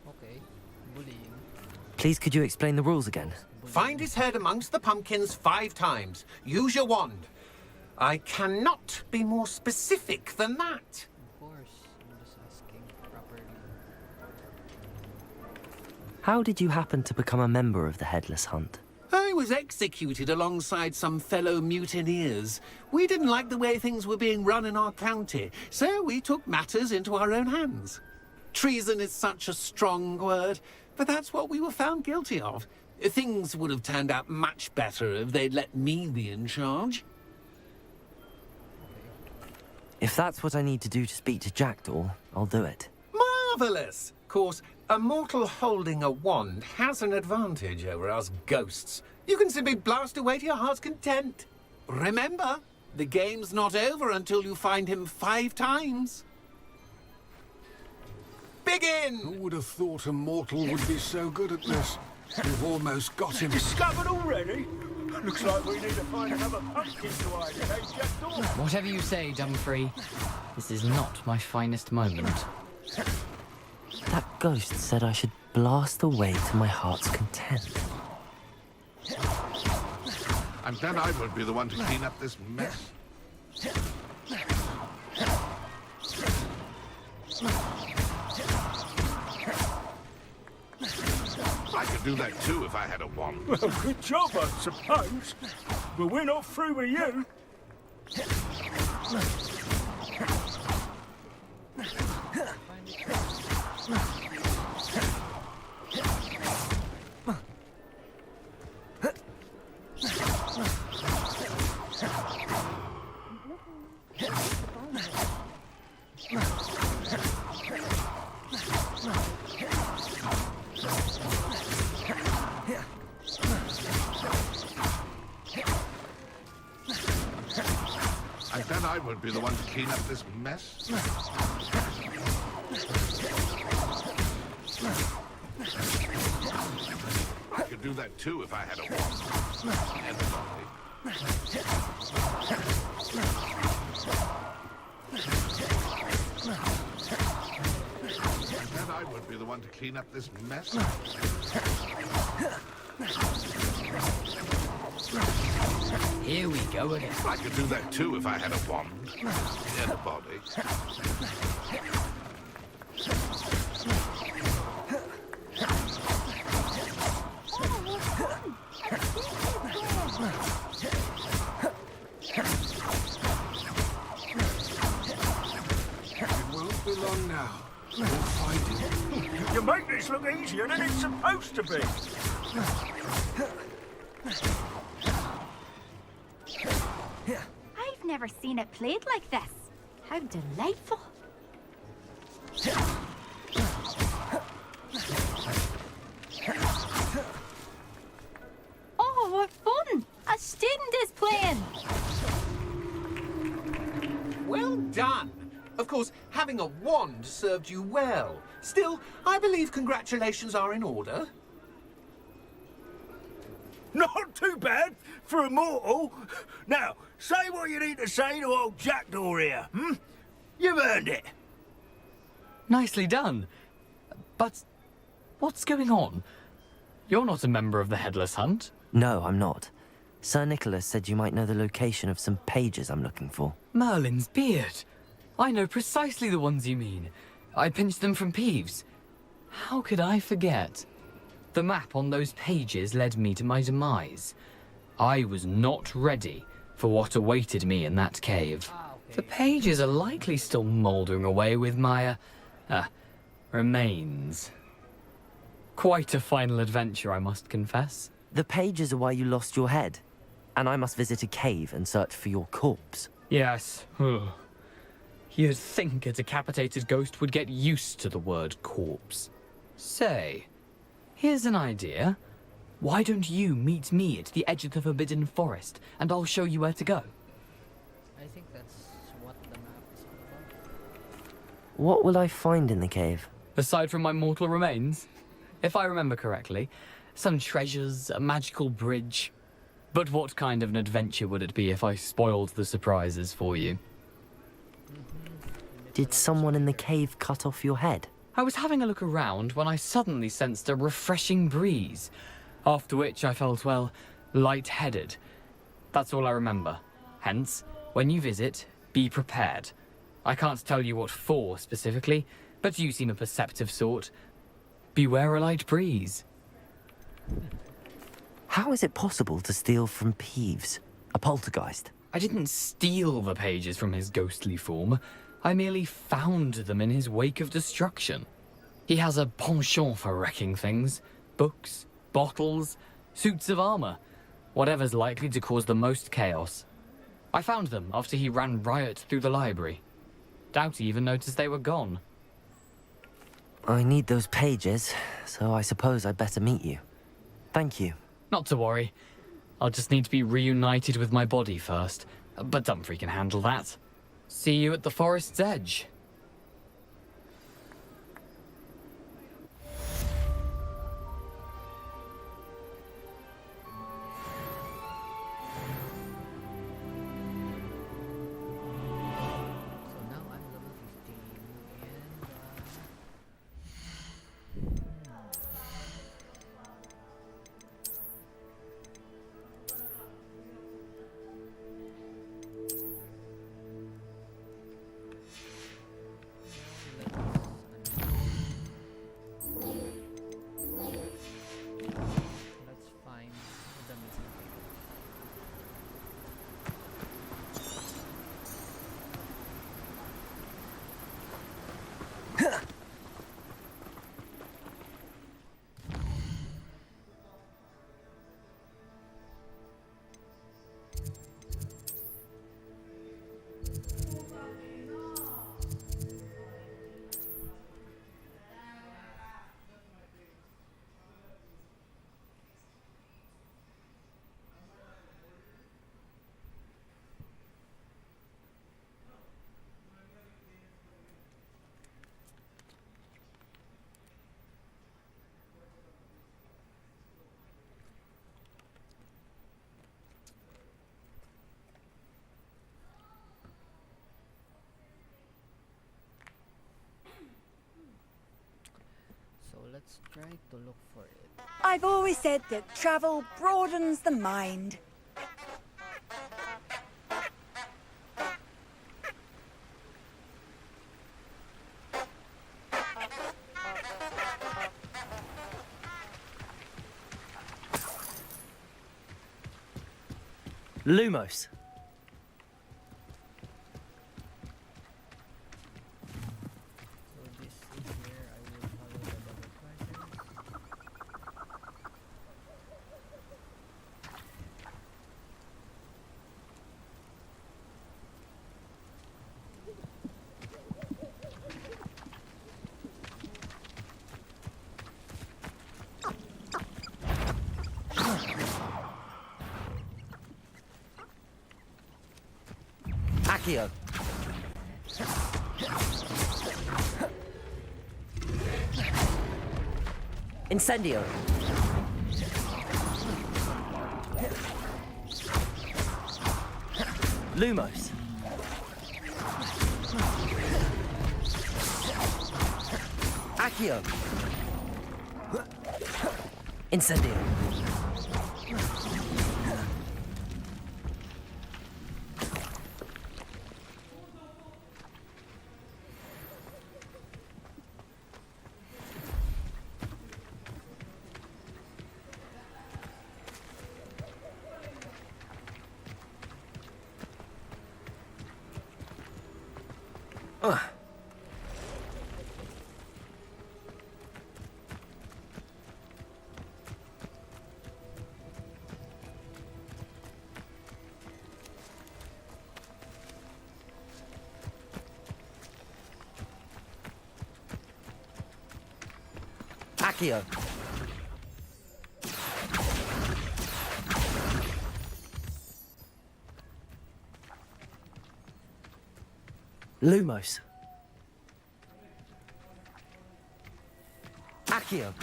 Okay. Bullying. Please, could you explain the rules again? Find his head amongst the pumpkins 5 times. Use your wand. I cannot be more specific than that. Of course. I'm just asking properly. How did you happen to become a member of the Headless Hunt? I was executed alongside some fellow mutineers. We didn't like the way things were being run in our county, so we took matters into our own hands. Treason is such a strong word, but that's what we were found guilty of. Things would have turned out much better if they'd let me be in charge. If that's what I need to do to speak to Jackdaw, I'll do it. Marvellous! Of course, a mortal holding a wand has an advantage over us ghosts. You can simply blast away to your heart's content. Remember, the game's not over until you find him 5 times. Begin! Who would have thought a mortal would be so good at this? We've almost got him. Discovered already? Looks like we need to find another pumpkin to hide in, eh, Jackdaw? Whatever you say, Dumfrey. This is not my finest moment. That ghost said I should blast away to my heart's content. And then I would be the one to clean up this mess. I could do that too if I had a wand. Well, good job, I suppose. But we're not through with you. And then I would be the one to clean up this mess. I could do that too if I had a wand. And then I would be the one to clean up this mess. Here we go again. I could do that too if I had a wand and a body. It won't be long now. We'll find him. You make this look easier than it's supposed to be. I've never seen it played like this. How delightful. Oh, what fun! A student is playing! Well done. Of course, having a wand served you well. Still, I believe congratulations are in order. Not too bad for a mortal. Now, say what you need to say to old Jackdaw here, hmm? You've earned it. Nicely done. But what's going on? You're not a member of the Headless Hunt. No, I'm not. Sir Nicholas said you might know the location of some pages I'm looking for. Merlin's beard. I know precisely the ones you mean. I pinched them from Peeves. How could I forget? The map on those pages led me to my demise. I was not ready for what awaited me in that cave. The pages are likely still mouldering away with my, remains. Quite a final adventure, I must confess. The pages are why you lost your head, and I must visit a cave and search for your corpse. Yes. You'd think a decapitated ghost would get used to the word corpse. Say, here's an idea. Why don't you meet me at the edge of the Forbidden Forest, and I'll show you where to go? I think that's what the map is all about. What will I find in the cave? Aside from my mortal remains, if I remember correctly, some treasures, a magical bridge. But what kind of an adventure would it be if I spoiled the surprises for you? Did someone in the cave cut off your head? I was having a look around when I suddenly sensed a refreshing breeze, after which I felt, well, lightheaded. That's all I remember. Hence, when you visit, be prepared. I can't tell you what for specifically, but you seem a perceptive sort. Beware a light breeze. How is it possible to steal from Peeves, a poltergeist? I didn't steal the pages from his ghostly form. I merely found them in his wake of destruction. He has a penchant for wrecking things. Books, bottles, suits of armor. Whatever's likely to cause the most chaos. I found them after he ran riot through the library. Doubt he even noticed they were gone. I need those pages, so I suppose I'd better meet you. Thank you. Not to worry. I'll just need to be reunited with my body first. But Dumfries can handle that. See you at the forest's edge. So now I'm level 15 and let's find the missing So let's try to look for it. I've always said that travel broadens the mind. Lumos. So this is where I will follow the double questions. Accio. Incendio. Lumos. Accio. Incendio. Accio. Lumos. Accio.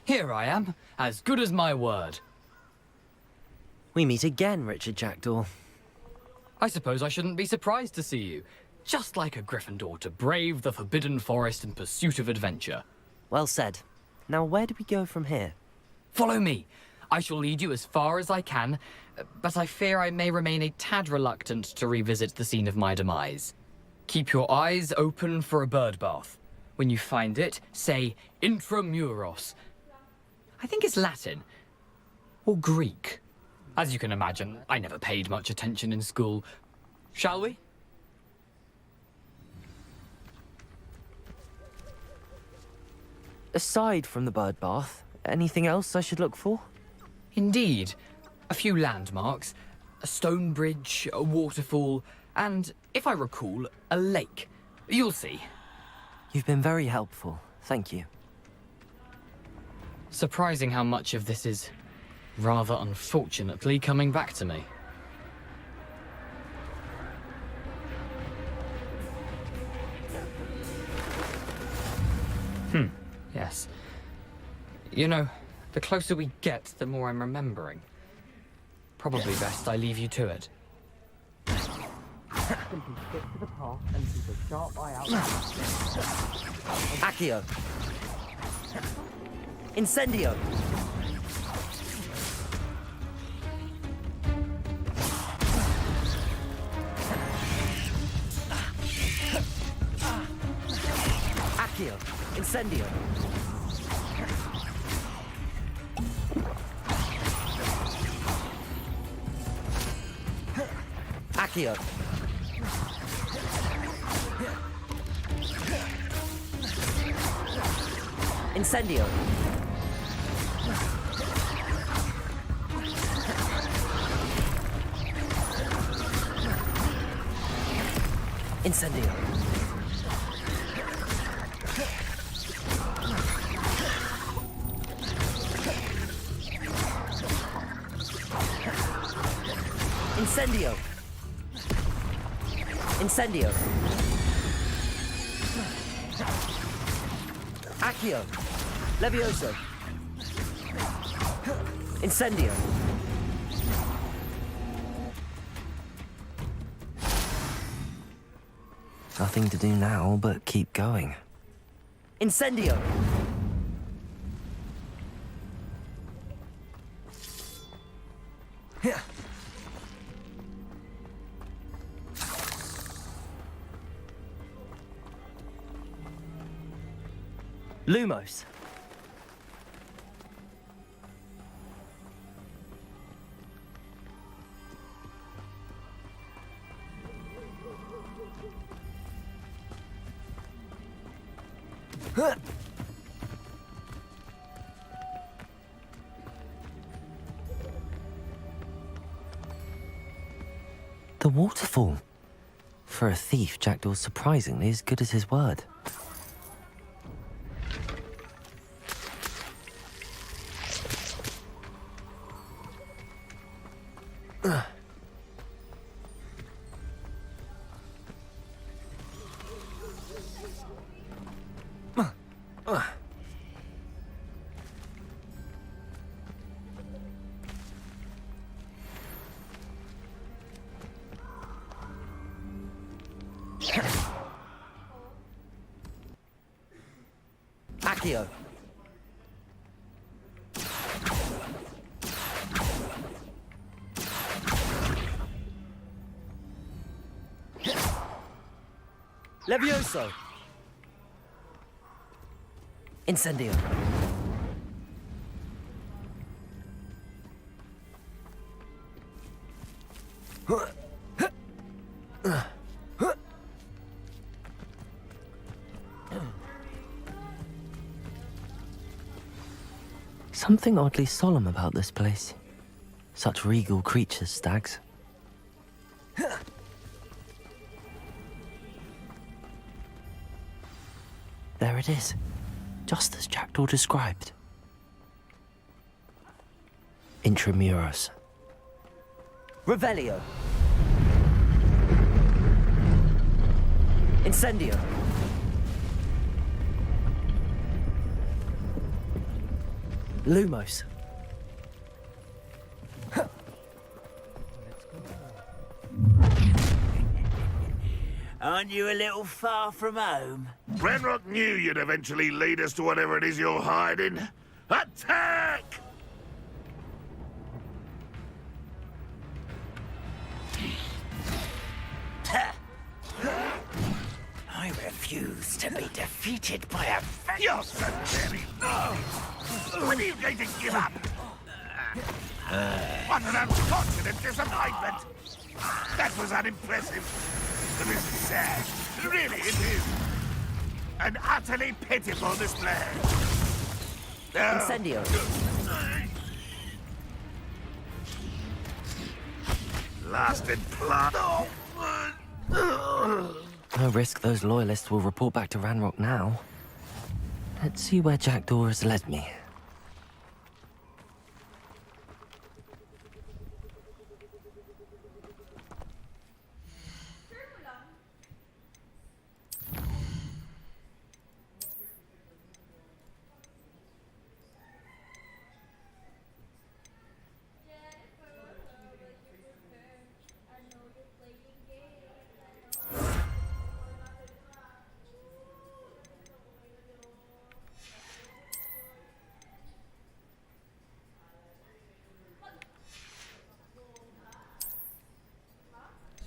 Here I am, as good as my word. We meet again, Richard Jackdaw. I suppose I shouldn't be surprised to see you. Just like a Gryffindor to brave the Forbidden Forest in pursuit of adventure. Well said. Now where do we go from here? Follow me. I shall lead you as far as I can, but I fear I may remain a tad reluctant to revisit the scene of my demise. Keep your eyes open for a bird bath. When you find it, say intramuros. I think it's Latin. Or Greek. As you can imagine, I never paid much attention in school. Shall we? Aside from the bird bath, anything else I should look for? Indeed. A few landmarks, a stone bridge, a waterfall, and, if I recall, a lake. You'll see. You've been very helpful. Thank you. Surprising how much of this is, rather unfortunately, coming back to me. Yes. You know, the closer we get, the more I'm remembering. Probably best I leave you to it. Simply stick to the path and keep a sharp eye out. Accio. Incendio. Accio. Incendio. Accio. Incendio. Incendio. Incendio. Incendio. Accio. Levioso. Incendio. Nothing to do now but keep going. Incendio. Yeah. Lumos. The waterfall. For a thief, Jackdaw's surprisingly as good as his word. Accio. Levioso. Incendio. Something oddly solemn about this place. Such regal creatures, stags. There it is, just as Jackdaw described. Intramuros. Revelio. Incendio. Lumos. Aren't you a little far from home? Renrock knew you'd eventually lead us to whatever it is you're hiding. Attack! I refuse to be defeated by a You're so very... When are you going to give up? What an unfortunate disappointment! That was unimpressive. This is sad. Really, it is. An utterly pitiful display. Incendio. Lasted plot. No risk those loyalists will report back to Ranrock now. Let's see where Jackdaw has led me.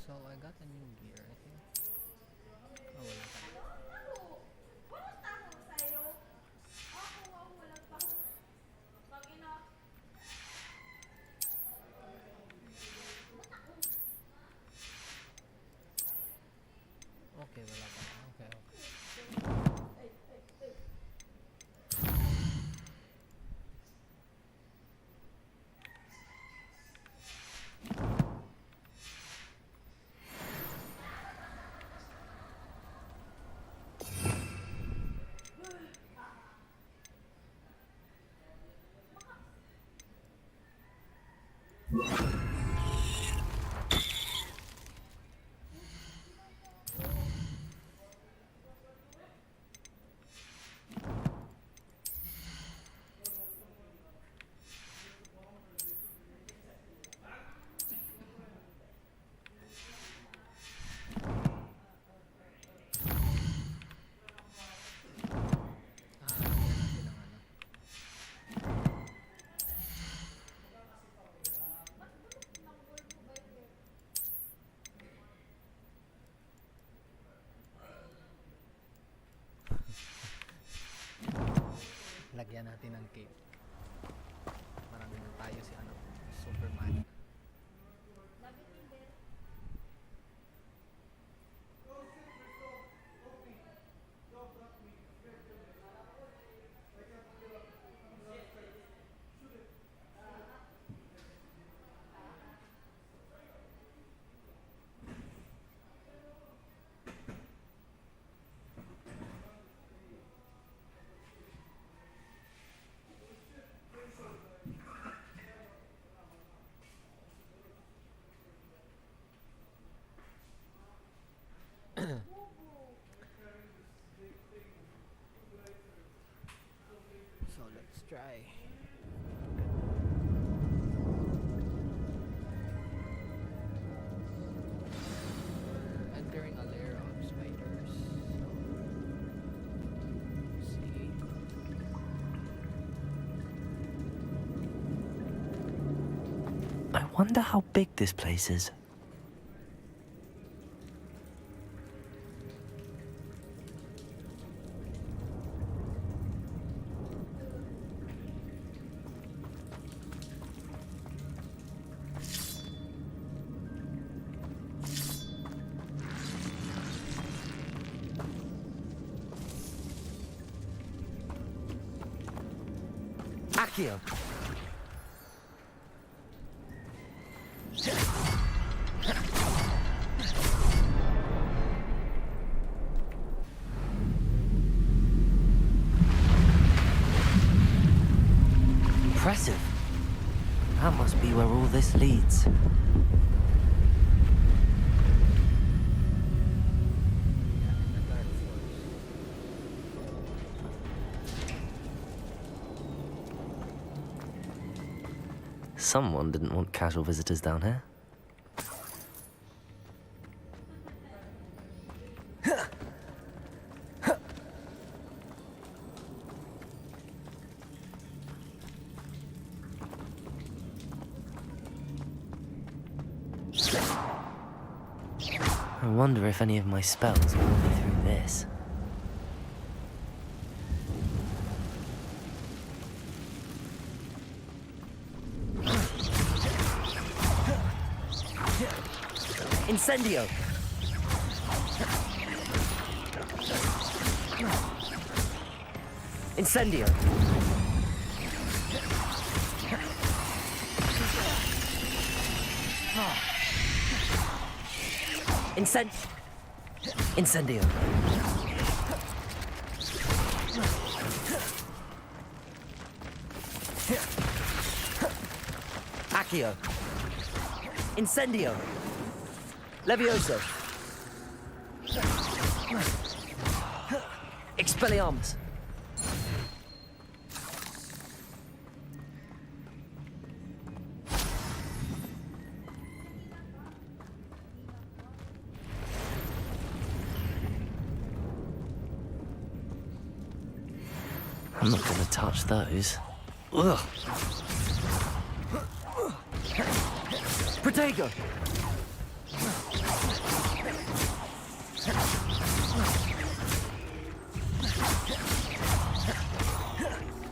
So I got a new gear, I think. Oh, wala pa. Okay, wala pa. Okay, okay. Lagyan natin ng cape. Parang tayo si ano, Superman. let's try. Entering a lair of spiders. Let's see. I wonder how big this place is. Accio. Impressive. That must be where all this leads. Someone didn't want casual visitors down here. I wonder if any of my spells will me through this. Incendio! Incendio! Incendio! Accio! Incendio! Levioso! Expelliarmus! I'm not gonna touch those. Ugh! Protego!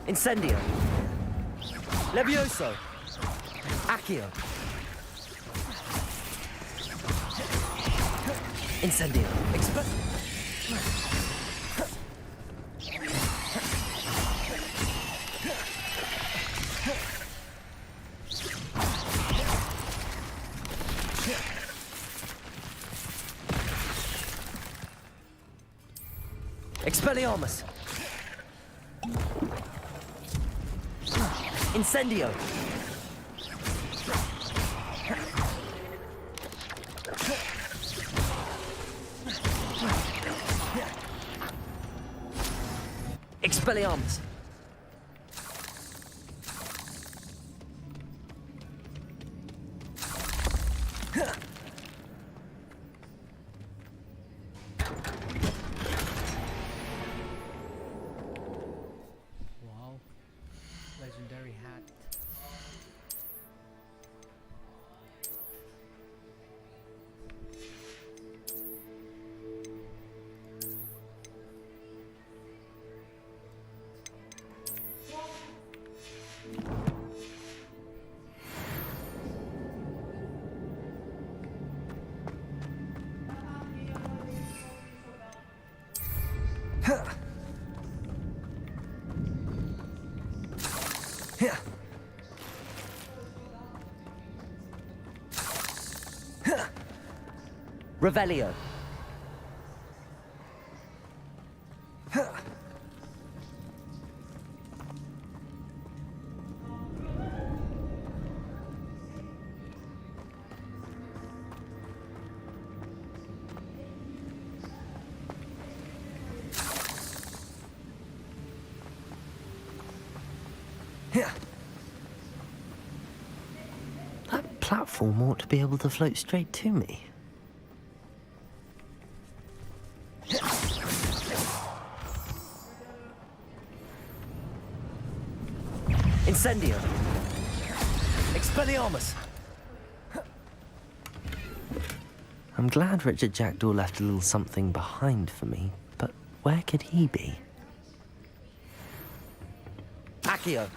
Incendio! Levioso! Accio! Incendio! Expelliarmus! Incendio! Expelliarmus! Wow. Legendary hat. Revelio. That platform ought to be able to float straight to me. Incendio! Expelliarmus! I'm glad Richard Jackdaw left a little something behind for me, but where could he be? Accio!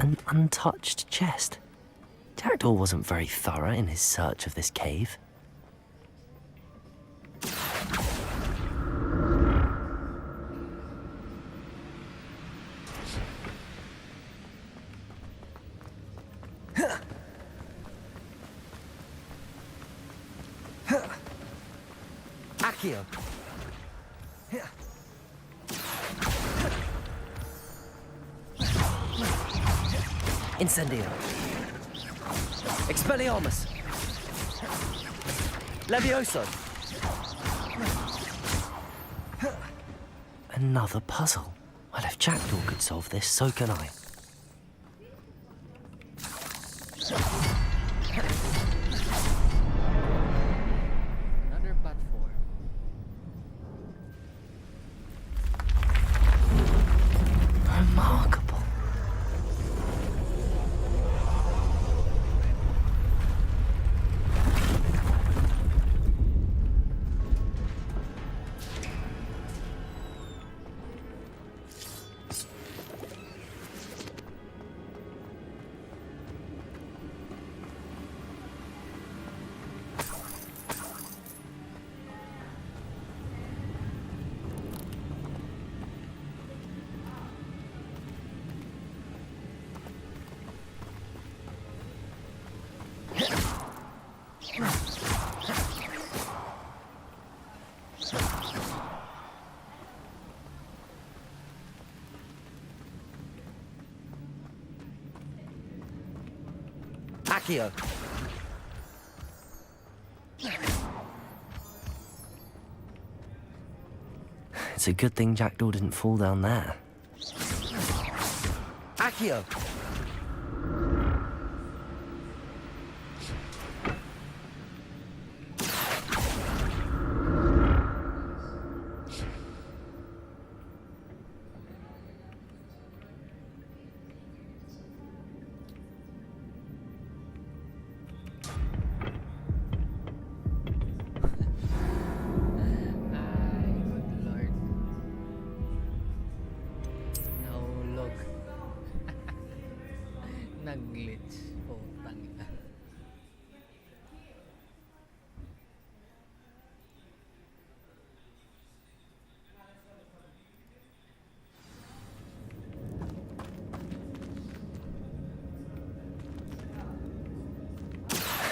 An untouched chest. Jackdaw wasn't very thorough in his search of this cave. Accio! Incendio! Expelliarmus! Levioso! Another puzzle. Well, if Jackdaw could solve this, so can I. Another platform. Remarkable. Accio! It's a good thing Jackdaw didn't fall down there. Accio! Nag-glitch. Putang ina.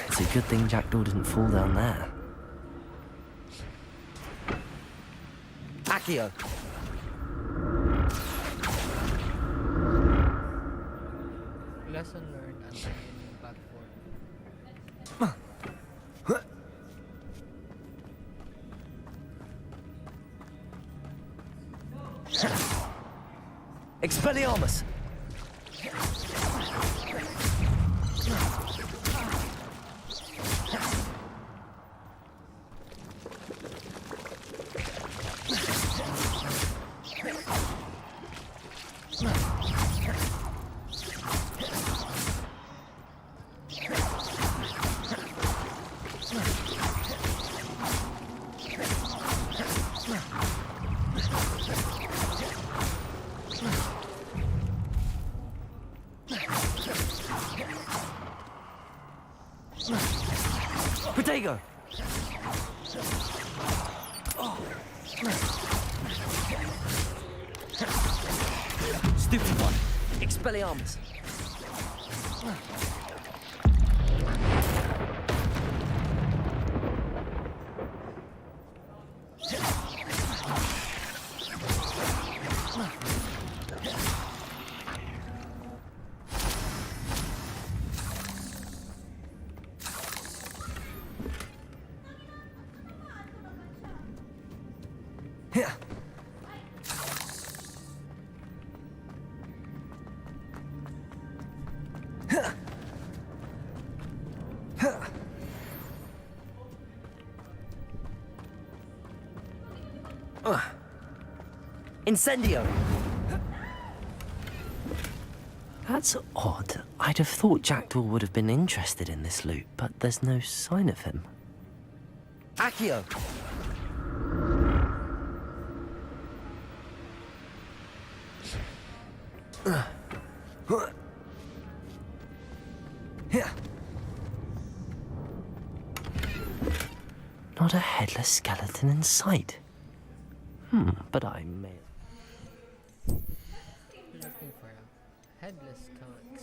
It's a good thing Jackdaw didn't fall down there. Accio! Lesson learned on the platform. Expelliarmus! Protego! Stupid one. Expelliarmus. Incendio! That's odd. I'd have thought Jackdaw would have been interested in this loot, but there's no sign of him. Accio! Not a headless skeleton in sight. But I may... Looking for a headless skeleton.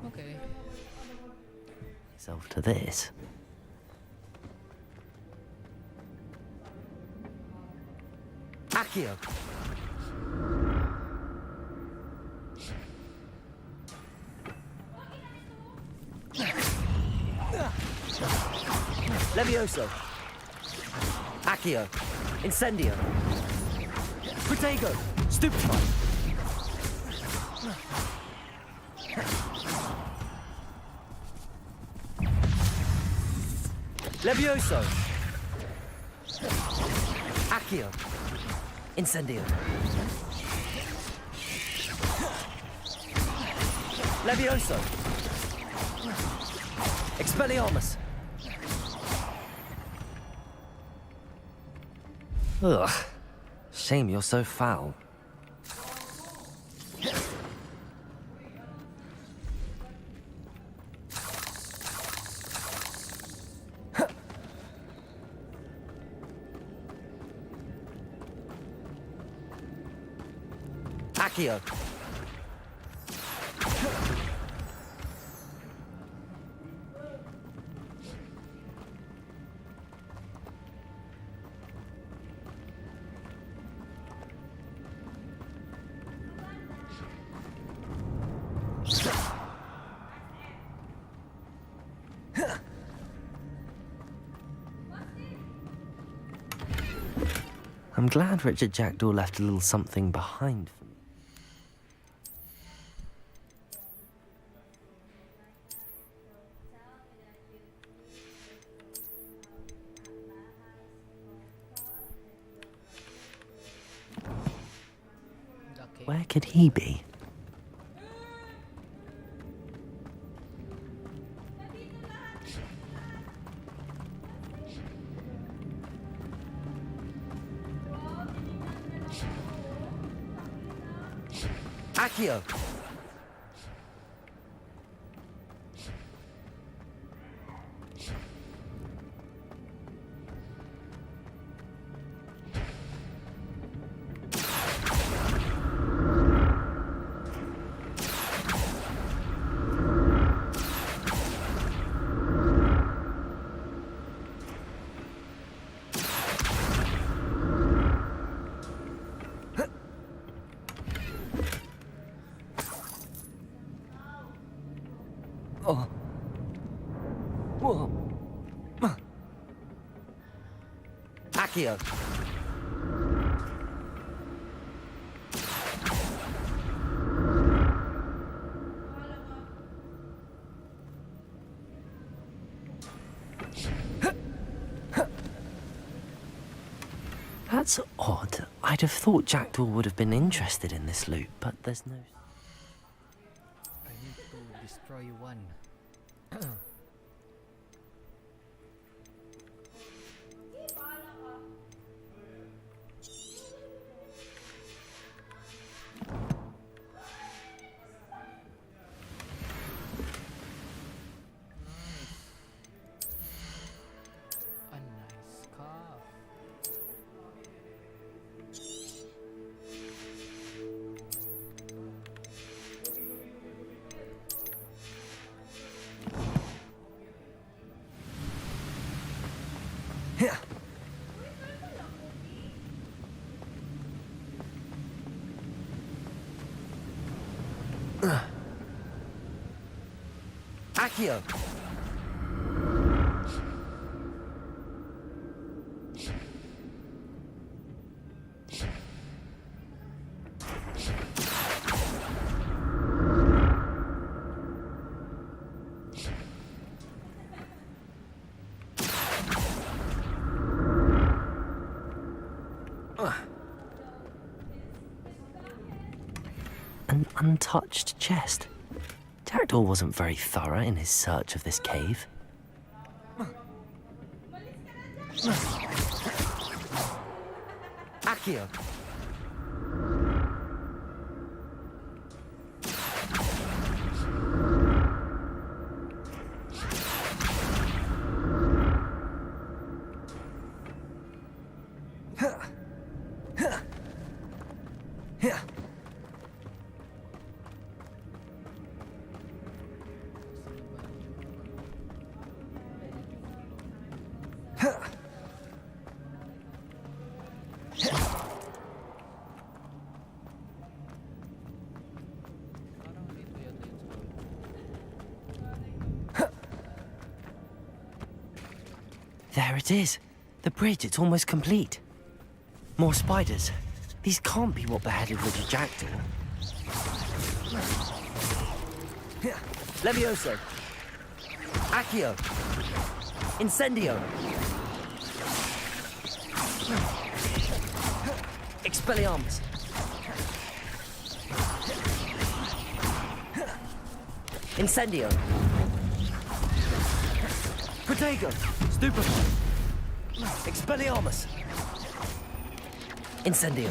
Okay. Myself to this. Accio! Levioso! Accio! Incendio! Protego! Stupefy! Levioso! Accio! Incendio! Levioso! Expelliarmus! Ugh. Shame you're so foul. Accio! I'm glad Richard Jackdaw left a little something behind for me. Where could he be? Accio! Oh. Whoa. Accio. That's odd. I'd have thought Jackdaw would have been interested in this loot, but there's no... I need to destroy one. A nice scarf. Yeah. Accio. An untouched chest. Jackdaw wasn't very thorough in his search of this cave. Accio! There it is. The bridge, it's almost complete. More spiders. These can't be what beheaded Richard Jackdaw. Levioso! Accio! Incendio! Expelliarmus! Incendio! Protego! Stupefy! Expelliarmus! Incendio!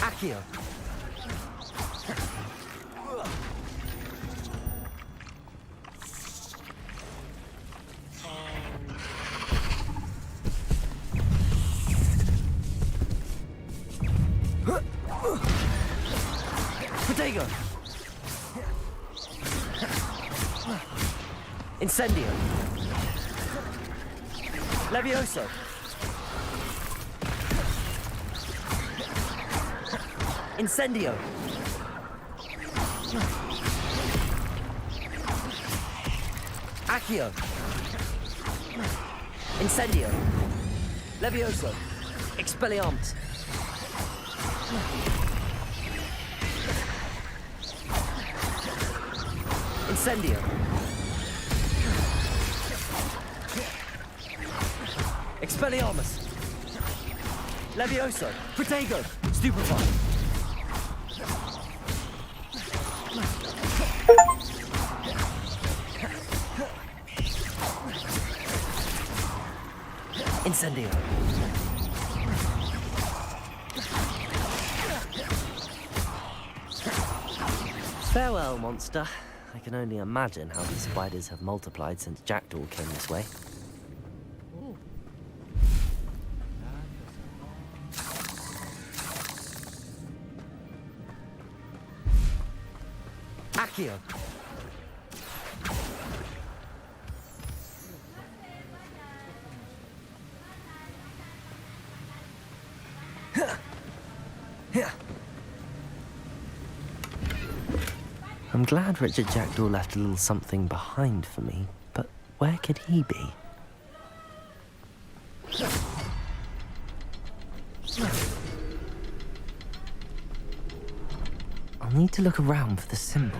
Accio! Protego! Incendio! Levioso! Incendio! Accio! Incendio! Levioso! Expelliarmus! Incendio! Expelliarmus! Levioso! Protego! Stupefy! Incendio! Farewell, monster. I can only imagine how these spiders have multiplied since Jackdaw came this way. Accio! I'm glad Richard Jackdaw left a little something behind for me, but where could he be? I'll need to look around for the symbol.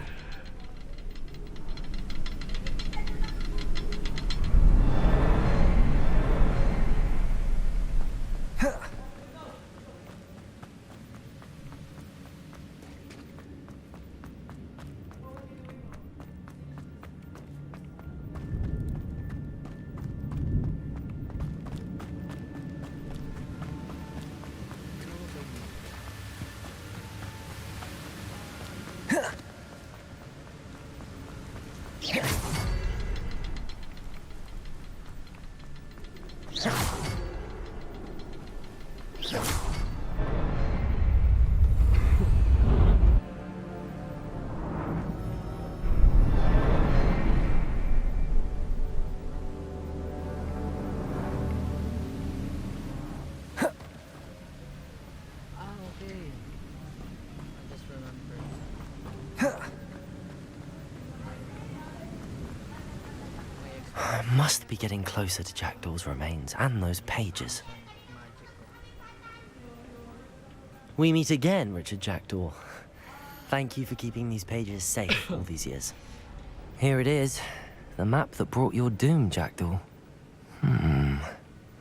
I must be getting closer to Jackdaw's remains and those pages. We meet again, Richard Jackdaw. Thank you for keeping these pages safe all these years. Here it is, the map that brought your doom, Jackdaw.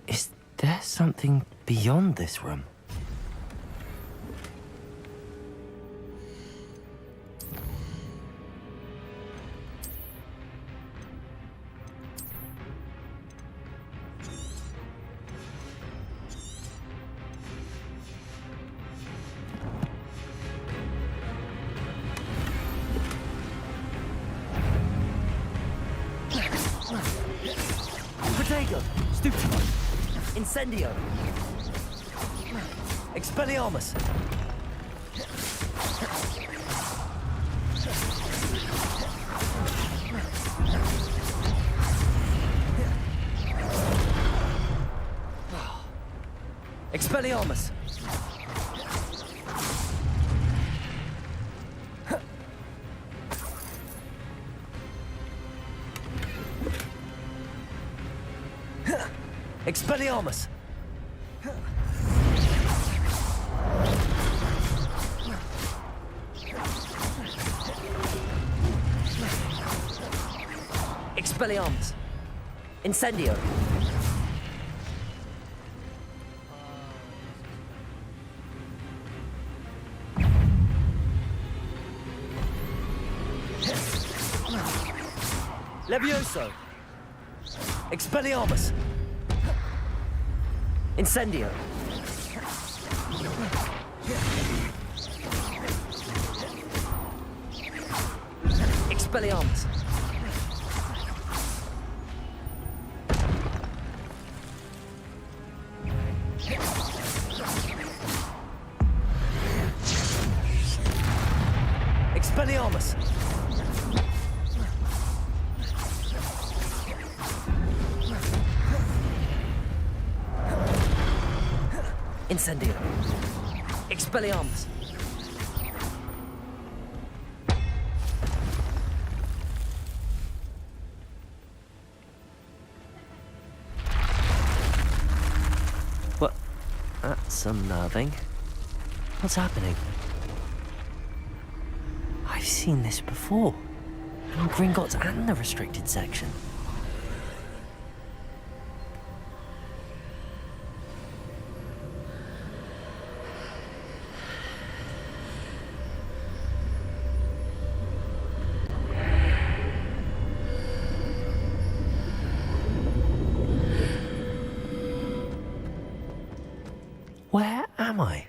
Is there something beyond this room? Protego! Stupefied! Incendio! Expelliarmus! Expelliarmus! Expelliarmus! Expelliarmus! Incendio! Levioso! Expelliarmus! Incendio! Expelliarmus! Expelliarmus! Incendio! Expelliarmus! What? That's unnerving. What's happening? I've seen this before. In Gringotts and the restricted section. Where am I?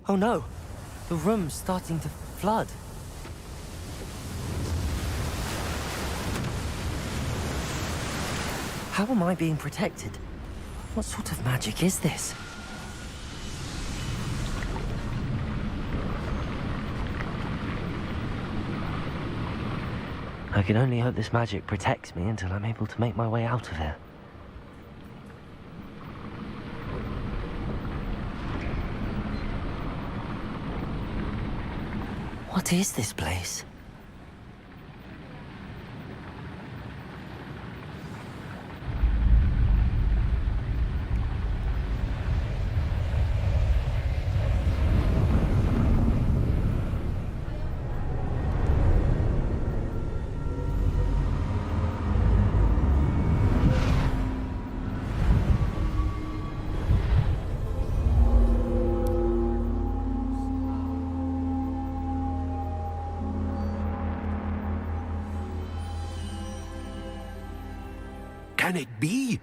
Oh no! The room's starting to flood. How am I being protected? What sort of magic is this? I can only hope this magic protects me until I'm able to make my way out of here. What is this place? Can it be?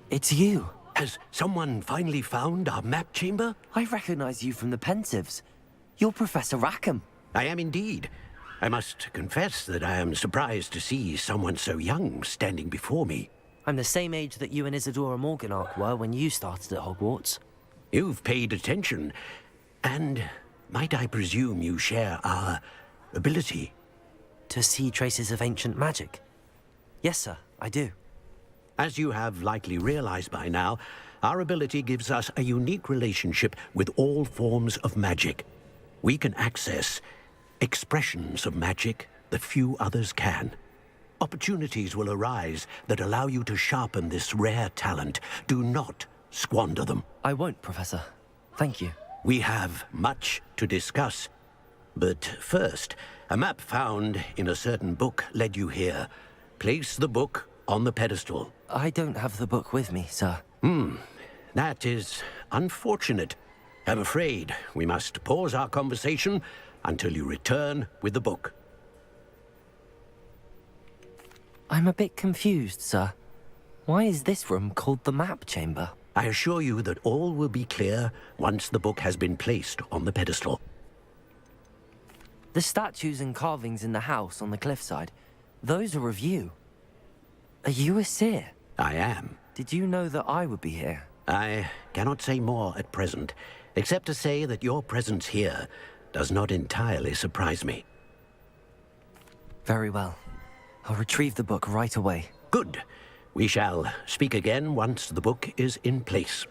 It's you. Has someone finally found our map chamber? I recognize you from the Pensives. You're Professor Rackham. I am indeed. I must confess that I am surprised to see someone so young standing before me. I'm the same age that you and Isadora Morganach were when you started at Hogwarts. You've paid attention, and might I presume you share our ability? To see traces of ancient magic? Yes, sir, I do. As you have likely realized by now, our ability gives us a unique relationship with all forms of magic. We can access expressions of magic that few others can. Opportunities will arise that allow you to sharpen this rare talent. Do not squander them. I won't, Professor. Thank you. We have much to discuss. But first, a map found in a certain book led you here. Place the book on the pedestal. I don't have the book with me, sir. That is unfortunate. I'm afraid we must pause our conversation until you return with the book. I'm a bit confused, sir. Why is this room called the map chamber? I assure you that all will be clear once the book has been placed on the pedestal. The statues and carvings in the house on the cliffside, those are of you. Are you a seer? I am. Did you know that I would be here? I cannot say more at present, except to say that your presence here does not entirely surprise me. Very well. I'll retrieve the book right away. Good. We shall speak again once the book is in place.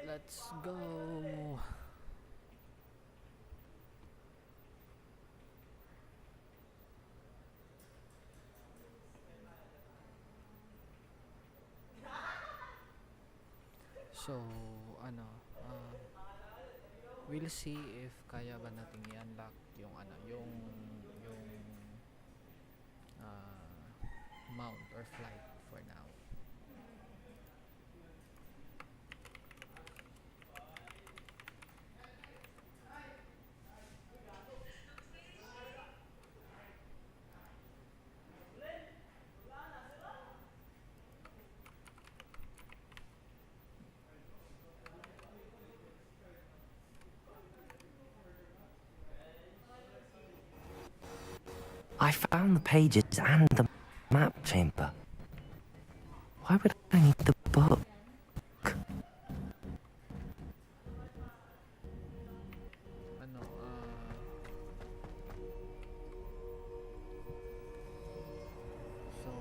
Let's go. So, we'll see if kaya ba nating i-unlock yung mount or flight for now. I found the pages and the map chamber. Why would I need the book? Ano, so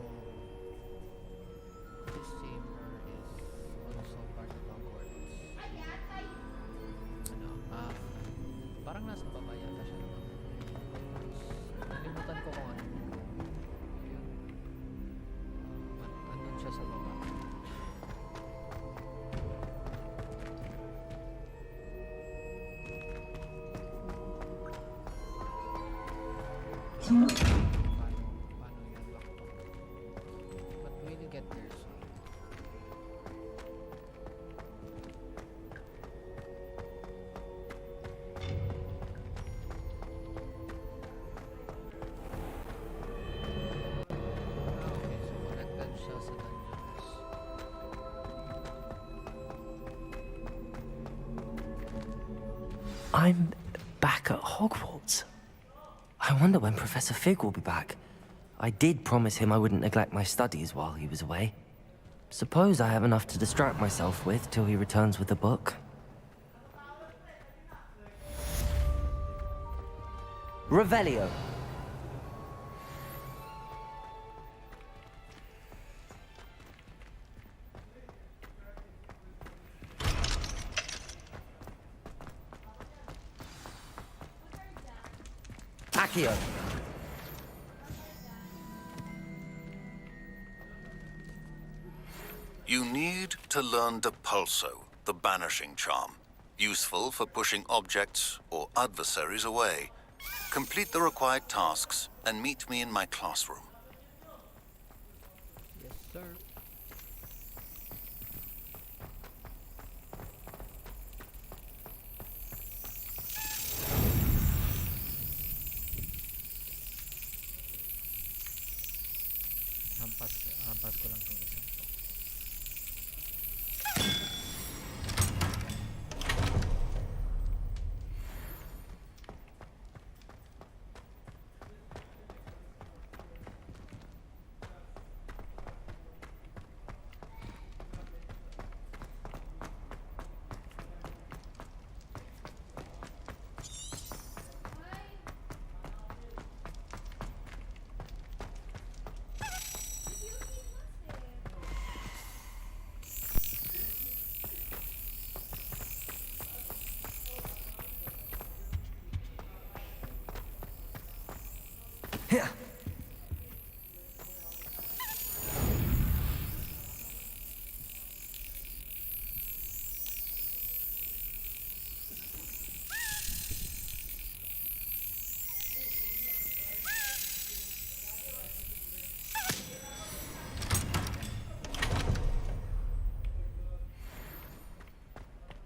this chamber is also part of Hogwarts. Ano, parang nasa baba yata siya ng Hogwarts. Nalimutan ko kung ano. Yun. Andun siya sa baba. Paano i-unlock to? But we'll get there soon. Okay, so connected siya sa dungeons. I'm back at Hogwarts. I wonder when Professor Fig will be back. I did promise him I wouldn't neglect my studies while he was away. Suppose I have enough to distract myself with till he returns with the book. Revelio. Accio. You need to learn Depulso, the banishing charm. Useful for pushing objects or adversaries away. Complete the required tasks and meet me in my classroom. Yes, sir. Hampas ko lang tong isang to.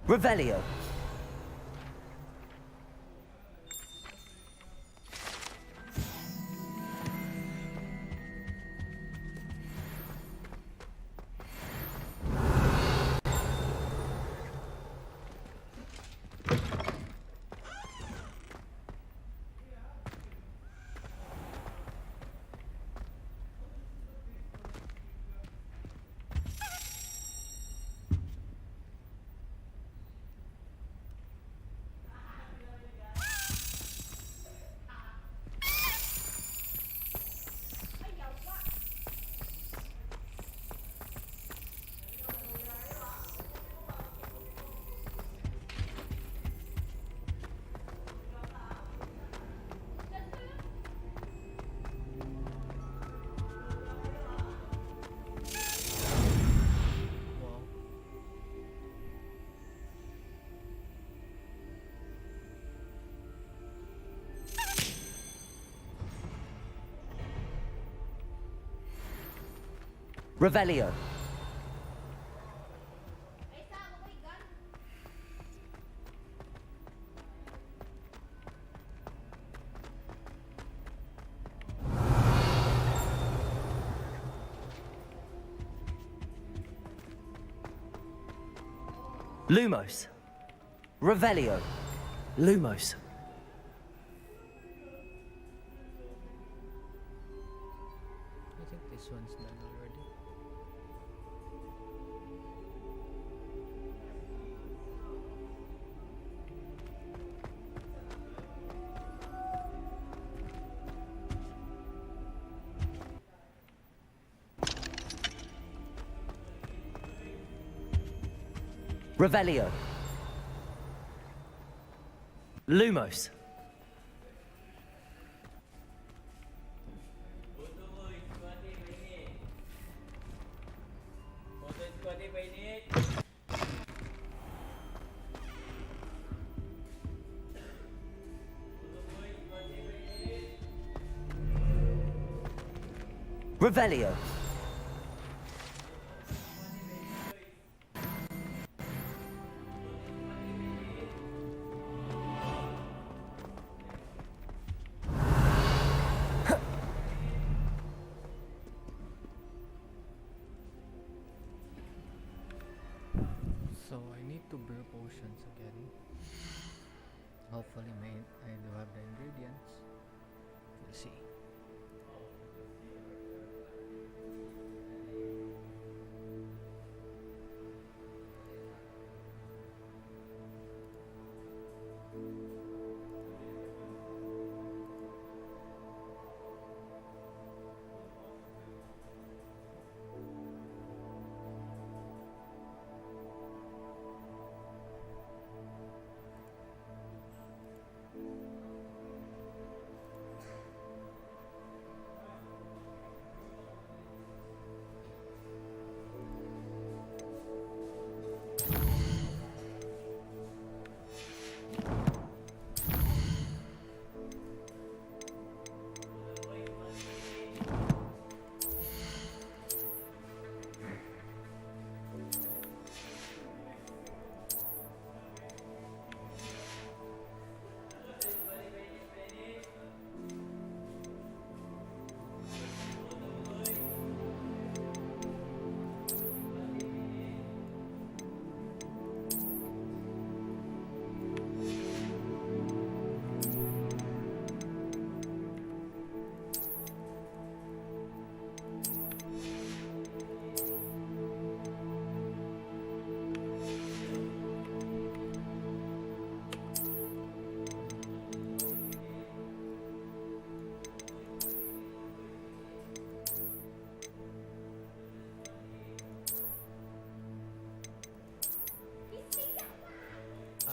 Revelio. Revelio. Lumos. Revelio. Lumos. Revelio. Lumos. Revelio. So I need to brew potions again. Hopefully I do have the ingredients. We'll see.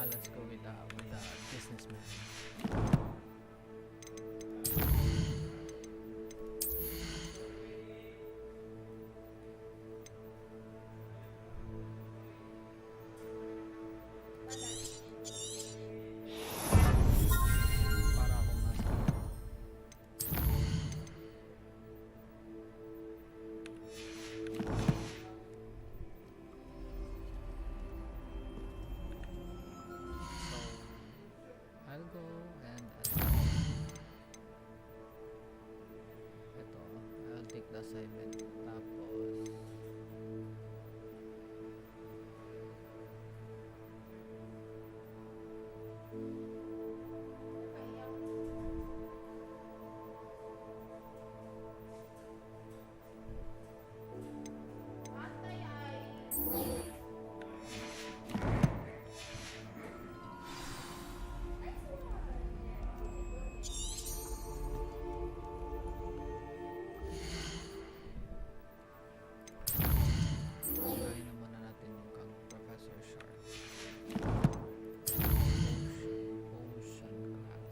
Let's go with the businessman. Para akong nasa I'll go and ito, I'll take the assignment. Tapos gawin na muna natin yung kang Professor Sharp. Ocean class.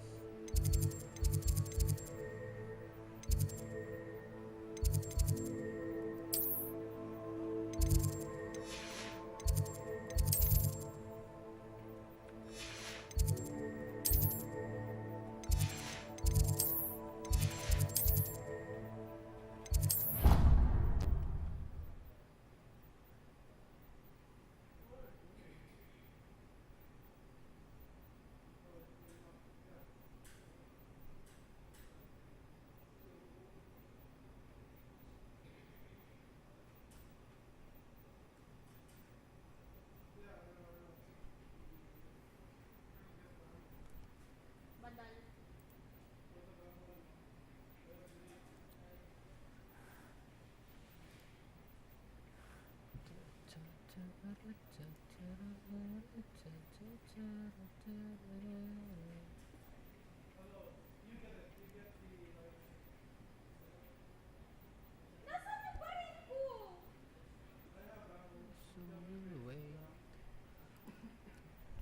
So we'll wait.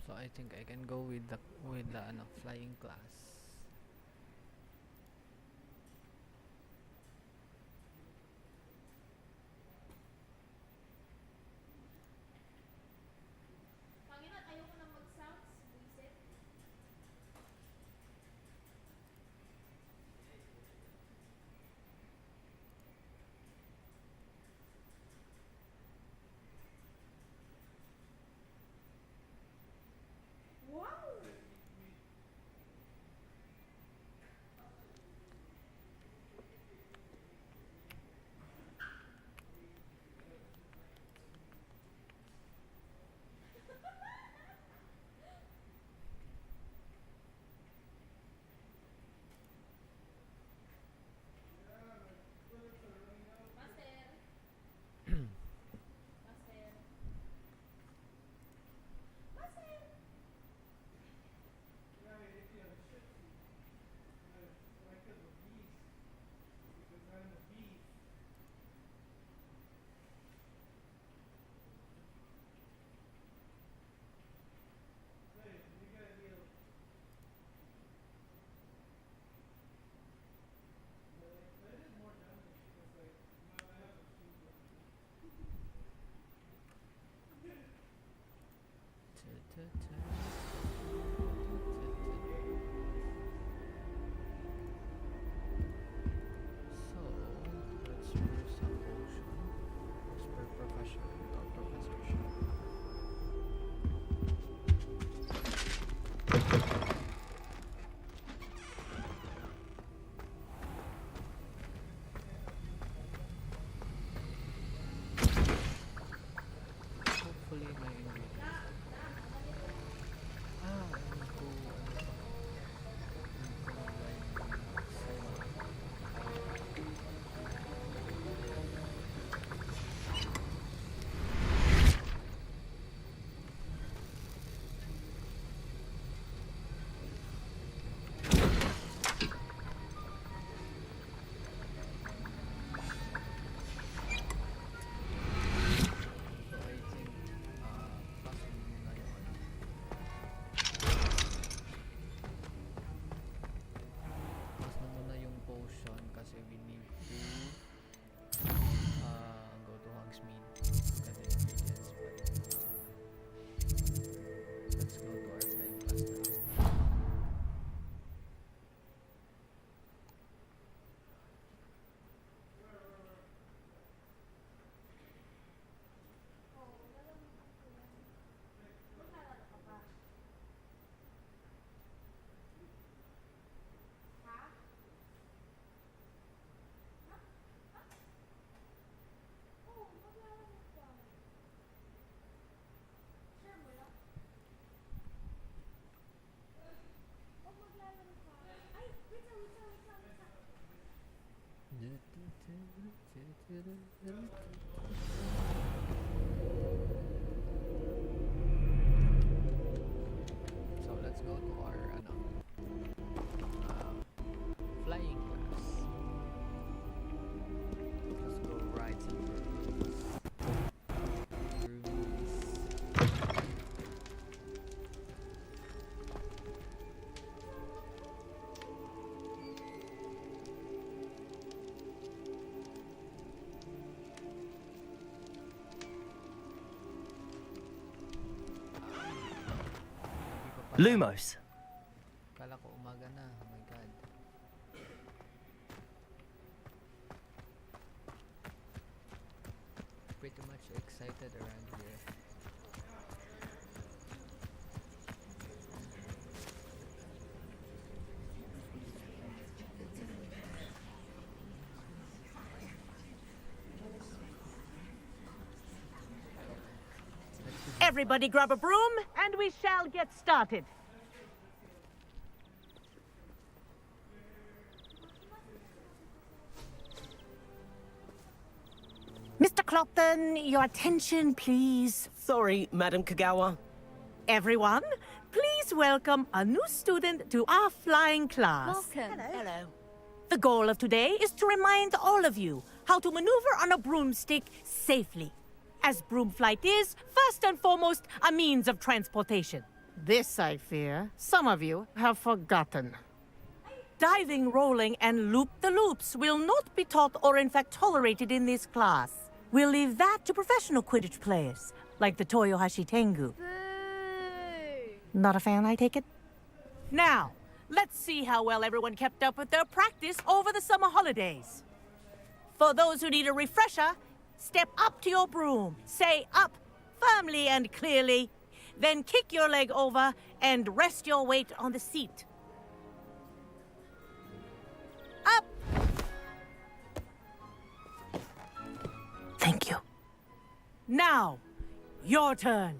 So I think I can go with the flying class. So let's brew some potion. As per professorship. Hopefully my ingredients. Potion kasi we need to go to Hogsmeade get the ingredients, but let's go to our flying class now. So let's go to our flying class. Let's go ride some brooms. Lumos. Kala ko umaga na. Oh my god. Pretty much excited around here. Everybody grab a broom, and we shall get started. Mr. Clopton, your attention, please. Sorry, Madam Kagawa. Everyone, please welcome a new student to our flying class. Welcome. Hello. The goal of today is to remind all of you how to maneuver on a broomstick safely, as broom flight is, first and foremost, a means of transportation. This, I fear, some of you have forgotten. Diving, rolling, and loop-the-loops will not be taught or in fact tolerated in this class. We'll leave that to professional Quidditch players, like the Toyohashi Tengu. Not a fan, I take it? Now, let's see how well everyone kept up with their practice over the summer holidays. For those who need a refresher, step up to your broom, say up firmly and clearly, then kick your leg over and rest your weight on the seat. Up! Thank you. Now, your turn.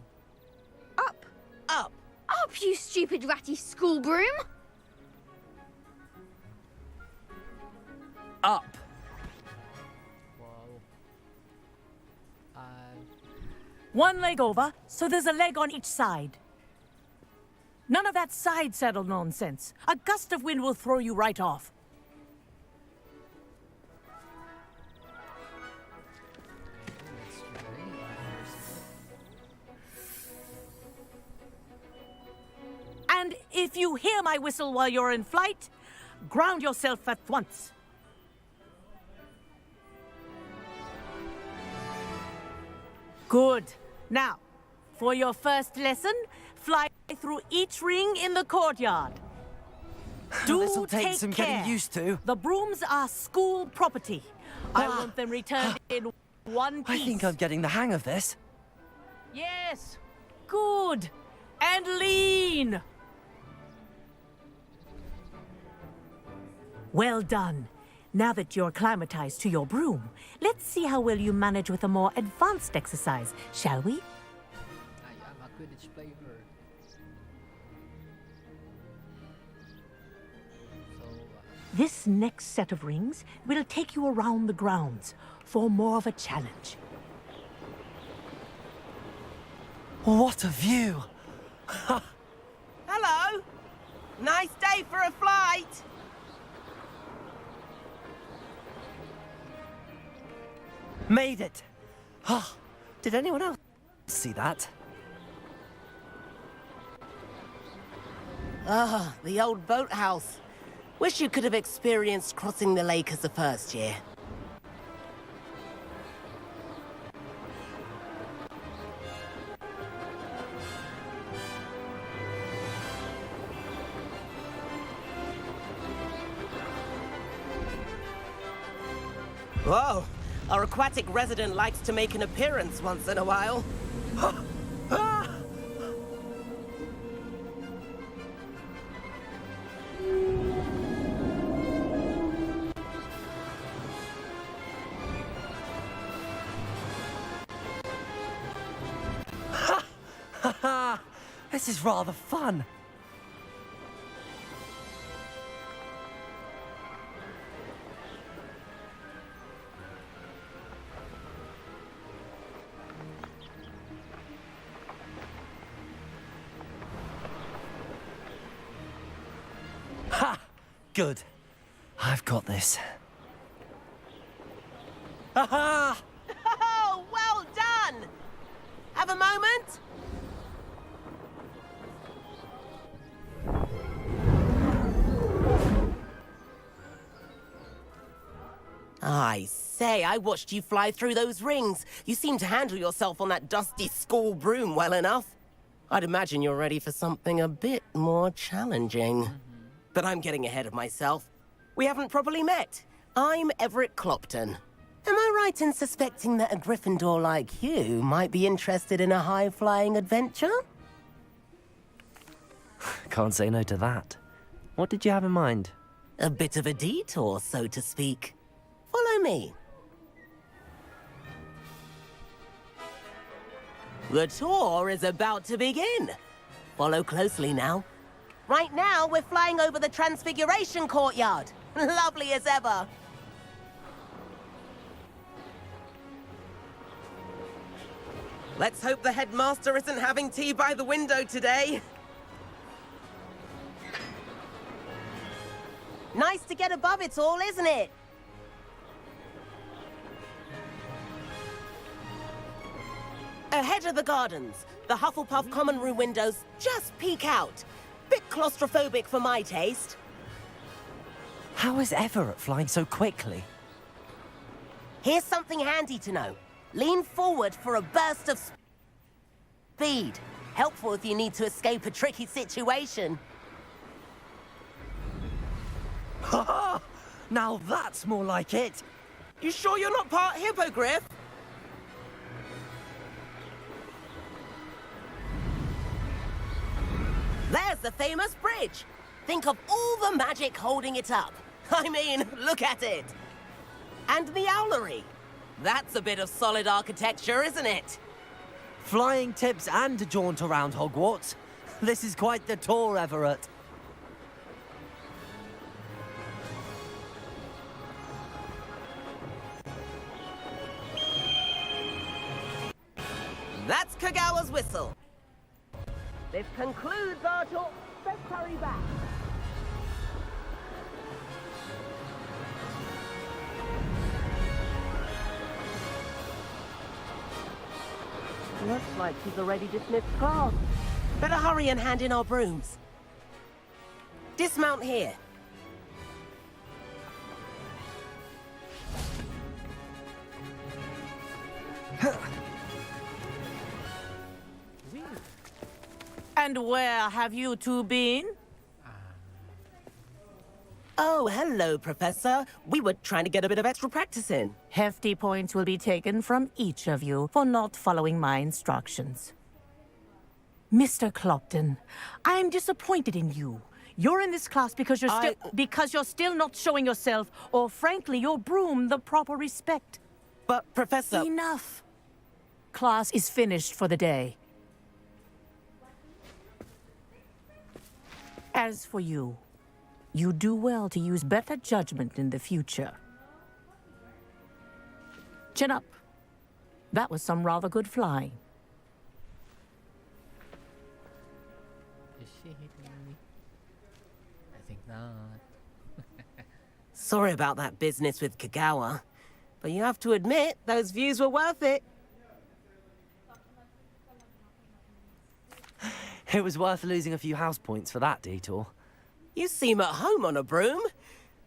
Up! Up! Up, you stupid ratty school broom! Up! Whoa. One leg over, so there's a leg on each side. None of that side saddle nonsense. A gust of wind will throw you right off. And if you hear my whistle while you're in flight, ground yourself at once. Good. Now, for your first lesson, fly through each ring in the courtyard. This'll Do take take some care. getting used to. The brooms are school property. I want them returned in one piece. I think I'm getting the hang of this. Yes. Good. And lean. Well done. Now that you're acclimatized to your broom, let's see how well you manage with a more advanced exercise, shall we? I am a Quidditch player. This next set of rings will take you around the grounds for more of a challenge. What a view! Hello! Nice day for a flight! Made it! Oh, did anyone else see that? Ah, the old boathouse. Wish you could have experienced crossing the lake as a first year. Whoa! Our aquatic resident likes to make an appearance once in a while. This is rather fun. Ha! Good. I've got this. Ha-ha! Oh, well done! Have a moment? I say, I watched you fly through those rings. You seem to handle yourself on that dusty school broom well enough. I'd imagine you're ready for something a bit more challenging. But I'm getting ahead of myself. We haven't properly met. I'm Everett Clopton. Am I right in suspecting that a Gryffindor like you might be interested in a high-flying adventure? Can't say no to that. What did you have in mind? A bit of a detour, so to speak. Follow me. The tour is about to begin. Follow closely now. Right now, we're flying over the Transfiguration Courtyard. Lovely as ever. Let's hope the headmaster isn't having tea by the window today. Nice to get above it all, isn't it? Ahead of the gardens, The Hufflepuff common room windows just peek out. Bit claustrophobic for my taste. How is Everett flying so quickly? Here's something handy to know. Lean forward for a burst of speed. Helpful if you need to escape a tricky situation. Ha! Now that's more like it. You sure you're not part hippogriff? There's the famous bridge. Think of all the magic holding it up. I mean, look at it. And the owlery. That's a bit of solid architecture, isn't it? Flying tips and a jaunt around Hogwarts. This is quite the tour, Everett. That's Kagawa's whistle. This concludes our tour. Let's hurry back. Looks like she's already dismissed class. Better hurry and hand in our brooms. Dismount here. And where have you two been? Oh, hello, Professor. We were trying to get a bit of extra practice in. Hefty points will be taken from each of you for not following my instructions. Mr. Clopton, I am disappointed in you. You're in this class because you're still not showing yourself, or frankly, your broom the proper respect. But, Professor... Enough. Class is finished for the day. As for you, you do well to use better judgment in the future. Chin up. That was some rather good flying. Is she hitting me? I think not. Sorry about that business with Kagawa, but you have to admit, those views were worth it. It was worth losing a few house points for that detour. You seem at home on a broom.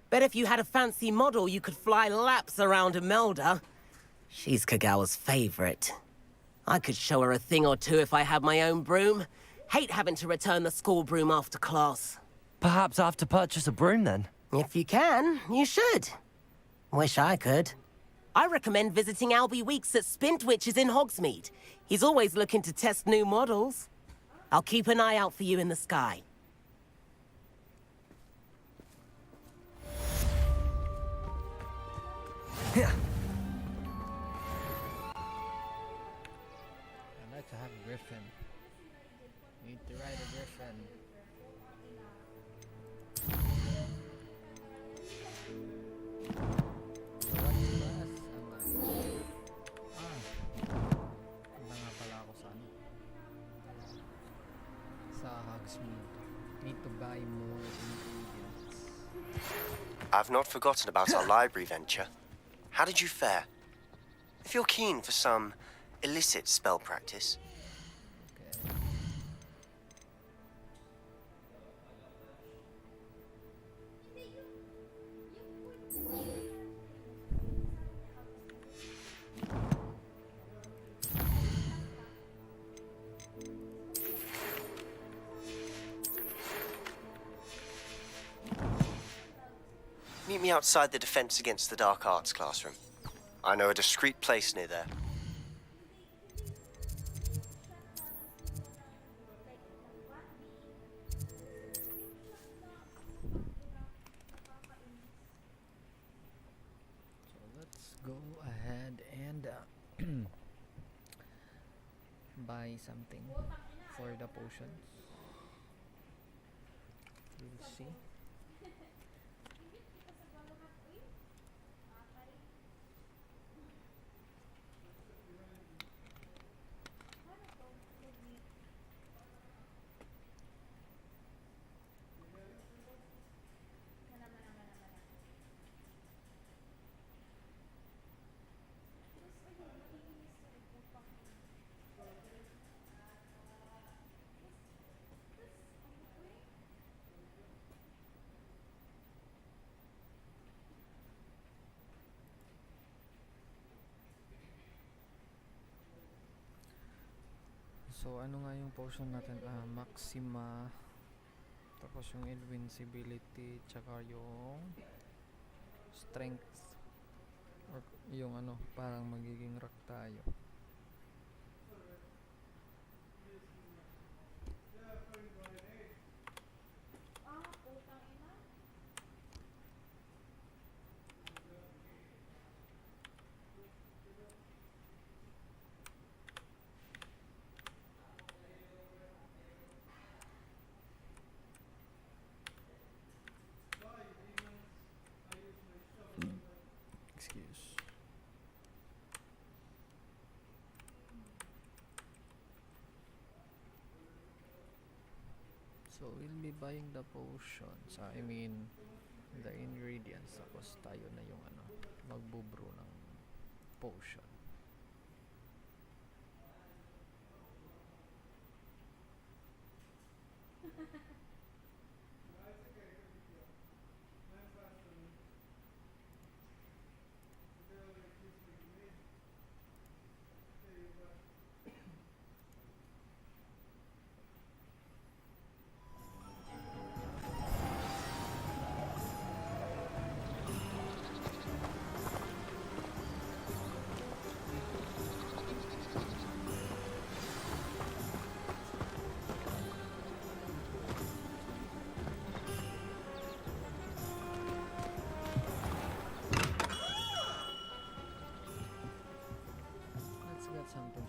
Bet if you had a fancy model, you could fly laps around Imelda. She's Kagawa's favorite. I could show her a thing or two if I had my own broom. Hate having to return the school broom after class. Perhaps I have to purchase a broom then? If you can, you should. Wish I could. I recommend visiting Albie Weeks at Spintwitches in Hogsmeade. He's always looking to test new models. I'll keep an eye out for you in the sky. I'd like to have a griffin. Need to ride a griffin. Need to buy more ingredients. I've not forgotten about our library venture. How did you fare? If you're keen for some illicit spell practice. Okay. Meet me outside the Defense Against the Dark Arts classroom. I know a discreet place near there. So let's go ahead and buy something for the potions. We'll see. So, ano nga yung potion natin? Maxima. Tapos yung invincibility. Tsaka yung strength. Or yung ano, parang magiging rock tayo. Excuse. So we'll be buying the potions. I mean the ingredients. Tapos tayo na yung ano, magbubrew ng potion.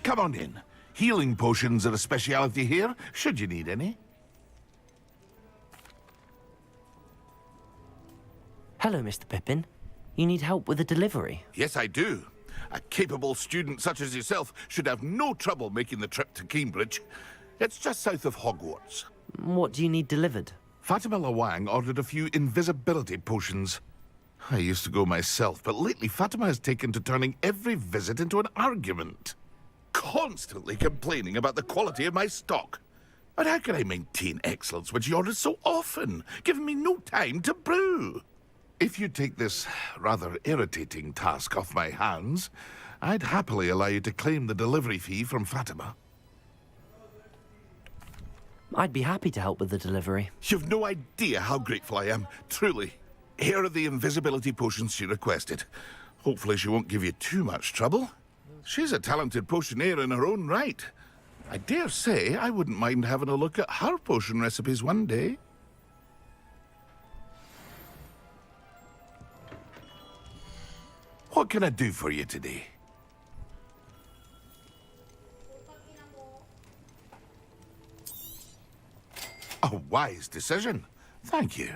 Come on in. Healing potions are a speciality here, should you need any. Hello, Mr. Pippin. You need help with a delivery? Yes, I do. A capable student such as yourself should have no trouble making the trip to Cambridge. It's just south of Hogwarts. What do you need delivered? Fatima Lawang ordered a few invisibility potions. I used to go myself, but lately Fatima has taken to turning every visit into an argument. Constantly complaining about the quality of my stock. But how can I maintain excellence when she orders so often, giving me no time to brew? If you take this rather irritating task off my hands, I'd happily allow you to claim the delivery fee from Fatima. I'd be happy to help with the delivery. You've no idea how grateful I am, truly. Here are the invisibility potions she requested. Hopefully she won't give you too much trouble. She's a talented potioneer in her own right. I dare say I wouldn't mind having a look at her potion recipes one day. What can I do for you today? A wise decision. Thank you.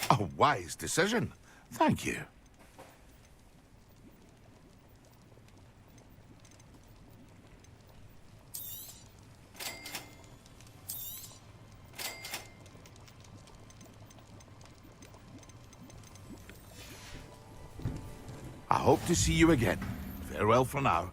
A wise decision. Thank you. I hope to see you again. Farewell for now.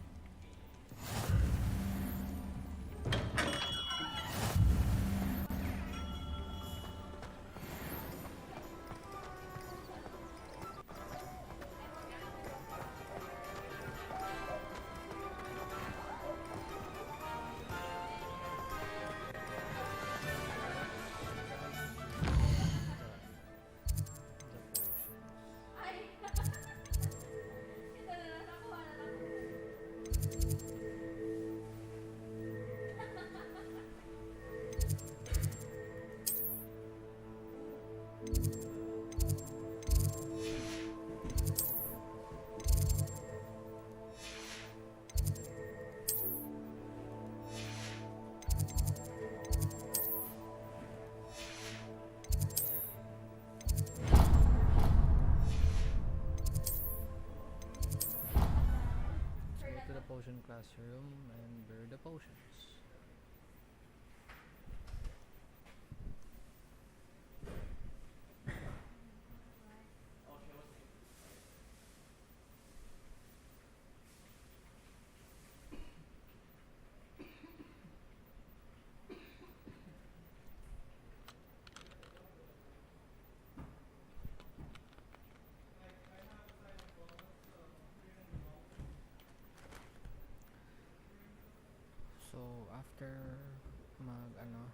after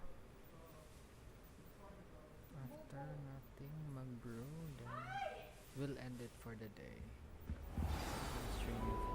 after nothing mag-brew, then we'll end it for the day. Streaming